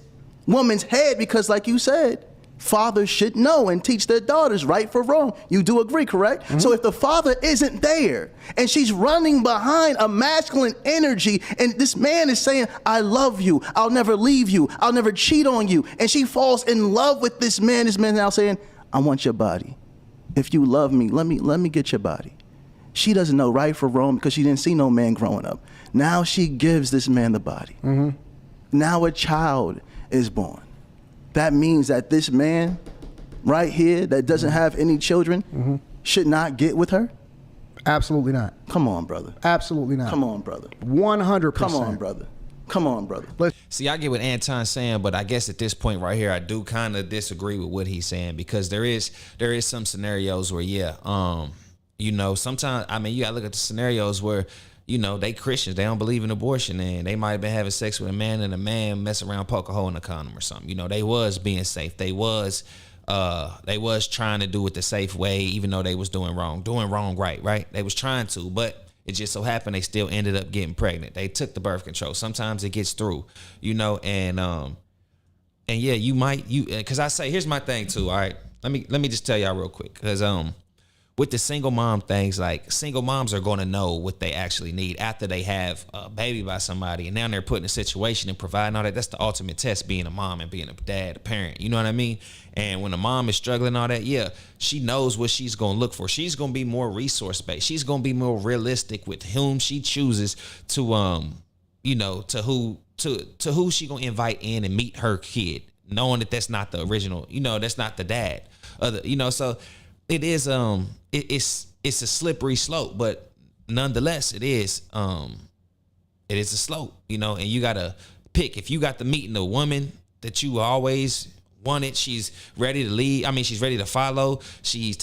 woman's head because, like you said, fathers should know and teach their daughters right for wrong. You do agree, correct? Mm-hmm. So if the father isn't there and she's running behind a masculine energy and this man is saying, I love you, I'll never leave you, I'll never cheat on you, and she falls in love with this man now saying, I want your body. If you love me, let me get your body. She doesn't know right for wrong because she didn't see no man growing up. Now she gives this man the body. Mm-hmm. Now a child is born. That means that this man right here that doesn't have any children should not get with her? Absolutely not. Come on, brother. Absolutely not. Come on, brother. 100%. Come on, brother. Come on, brother. See, I get what Anton's saying, but I guess at this point right here, I do kind of disagree with what he's saying, because there is some scenarios where, sometimes, you gotta look at the scenarios where, they Christians, they don't believe in abortion, and they might have been having sex with a man and a man mess around, poke a hole in a condom or something. They was being safe. They was trying to do it the safe way, even though they was doing wrong right? They was trying to, but it just so happened they still ended up getting pregnant. They took the birth control. Sometimes it gets through, and because I say, here's my thing too. All right, let me just tell y'all real quick, because with the single mom things, like, single moms are going to know what they actually need after they have a baby by somebody, and now they're put in a situation and providing all that. That's the ultimate test, being a mom and being a dad, a parent. You know what I mean? And when a mom is struggling, all that, she knows what she's going to look for. She's going to be more resource based. She's going to be more realistic with whom she chooses to to who she gonna invite in and meet her kid, knowing that that's not the original, that's not the dad. So it is it's a slippery slope, but nonetheless it is a slope, and you gotta pick. If you got to meeting a woman that you always wanted, she's ready to lead. I mean, she's ready to follow. She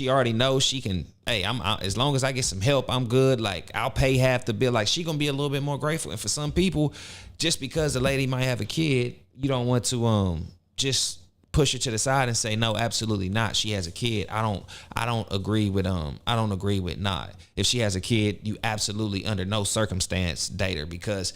already knows she can. Hey, as long as I get some help, I'm good. Like, I'll pay half the bill. Like, she gonna be a little bit more grateful. And for some people, just because the lady might have a kid, you don't want to just push her to the side and say, no, absolutely not. She has a kid. I don't agree with not. If she has a kid, you absolutely under no circumstance date her, because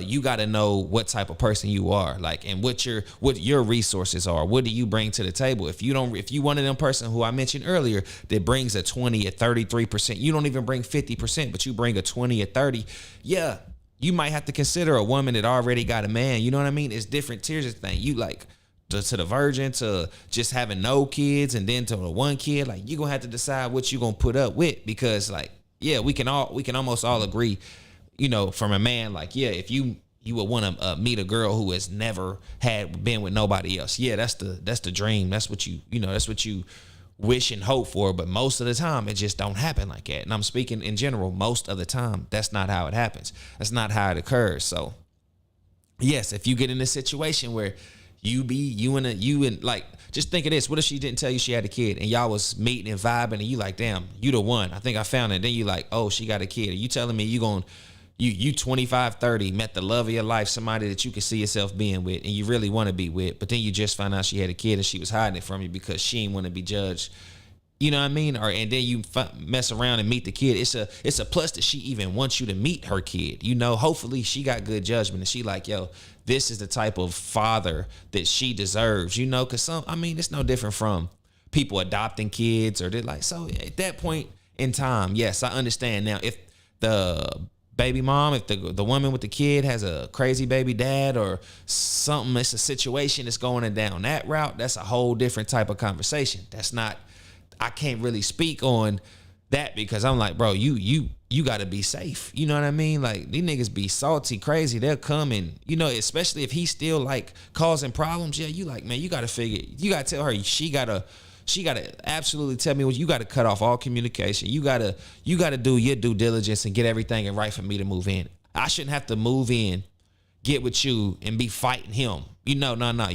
you got to know what type of person you are, like, and what your resources are. What do you bring to the table? If you one of them person who I mentioned earlier that brings a 20 or 33%, you don't even bring 50%, but you bring a 20 or 30, yeah, you might have to consider a woman that already got a man. You know what I mean? It's different tiers of thing. You like to the virgin, to just having no kids, and then to the one kid. Like, you're gonna have to decide what you're gonna put up with, because like, yeah, we can almost all agree, from a man, like, yeah, if you would want to meet a girl who has never been with nobody else, yeah, that's the dream. That's what that's what you wish and hope for. But most of the time, it just don't happen like that. And I'm speaking in general. Most of the time, that's not how it happens. That's not how it occurs. So yes, if you get in a situation where just think of this. What if she didn't tell you she had a kid, and y'all was meeting and vibing, and you like, damn, you the one. I think I found it. Then you like, oh, she got a kid. Are you telling me you 25, 30, met the love of your life, somebody that you can see yourself being with and you really want to be with, but then you just find out she had a kid and she was hiding it from you because she didn't want to be judged. You know what I mean? And then you mess around and meet the kid. It's a plus that she even wants you to meet her kid. Hopefully she got good judgment and she like, yo, this is the type of father that she deserves, because it's no different from people adopting kids, or they're like, so at that point in time, yes, I understand. Now, if the baby mom, if the woman with the kid has a crazy baby dad or something, it's a situation that's going down that route, that's a whole different type of conversation. I can't really speak on that, because I'm like, bro, you got to be safe. You know what I mean? Like, these niggas be salty, crazy. They'll come and, especially if he's still like causing problems. Yeah, you like, man, you got to tell her she got to absolutely tell me what you got to cut off all communication. You got to do your due diligence and get everything in right for me to move in. I shouldn't have to move in, get with you, and be fighting him. No.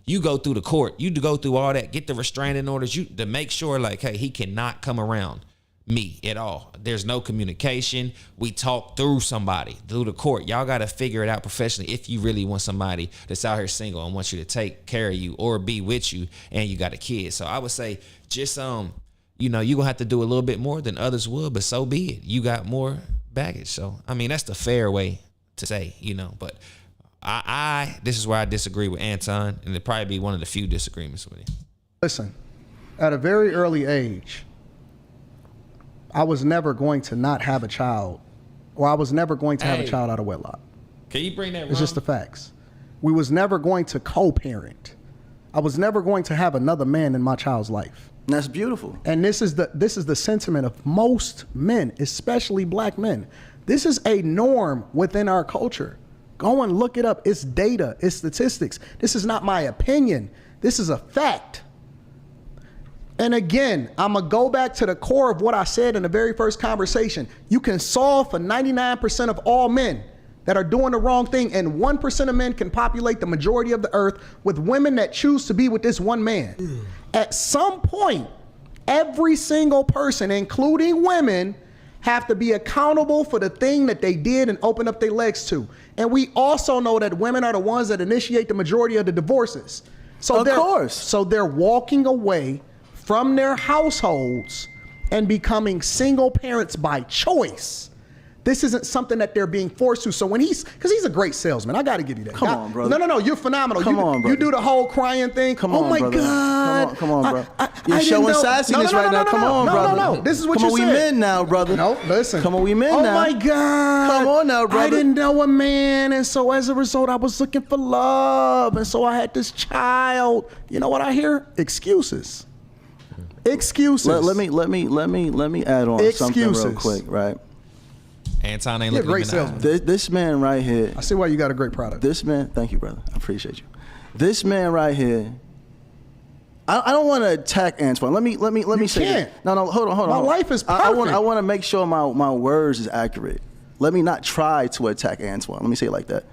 You go through the court. You go through all that. Get the restraining orders. To make sure, like, hey, he cannot come around me at all. There's no communication. We talk through the court. Y'all got to figure it out professionally if you really want somebody that's out here single and wants you to take care of you or be with you, and you got a kid. So I would say just you're gonna have to do a little bit more than others would, but so be it. You got more baggage. So that's the fair way to say, but this is where I disagree with Anton, and it'd probably be one of the few disagreements with him. Listen, at a very early age, I was never going to not have a child, or I was never going to have a child out of wedlock. Can you bring that? It's just the facts. We was never going to co-parent. I was never going to have another man in my child's life. And that's beautiful. And this is the sentiment of most men, especially black men. This is a norm within our culture. Go and look it up. It's data. It's statistics. This is not my opinion. This is a fact. And again, I'm going to go back to the core of what I said in the very first conversation. You can solve for 99% of all men that are doing the wrong thing, and 1% of men can populate the majority of the earth with women that choose to be with this one man. At some point, every single person, including women, have to be accountable for the thing that they did and open up their legs to. And we also know that women are the ones that initiate the majority of the divorces. So they're walking away from their households and becoming single parents by choice. This isn't something that they're being forced to. So when because he's a great salesman, I got to give you that. Come on, brother. No, you're phenomenal. Come on, brother. You do the whole crying thing. Come on, oh my brother. God. Come on, bro. You're showing sassiness right now. Come on, brother. No. This is what you said. Come on, we men now, brother. No, listen. Come on, we men now. Oh my God. Come on now, brother. I didn't know a man, and so as a result, I was looking for love, and so I had this child. You know what I hear? Excuses. Excuses. Let me add on something real quick, right? Anton ain't You're a looking great him in the eye. salesman. This man right here. I see why you got a great product. This man, thank you, brother. I appreciate you. This man right here. I don't want to attack Antoine. Let me say can't. this. No, hold on. My life is I perfect. want to make sure my words is accurate. Let me not try to attack Antoine. Let me say it like that.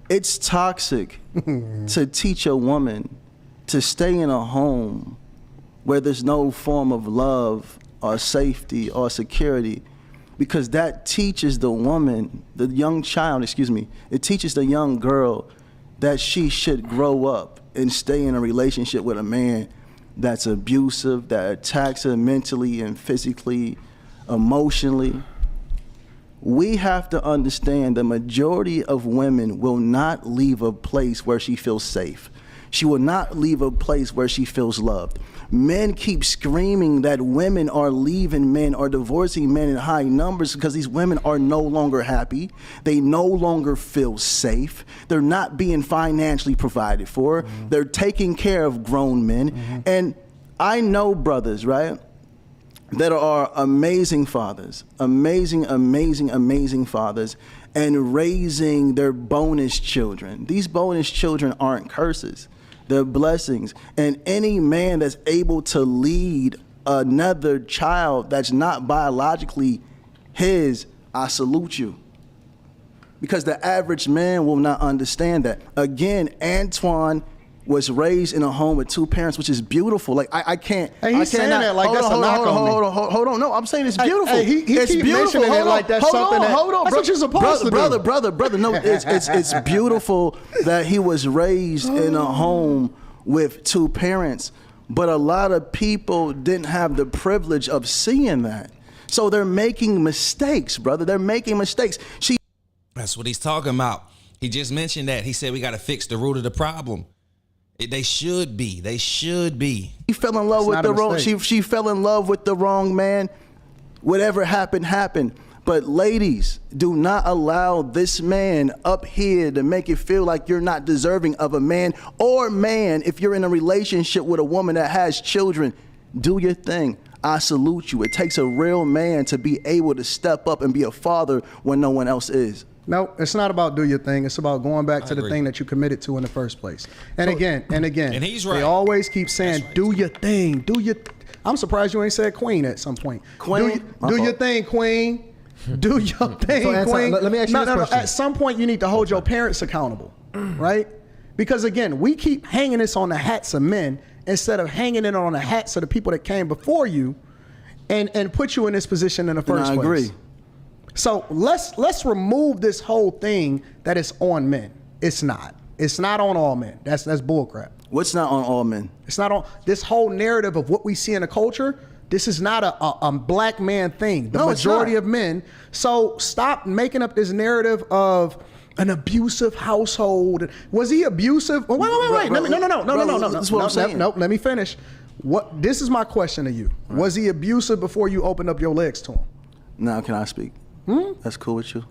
It's toxic to teach a woman to stay in a home where there's no form of love or safety or security, because that teaches the woman, the young child, it teaches the young girl that she should grow up and stay in a relationship with a man that's abusive, that attacks her mentally and physically, emotionally. We have to understand the majority of women will not leave a place where she feels safe. She will not leave a place where she feels loved. Men keep screaming that women are leaving men or divorcing men in high numbers because these women are no longer happy. They no longer feel safe. They're not being financially provided for. Mm-hmm. They're taking care of grown men. Mm-hmm. And I know brothers, right, that are amazing fathers, amazing fathers, and raising their bonus children. These bonus children aren't curses. They're blessings. And any man that's able to lead another child that's not biologically his, I salute you. Because the average man will not understand that. Again, Antoine was raised in a home with two parents, which is beautiful. Like I can't. Hey, he's saying that like that's a knock on me. Hold on. No, I'm saying it's beautiful. Hey, he it's keep beautiful. mentioning it like that's something that. Hold on, that's what you're supposed to do. Brother. No, it's beautiful that he was raised in a home with two parents, but a lot of people didn't have the privilege of seeing that. So they're making mistakes, brother. They're making mistakes. That's what he's talking about. He just mentioned that. He said we got to fix the root of the problem. They should be. She fell in love with the wrong. She fell in love with the wrong man. Whatever happened. But ladies, do not allow this man up here to make you feel like you're not deserving of a man. Or man, if you're in a relationship with a woman that has children, do your thing. I salute you. It takes a real man to be able to step up and be a father when no one else is. No, it's not about do your thing. It's about going back to the thing that you committed to in the first place. And again, and he's right. They always keep saying, do your thing, I'm surprised you ain't said queen at some point. Queen? Do your thing, queen. Do your thing, So, Anton, queen. let me ask you this question. At some point, you need to hold your parents accountable, right? Because again, we keep hanging this on the hats of men instead of hanging it on the hats of the people that came before you and put you in this position in the first place. I agree. So let's remove this whole thing that it's on men. It's not. It's not on all men. That's bullcrap. What's not on all men? It's not on this whole narrative of what we see in the culture. This is not a black man thing. The majority of men. So stop making up this narrative of an abusive household. Was he abusive? Wait. No. This is what I'm saying. No, let me finish. This is my question to you. Right. Was he abusive before you opened up your legs to him? Now, can I speak? That's cool with you?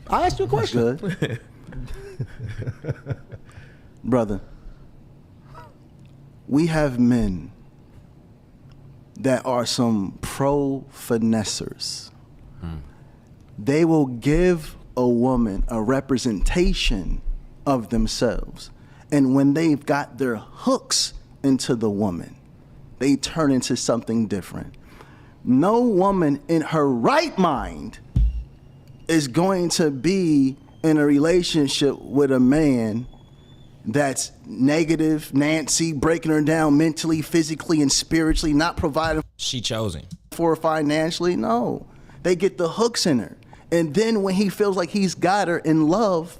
I asked you a question. That's good. Brother, we have men that are some pro-finessers. They will give a woman a representation of themselves. And when they've got their hooks into the woman, they turn into something different. No woman in her right mind is going to be in a relationship with a man that's negative, Nancy, breaking her down mentally, physically, and spiritually, not providing. She chose him. For her financially. No, they get the hooks in her. And then when he feels like he's got her in love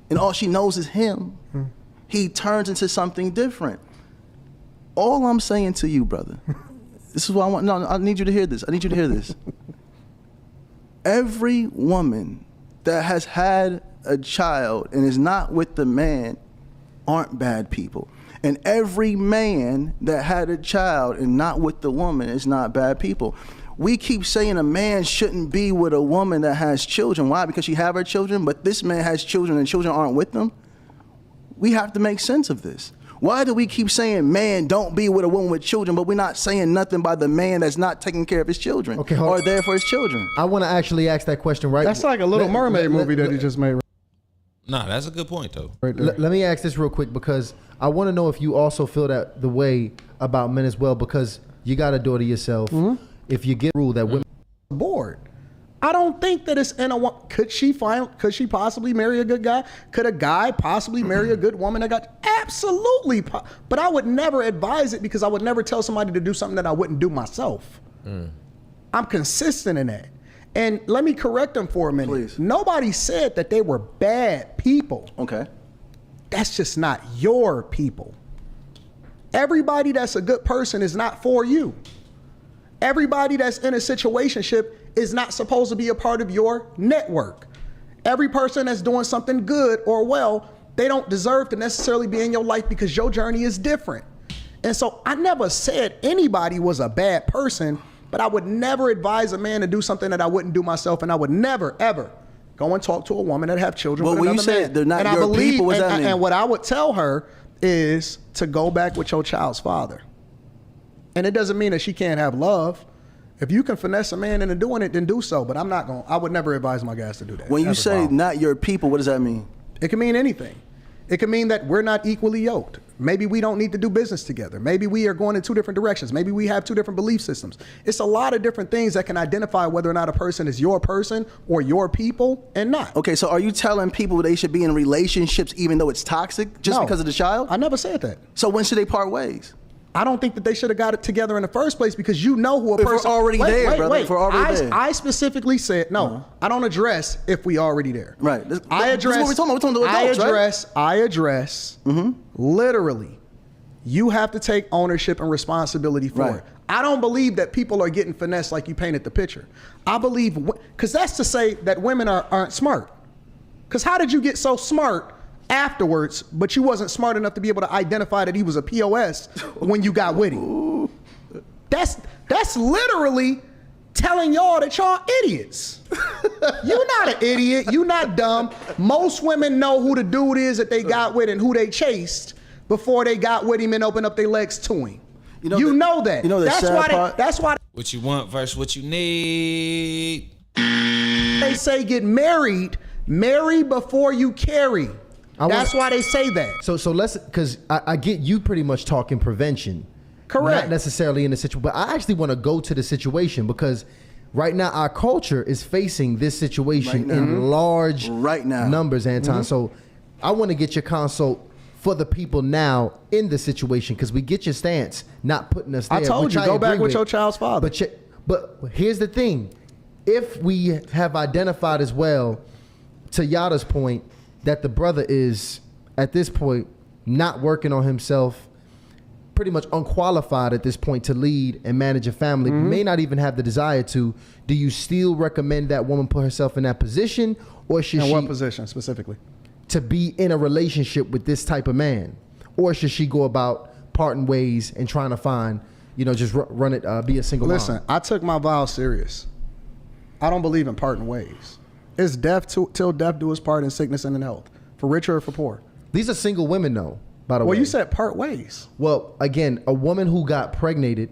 and all she knows is him, he turns into something different. All I'm saying to you, brother, this is what I want. No, I need you to hear this. Every woman that has had a child and is not with the man aren't bad people. And every man that had a child and not with the woman is not bad people. We keep saying a man shouldn't be with a woman that has children. Why? Because she have her children, but this man has children and children aren't with them. We have to make sense of this. Why do we keep saying, man, don't be with a woman with children, but we're not saying nothing by the man that's not taking care of his children or there for his children? I want to actually ask that question right. That's like a Little Mermaid movie that he just made. Nah, that's a good point though. Let me ask this real quick because I want to know if you also feel that the way about men as well, because you got a daughter yourself. If you get a rule that women Bored. I don't think that it's in a. Could she possibly marry a good guy? Could a guy possibly marry a good woman that got absolutely? But I would never advise it because I would never tell somebody to do something that I wouldn't do myself. I'm consistent in that. And let me correct them for a minute. Please. Nobody said that they were bad people. Okay. That's just not your people. Everybody that's a good person is not for you. Everybody that's in a situationship is not supposed to be a part of your network. Every person that's doing something good or well, they don't deserve to necessarily be in your life because your journey is different. And so I never said anybody was a bad person, but I would never advise a man to do something that I wouldn't do myself, and I would never, ever go and talk to a woman that have children with when another you man. said they're not and your I believe, people, what does that mean? And what I would tell her is to go back with your child's father. And it doesn't mean that she can't have love. If you can finesse a man into doing it, then do so. But I would never advise my guys to do that. When you Ever. say not your people, what does that mean? It can mean anything. It can mean that we're not equally yoked. Maybe we don't need to do business together. Maybe we are going in two different directions. Maybe we have two different belief systems. It's a lot of different things that can identify whether or not a person is your person or your people and not. Okay, so are you telling people they should be in relationships even though it's toxic just No. because of the child? I never said that. So when should they part ways? I don't think that they should have got it together in the first place because you know who a If we're person. already there, brother, if we're already there. I specifically said no. I don't address if we already there. Right. I address. This is what we're talking about. We're talking to adults, I address. Literally, you have to take ownership and responsibility for Right. it. I don't believe that people are getting finessed like you painted the picture. I believe because that's to say that women aren't smart. Because how did you get so smart afterwards, but you wasn't smart enough to be able to identify that he was a POS when you got with him? That's literally telling y'all that y'all idiots. You're not an idiot. You're not dumb. Most women know who the dude is that they got with and who they chased before they got with him and opened up their legs to him. You know that. You know the sad part? That's why What you want versus what you need. they say get married. Marry before you carry. That's why they say that. So let's, because I get you pretty much talking prevention. Correct. Not necessarily in the situation, but I actually want to go to the situation because right now our culture is facing this situation in large numbers, Anton. So I want to get your consult for the people now in the situation because we get your stance, not putting us there. I told you, go back with your child's father. But here's the thing. If we have identified as well, to Yada's point, that the brother is, at this point, not working on himself, pretty much unqualified at this point to lead and manage a family, may not even have the desire to, do you still recommend that woman put herself in that position? Or should she... In what position specifically? To be in a relationship with this type of man? Or should she go about parting ways and trying to find, just run it, be a single mom? Listen, I took my vows serious. I don't believe in parting ways. It's death till death do us part in sickness and in health, for richer or for poor. These are single women, though, by the way. Well, you said part ways. Well, again, a woman who got pregnated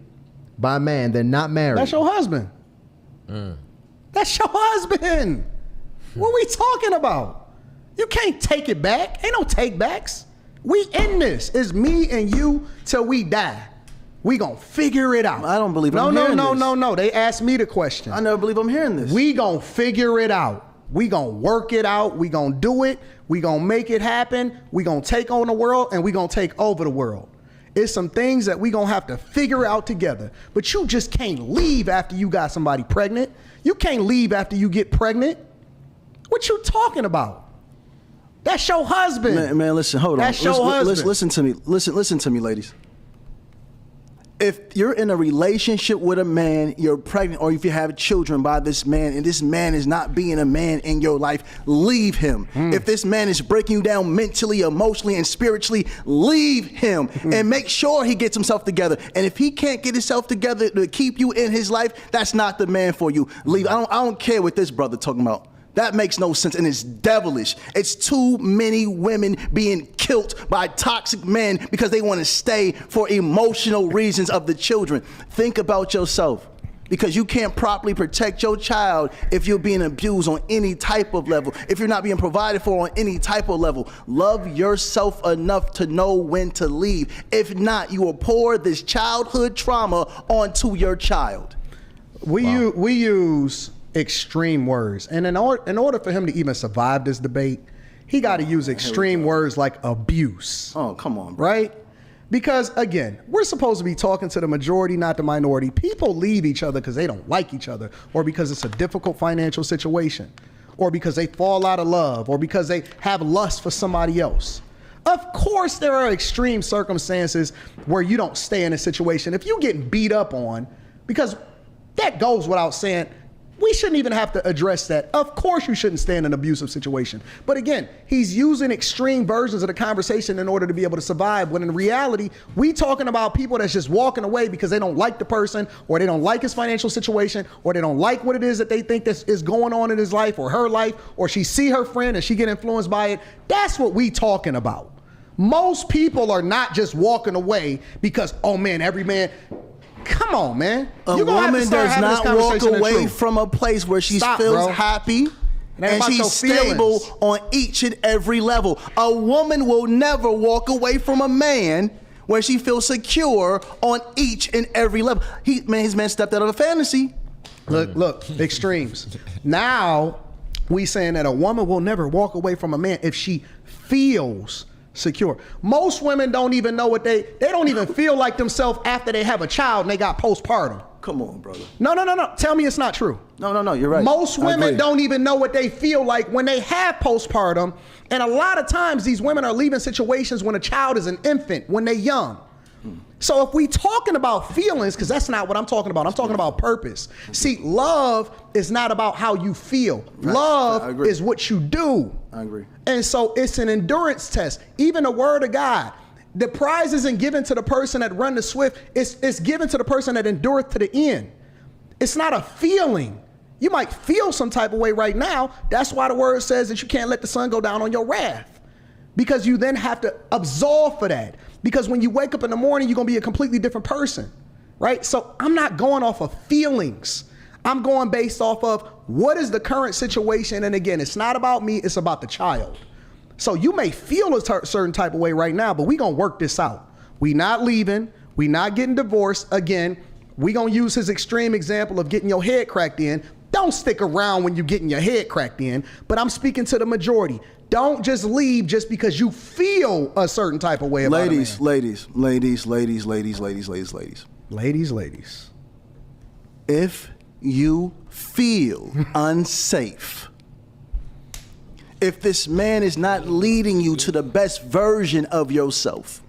by a man, they're not married. That's your husband. That's your husband. What are we talking about? You can't take it back. Ain't no take backs. We in this. It's me and you till we die. We gonna figure it out. I don't believe I'm hearing this. No. They asked me the question. I never believe I'm hearing this. We gonna figure it out. We gonna work it out. We gonna do it. We gonna make it happen. We gonna take on the world and we gonna take over the world. It's some things that we gonna have to figure out together. But you just can't leave after you got somebody pregnant. You can't leave after you get pregnant. What you talking about? That's your husband. Man, listen, hold on. That's your husband. Listen to me. Listen to me, ladies. If you're in a relationship with a man, you're pregnant, or if you have children by this man, and this man is not being a man in your life, leave him. If this man is breaking you down mentally, emotionally, and spiritually, leave him and make sure he gets himself together. And if he can't get himself together to keep you in his life, that's not the man for you. Leave. I don't care what this brother talking about. That makes no sense, and it's devilish. It's too many women being killed by toxic men because they want to stay for emotional reasons of the children. Think about yourself, because you can't properly protect your child if you're being abused on any type of level, if you're not being provided for on any type of level. Love yourself enough to know when to leave. If not, you will pour this childhood trauma onto your child. We use extreme words, and in order for him to even survive this debate, he got to use extreme words like abuse. Oh, come on, bro. Right? Because again, we're supposed to be talking to the majority, not the minority. People leave each other because they don't like each other, or because it's a difficult financial situation, or because they fall out of love, or because they have lust for somebody else. Of course, there are extreme circumstances where you don't stay in a situation. If you're getting beat up on, because that goes without saying, we shouldn't even have to address that. Of course you shouldn't stay in an abusive situation. But again, he's using extreme versions of the conversation in order to be able to survive, when in reality, we talking about people that's just walking away because they don't like the person, or they don't like his financial situation, or they don't like what it is that they think that is going on in his life or her life, or she see her friend and she get influenced by it. That's what we talking about. Most people are not just walking away because, oh man, every man... Come on, man. A woman does not walk away from a place where she feels happy and she's stable on each and every level. A woman will never walk away from a man where she feels secure on each and every level. His man stepped out of a fantasy. Look, extremes. Now, we saying that a woman will never walk away from a man if she feels secure. Most women don't even know what they don't even feel like themselves after they have a child and they got postpartum. Come on, brother. No. Tell me it's not true. No, you're right. Most women don't even know what they feel like when they have postpartum. And a lot of times these women are leaving situations when a child is an infant, when they're young. So if we talking about feelings, because that's not what I'm talking about. I'm talking about purpose. See, love is not about how you feel. Right. Love is what you do. I agree. And so it's an endurance test. Even the word of God, the prize isn't given to the person that run the swift. It's given to the person that endureth to the end. It's not a feeling. You might feel some type of way right now. That's why the word says that you can't let the sun go down on your wrath, because you then have to absolve for that. Because when you wake up in the morning, you're going to be a completely different person, right? So I'm not going off of feelings. I'm going based off of what is the current situation. And again, it's not about me, it's about the child. So you may feel a certain type of way right now, but we going to work this out. We not leaving, we not getting divorced. Again, we going to use his extreme example of getting your head cracked in. Don't stick around when you're getting your head cracked in, but I'm speaking to the majority. Don't just leave just because you feel a certain type of way about ladies, a man. Ladies. If you feel unsafe, if this man is not leading you to the best version of yourself,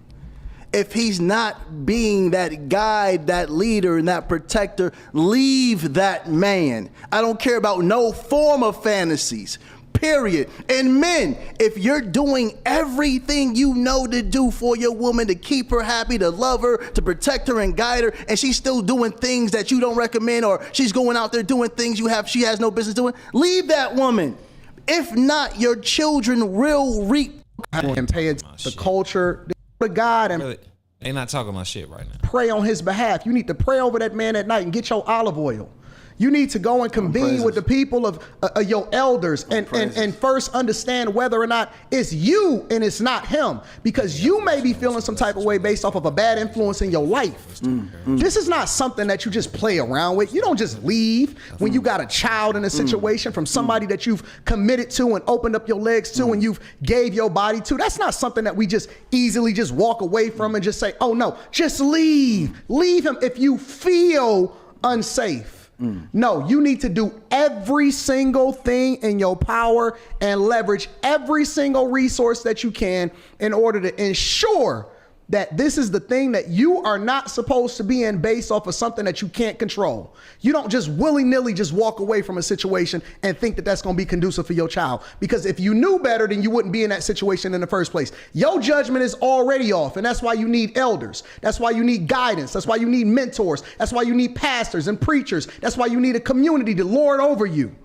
if he's not being that guide, that leader, and that protector, leave that man. I don't care about no form of fantasies. Period. And men, if you're doing everything you know to do for your woman, to keep her happy, to love her, to protect her and guide her, and she's still doing things that you don't recommend, or she's going out there doing things she has no business doing, leave that woman. If not, your children will reap. And pay the culture, the God, and really, they not talking about shit right now. Pray on his behalf. You need to pray over that man at night and get your olive oil. You need to go and convene with the people of your elders and first understand whether or not it's you and it's not him, because you may be feeling some type of way based off of a bad influence in your life. This is not something that you just play around with. You don't just leave when you got a child in a situation from somebody that you've committed to and opened up your legs to and you've gave your body to. That's not something that we just easily just walk away from and just say, oh no, just leave. Leave him if you feel unsafe. No, you need to do every single thing in your power and leverage every single resource that you can in order to ensure that this is the thing that you are not supposed to be in based off of something that you can't control. You don't just willy-nilly just walk away from a situation and think that that's going to be conducive for your child. Because if you knew better, then you wouldn't be in that situation in the first place. Your judgment is already off, and that's why you need elders. That's why you need guidance. That's why you need mentors. That's why you need pastors and preachers. That's why you need a community to lord over you.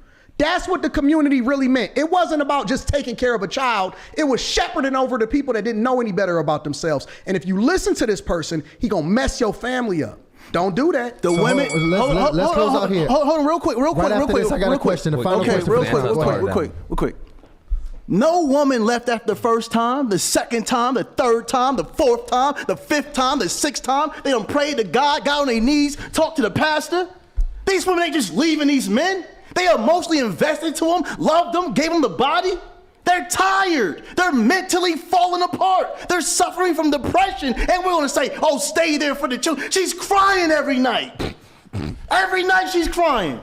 That's what the community really meant. It wasn't about just taking care of a child. It was shepherding over the people that didn't know any better about themselves. And if you listen to this person, he gonna mess your family up. Don't do that. The women. Let's close out here. Hold on, real quick. Right after this, I got a question. The final question. Real quick. No woman left after the first time, the second time, the third time, the fourth time, the fifth time, the sixth time. They done prayed to God, got on their knees, talked to the pastor. These women ain't just leaving these men. They emotionally invested to them, loved them, gave them the body. They're tired. They're mentally falling apart. They're suffering from depression. And we're going to say, oh, stay there for the children. She's crying every night. Every night she's crying.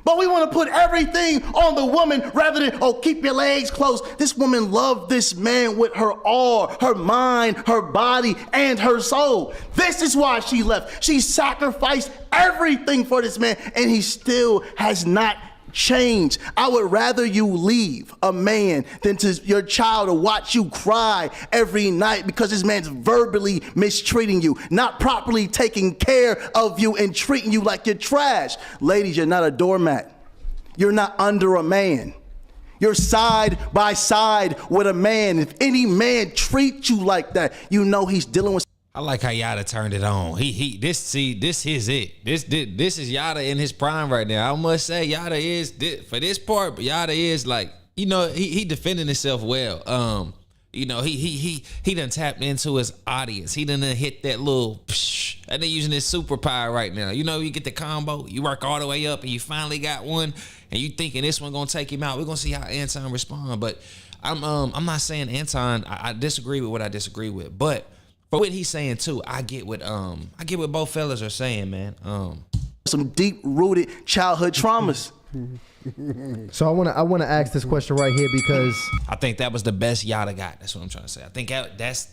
But we want to put everything on the woman rather than, oh, keep your legs closed. This woman loved this man with her all, her mind, her body, and her soul. This is why she left. She sacrificed everything for this man, and he still has not changed. I would rather you leave a man than to your child to watch you cry every night because this man's verbally mistreating you, not properly taking care of you and treating you like you're trash. Ladies, you're not a doormat. You're not under a man. You're side by side with a man. If any man treats you like that, you know he's dealing with. I like how Yada turned it on. This is it. This is Yada in his prime right now. I must say Yada is for this part, but Yada is like, you know, he defending himself well. You know, he done tapped into his audience. He done hit that little psh, and they're using his superpower right now. You know, you get the combo, you work all the way up, and you finally got one, and you thinking this one gonna take him out. We're gonna see how Anton respond. But I'm not saying Anton. I disagree with what I disagree with, but for what he's saying too, I get what both fellas are saying, man. Some deep-rooted childhood traumas. So I wanna ask this question right here because I think that was the best Yada got. That's what I'm trying to say. I think that's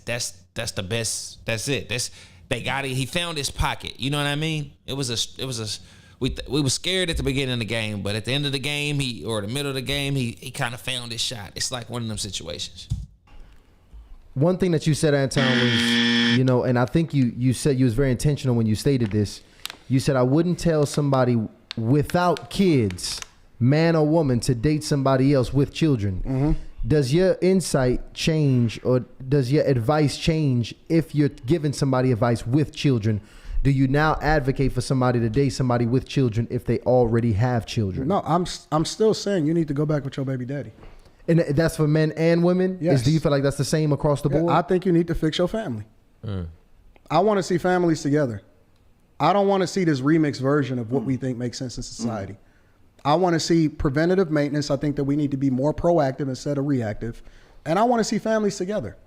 the best. That's it. They got it. He found his pocket. You know what I mean? We were scared at the beginning of the game, but at the end of the game, or the middle of the game, he kind of found his shot. It's like one of them situations. one thing that you said, Anton, was, you know, and I think you said you was very intentional when you stated this. You said, I wouldn't tell somebody without kids, man or woman, to date somebody else with children. Mm-hmm. Does your insight change, or does your advice change if you're giving somebody advice with children? Do you now advocate for somebody to date somebody with children if they already have children? No, I'm still saying you need to go back with your baby daddy. And that's for men and women? Yes. Do you feel like that's the same across the board? I think you need to fix your family. I want to see families together. I don't want to see this remix version of what we think makes sense in society. I want to see preventative maintenance. I think that we need to be more proactive instead of reactive. And I want to see families together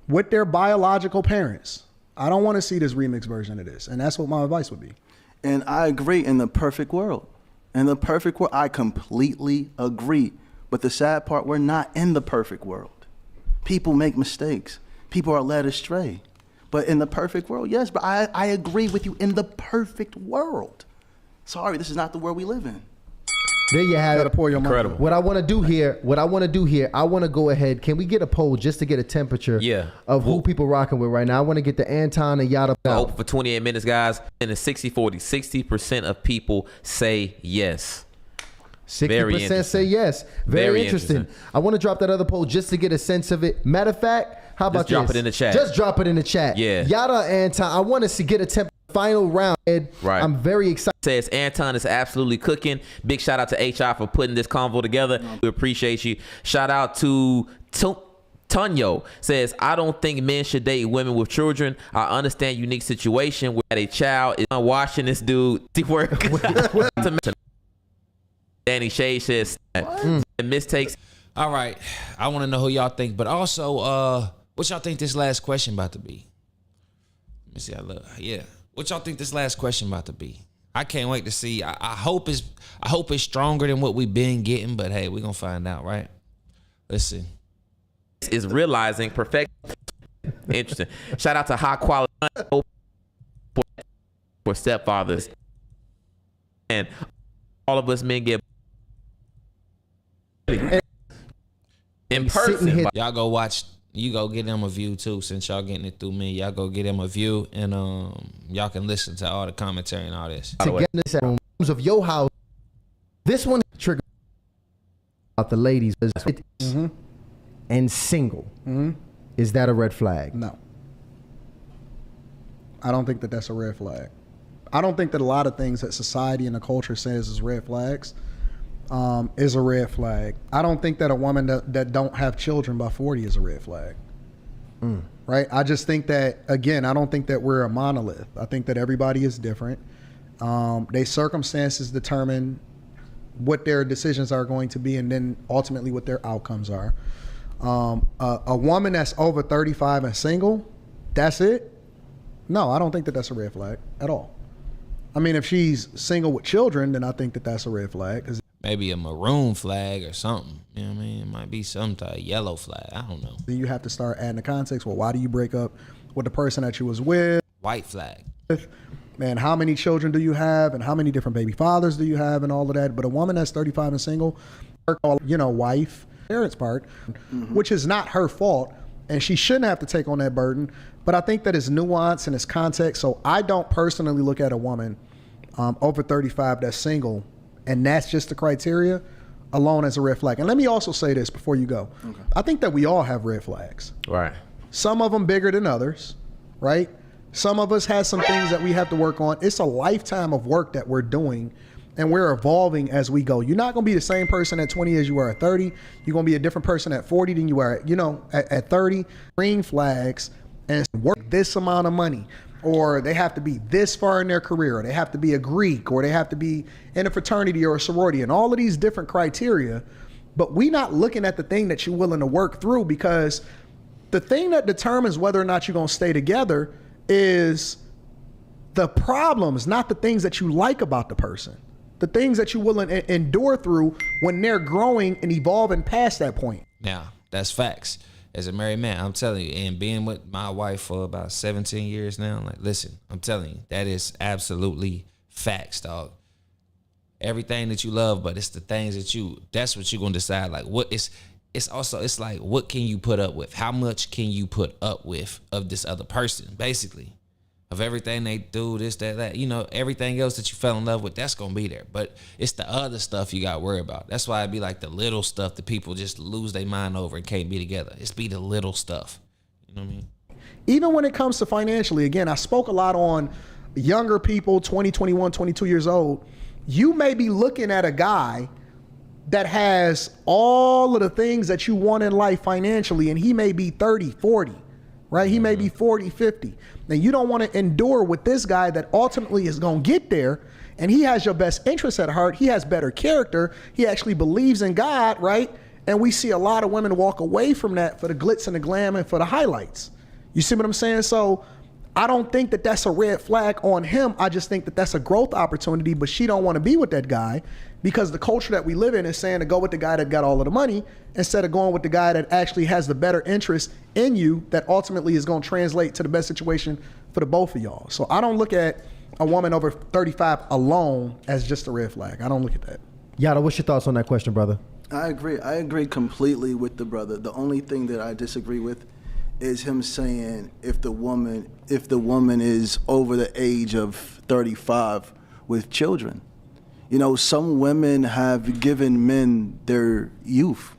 with their biological parents. I don't want to see this remix version of this. And that's what my advice would be. And I agree, in the perfect world. In the perfect world, I completely agree. But the sad part, we're not in the perfect world. People make mistakes. People are led astray. But in the perfect world, yes, but I agree with you, in the perfect world. Sorry, this is not the world we live in. There you have it. Pour your Incredible. What I want to do here, I want to go ahead. Can we get a poll just to get a temperature of who people rocking with right now? I want to get the Anton and Yada. Open for 28 minutes, guys. And it's 60-40. 60% of people say yes. 60% say yes. Very interesting. I want to drop that other poll just to get a sense of it. Matter of fact, how about Just drop it in the chat. Just drop it in the chat. Yeah. Yada Anton, I want us to get a final round. Right. I'm very excited. Says Anton is absolutely cooking. Big shout out to HR for putting this convo together. We appreciate you. Shout out to Tonyo. Says, I don't think men should date women with children. I understand unique situation where a child is watching this dude work. Danny Shade says mistakes. All right. I want to know who y'all think, but also what y'all think this last question about to be? Let me see. What y'all think this last question about to be? I can't wait to see. I hope it's stronger than what we've been getting, but hey, we're gonna find out, right? Let's see. Is realizing perfect. Interesting. Shout out to high quality for stepfathers, and all of us men get in person. Y'all go watch. You go get them a view too, since y'all getting it through me. Y'all go get them a view, and y'all can listen to all the commentary and all this. Togetherness at homes of your house. This one trigger about the ladies and single. Is that a red flag? No. I don't think that that's a red flag. I don't think that a lot of things that society and the culture says is red flags is a red flag. I don't think that a woman that don't have children by 40 is a red flag. Right? I just think that, again, I don't think that we're a monolith. I think that everybody is different. Their circumstances determine what their decisions are going to be and then ultimately what their outcomes are. A woman that's over 35 and single, that's it? No, I don't think that that's a red flag at all. I mean, if she's single with children, then I think that that's a red flag. 'Cause Maybe a maroon flag or something. You know what I mean? It might be some type of yellow flag. I don't know. then you have to start adding the context. Well, why do you break up with the person that you was with? White flag. Man, how many children do you have and how many different baby fathers do you have and all of that? But a woman that's 35 and single, her, wife, parents part, which is not her fault, and she shouldn't have to take on that burden. But I think that it's nuance and it's context. So I don't personally look at a woman over 35 that's single, and that's just the criteria alone as a red flag. And let me also say this before you go. Okay. I think that we all have red flags. Right. Some of them bigger than others, right? Some of us have some things that we have to work on. It's a lifetime of work that we're doing, and we're evolving as we go. You're not going to be the same person at 20 as you are at 30. You're going to be a different person at 40 than you are at 30. Green flags and work this amount of money, or they have to be this far in their career, or they have to be a Greek, or they have to be in a fraternity or a sorority, and all of these different criteria. But we not looking at the thing that you're willing to work through, because the thing that determines whether or not you're going to stay together is the problems, not the things that you like about the person. The things that you're willing to endure through when they're growing and evolving past that point. Now, that's facts. As a married man, I'm telling you, and being with my wife for about 17 years now, like, listen, I'm telling you, that is absolutely facts, dog. Everything that you love, but it's the things that that's what you're going to decide. Like, it's like, what can you put up with? How much can you put up with of this other person, basically? Of everything they do, this, that, everything else that you fell in love with, that's going to be there. But it's the other stuff you got to worry about. That's why it'd be like the little stuff that people just lose their mind over and can't be together. It's be the little stuff. You know what I mean? Even when it comes to financially, again, I spoke a lot on younger people, 20, 21, 22 years old. You may be looking at a guy that has all of the things that you want in life financially, and he may be 30, 40, right? He may be 40, 50. Now, you don't want to endure with this guy that ultimately is going to get there, and he has your best interest at heart. He has better character. He actually believes in God, right? And we see a lot of women walk away from that for the glitz and the glam and for the highlights. You see what I'm saying? So I don't think that that's a red flag on him. I just think that that's a growth opportunity, but she don't want to be with that guy because the culture that we live in is saying to go with the guy that got all of the money instead of going with the guy that actually has the better interest in you that ultimately is going to translate to the best situation for the both of y'all. So I don't look at a woman over 35 alone as just a red flag. I don't look at that. Yada, what's your thoughts on that question, brother? I agree. I agree completely with the brother. The only thing that I disagree with is him saying if the woman is over the age of 35 with children. Some women have given men their youth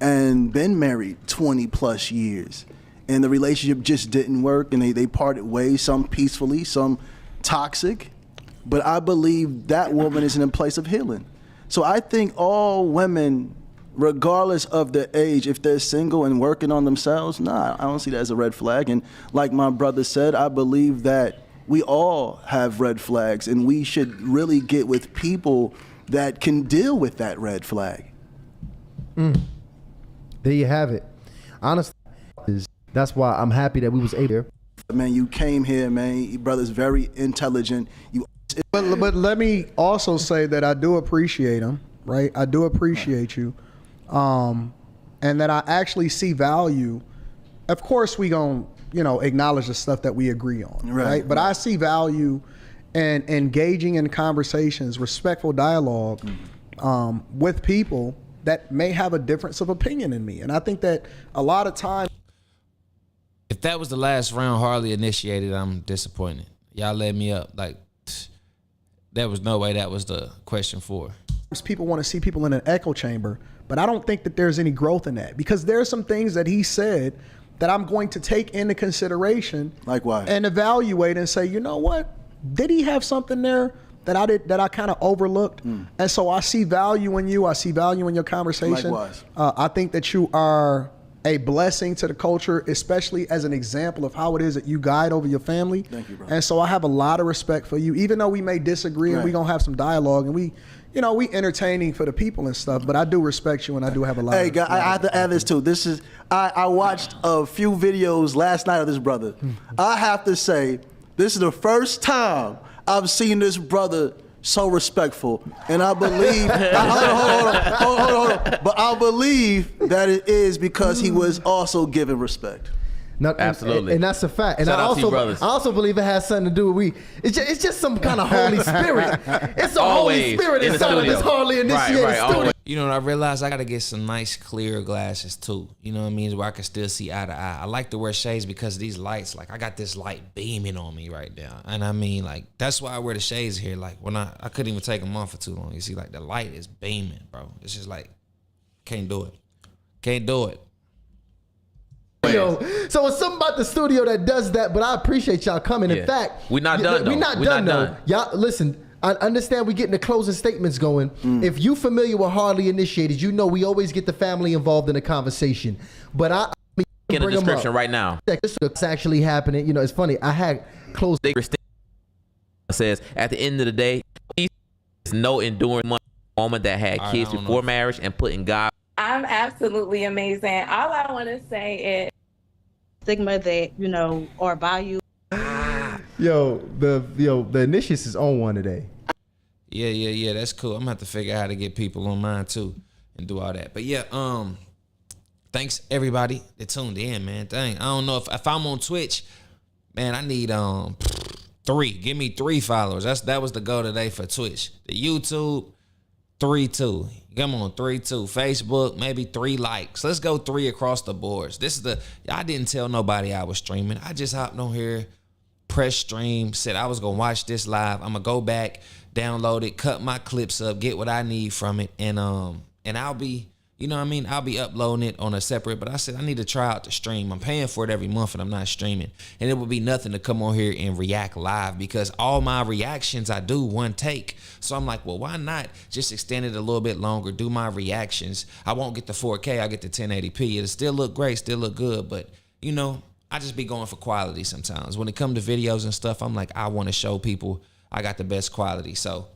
and been married 20 plus years, and the relationship just didn't work, and they parted ways, some peacefully, some toxic. But I believe that woman is in a place of healing. So I think all women, regardless of their age, if they're single and working on themselves, I don't see that as a red flag. And like my brother said, I believe that we all have red flags, and we should really get with people that can deal with that red flag. There you have it. Honestly, that's why I'm happy that we was able. Man, you came here, man. Your brother's very intelligent. But let me also say that I do appreciate him, right? I do appreciate you. And that I actually see value. Of course, we gonna, acknowledge the stuff that we agree on, right? But I see value in engaging in conversations, respectful dialogue with people that may have a difference of opinion in me. And I think that a lot of times. If that was the last round Harley initiated, I'm disappointed. Y'all led me up. Like, there was no way that was the question 4. people want to see people in an echo chamber, but I don't think that there's any growth in that, because there are some things that he said that I'm going to take into consideration, Likewise, and evaluate and say, you know what, did he have something there that I kind of overlooked? And so I see value in you. I see value in your conversation. Likewise. I think that you are a blessing to the culture, especially as an example of how it is that you guide over your family. Thank you, bro. And so I have a lot of respect for you, even though we may disagree and we're going to have some dialogue, and we entertaining for the people and stuff, but I do respect you, and I do have a lot. Hey, guys, I have to add this too. I watched a few videos last night of this brother. I have to say, this is the first time I've seen this brother so respectful, and I believe. Hold on. But I believe that it is because he was also given respect. No, Absolutely. and that's a fact. And Shout I out to you, also, brothers. I also believe it has something to do with it's just some kind of Holy Spirit. It's a Holy Always Spirit in the inside of this studio. hardly initiated Right, studio. always. You know what I realized? I gotta get some nice clear glasses too. You know what I mean? Where I can still see eye to eye. I like to wear shades because of these lights. Like I got this light beaming on me right now, and I mean, like that's why I wear the shades here. Like when I couldn't even take them off for too long. You see, like the light is beaming, bro. It's just like can't do it. Can't do it. Yo, so it's something about the studio that does that, but I appreciate y'all coming. Yeah. In fact, We're not done, We're though. not We're done not though. done. Y'all, listen. I understand we getting the closing statements going. If you familiar with Hardly Initiated, you know we always get the family involved in the conversation. But I In the bring 'em description up. right now. It's actually happening. You know, it's funny. I had closed. Says at the end of the day, there's no enduring woman that had I kids don't before know. marriage and putting God. I'm absolutely amazing. All I want to say is stigma that, or value. The initiates is on one today. Yeah. That's cool. I'm gonna have to figure out how to get people on mine too and do all that. But yeah, thanks everybody that tuned in, man. Dang, I don't know if I'm on Twitch, man. I need 3. Give me 3 followers. That was the goal today for Twitch. The YouTube 3-2. Come on, 3-2. Facebook maybe 3 likes. Let's go 3 across the boards. I didn't tell nobody I was streaming. I just hopped on here, press stream, said I was gonna watch this live. I'm gonna go back, download it, cut my clips up, get what I need from it, and I'll be, you know what I mean? I'll be uploading it on a separate, but I said I need to try out the stream. I'm paying for it every month and I'm not streaming. And it would be nothing to come on here and react live because all my reactions I do one take. So I'm like, well, why not just extend it a little bit longer, do my reactions. I won't get the 4K, I'll get the 1080p. It'll still look great, still look good, but I just be going for quality sometimes. When it comes to videos and stuff, I'm like, I want to show people I got the best quality. So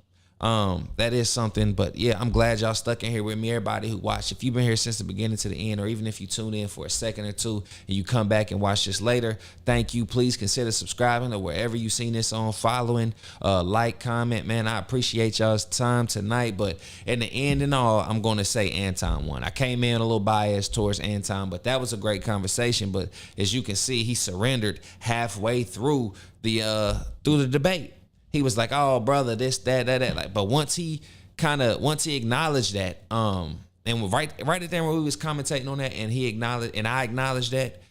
that is something. But yeah, I'm glad y'all stuck in here with me. Everybody who watched, if you've been here since the beginning to the end, or even if you tune in for a second or two and you come back and watch this later, thank you. Please consider subscribing or wherever you seen this on, following, like, comment, man. I appreciate y'all's time tonight. But in the end and all, I'm going to say Anton won. I came in a little biased towards Anton, but that was a great conversation. But as you can see, he surrendered halfway through the debate. He was like, "Oh, brother, this, that." Like, but once he acknowledged that, and right at there when we was commentating on that, and I acknowledged that.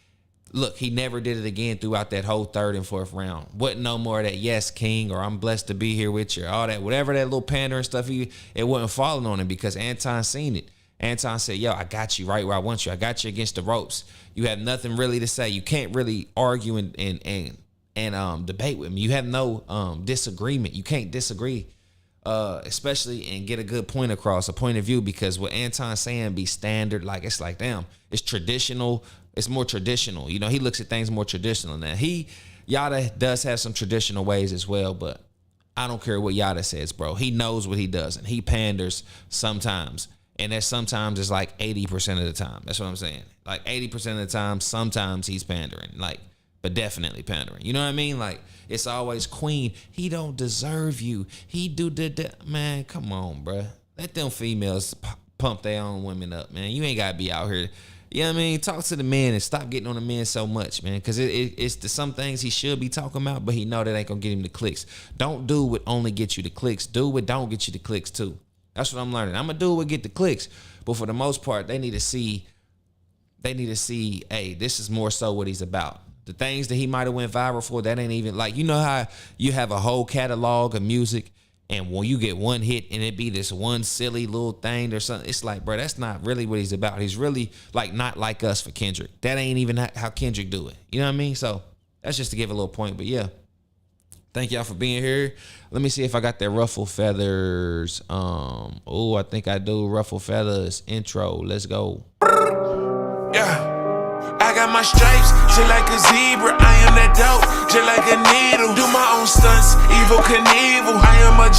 Look, he never did it again throughout that whole 3rd and 4th round. Wasn't no more of that "yes, king" or "I'm blessed to be here with you," all that, whatever that little pandering stuff. It wasn't falling on him because Anton seen it. Anton said, "Yo, I got you right where I want you. I got you against the ropes. You have nothing really to say. You can't really argue and debate with me. You have no disagreement. You can't disagree, especially and get a good point across, a point of view, because what Anton's saying be standard. Like, it's like, damn, it's traditional. It's more traditional. He looks at things more traditional. Now, Yada does have some traditional ways as well, but I don't care what Yada says, bro. He knows what he does, and he panders sometimes. And that sometimes is like 80% of the time. That's what I'm saying. Like 80% of the time, sometimes he's pandering. Like, but definitely pandering. You know what I mean? Like, it's always queen. He don't deserve you. He do the man. Come on, bruh. Let them females pump their own women up, man. You ain't gotta be out here. You know what I mean? Talk to the men and stop getting on the men so much, man. Because it's some things he should be talking about, but he know that ain't gonna get him the clicks. Don't do what only get you the clicks. Do what don't get you the clicks too. That's what I'm learning. I'm gonna do what get the clicks, but for the most part, they need to see. Hey, this is more so what he's about. The things that he might have went viral for, that ain't even like, how you have a whole catalog of music And when you get one hit and it be this one silly little thing or something, it's like, bro, that's not really what he's about. He's really like not like us for Kendrick. That ain't even how Kendrick do it. You know what I mean? So that's just to give a little point. But yeah, thank y'all for being here. Let me see if I got that ruffle feathers. I think I do. Ruffle feathers intro. Let's go. Yeah. I got my stripes, just like a zebra. I am that dope, just like a needle. Do my own stunts, evil Knievel. I am a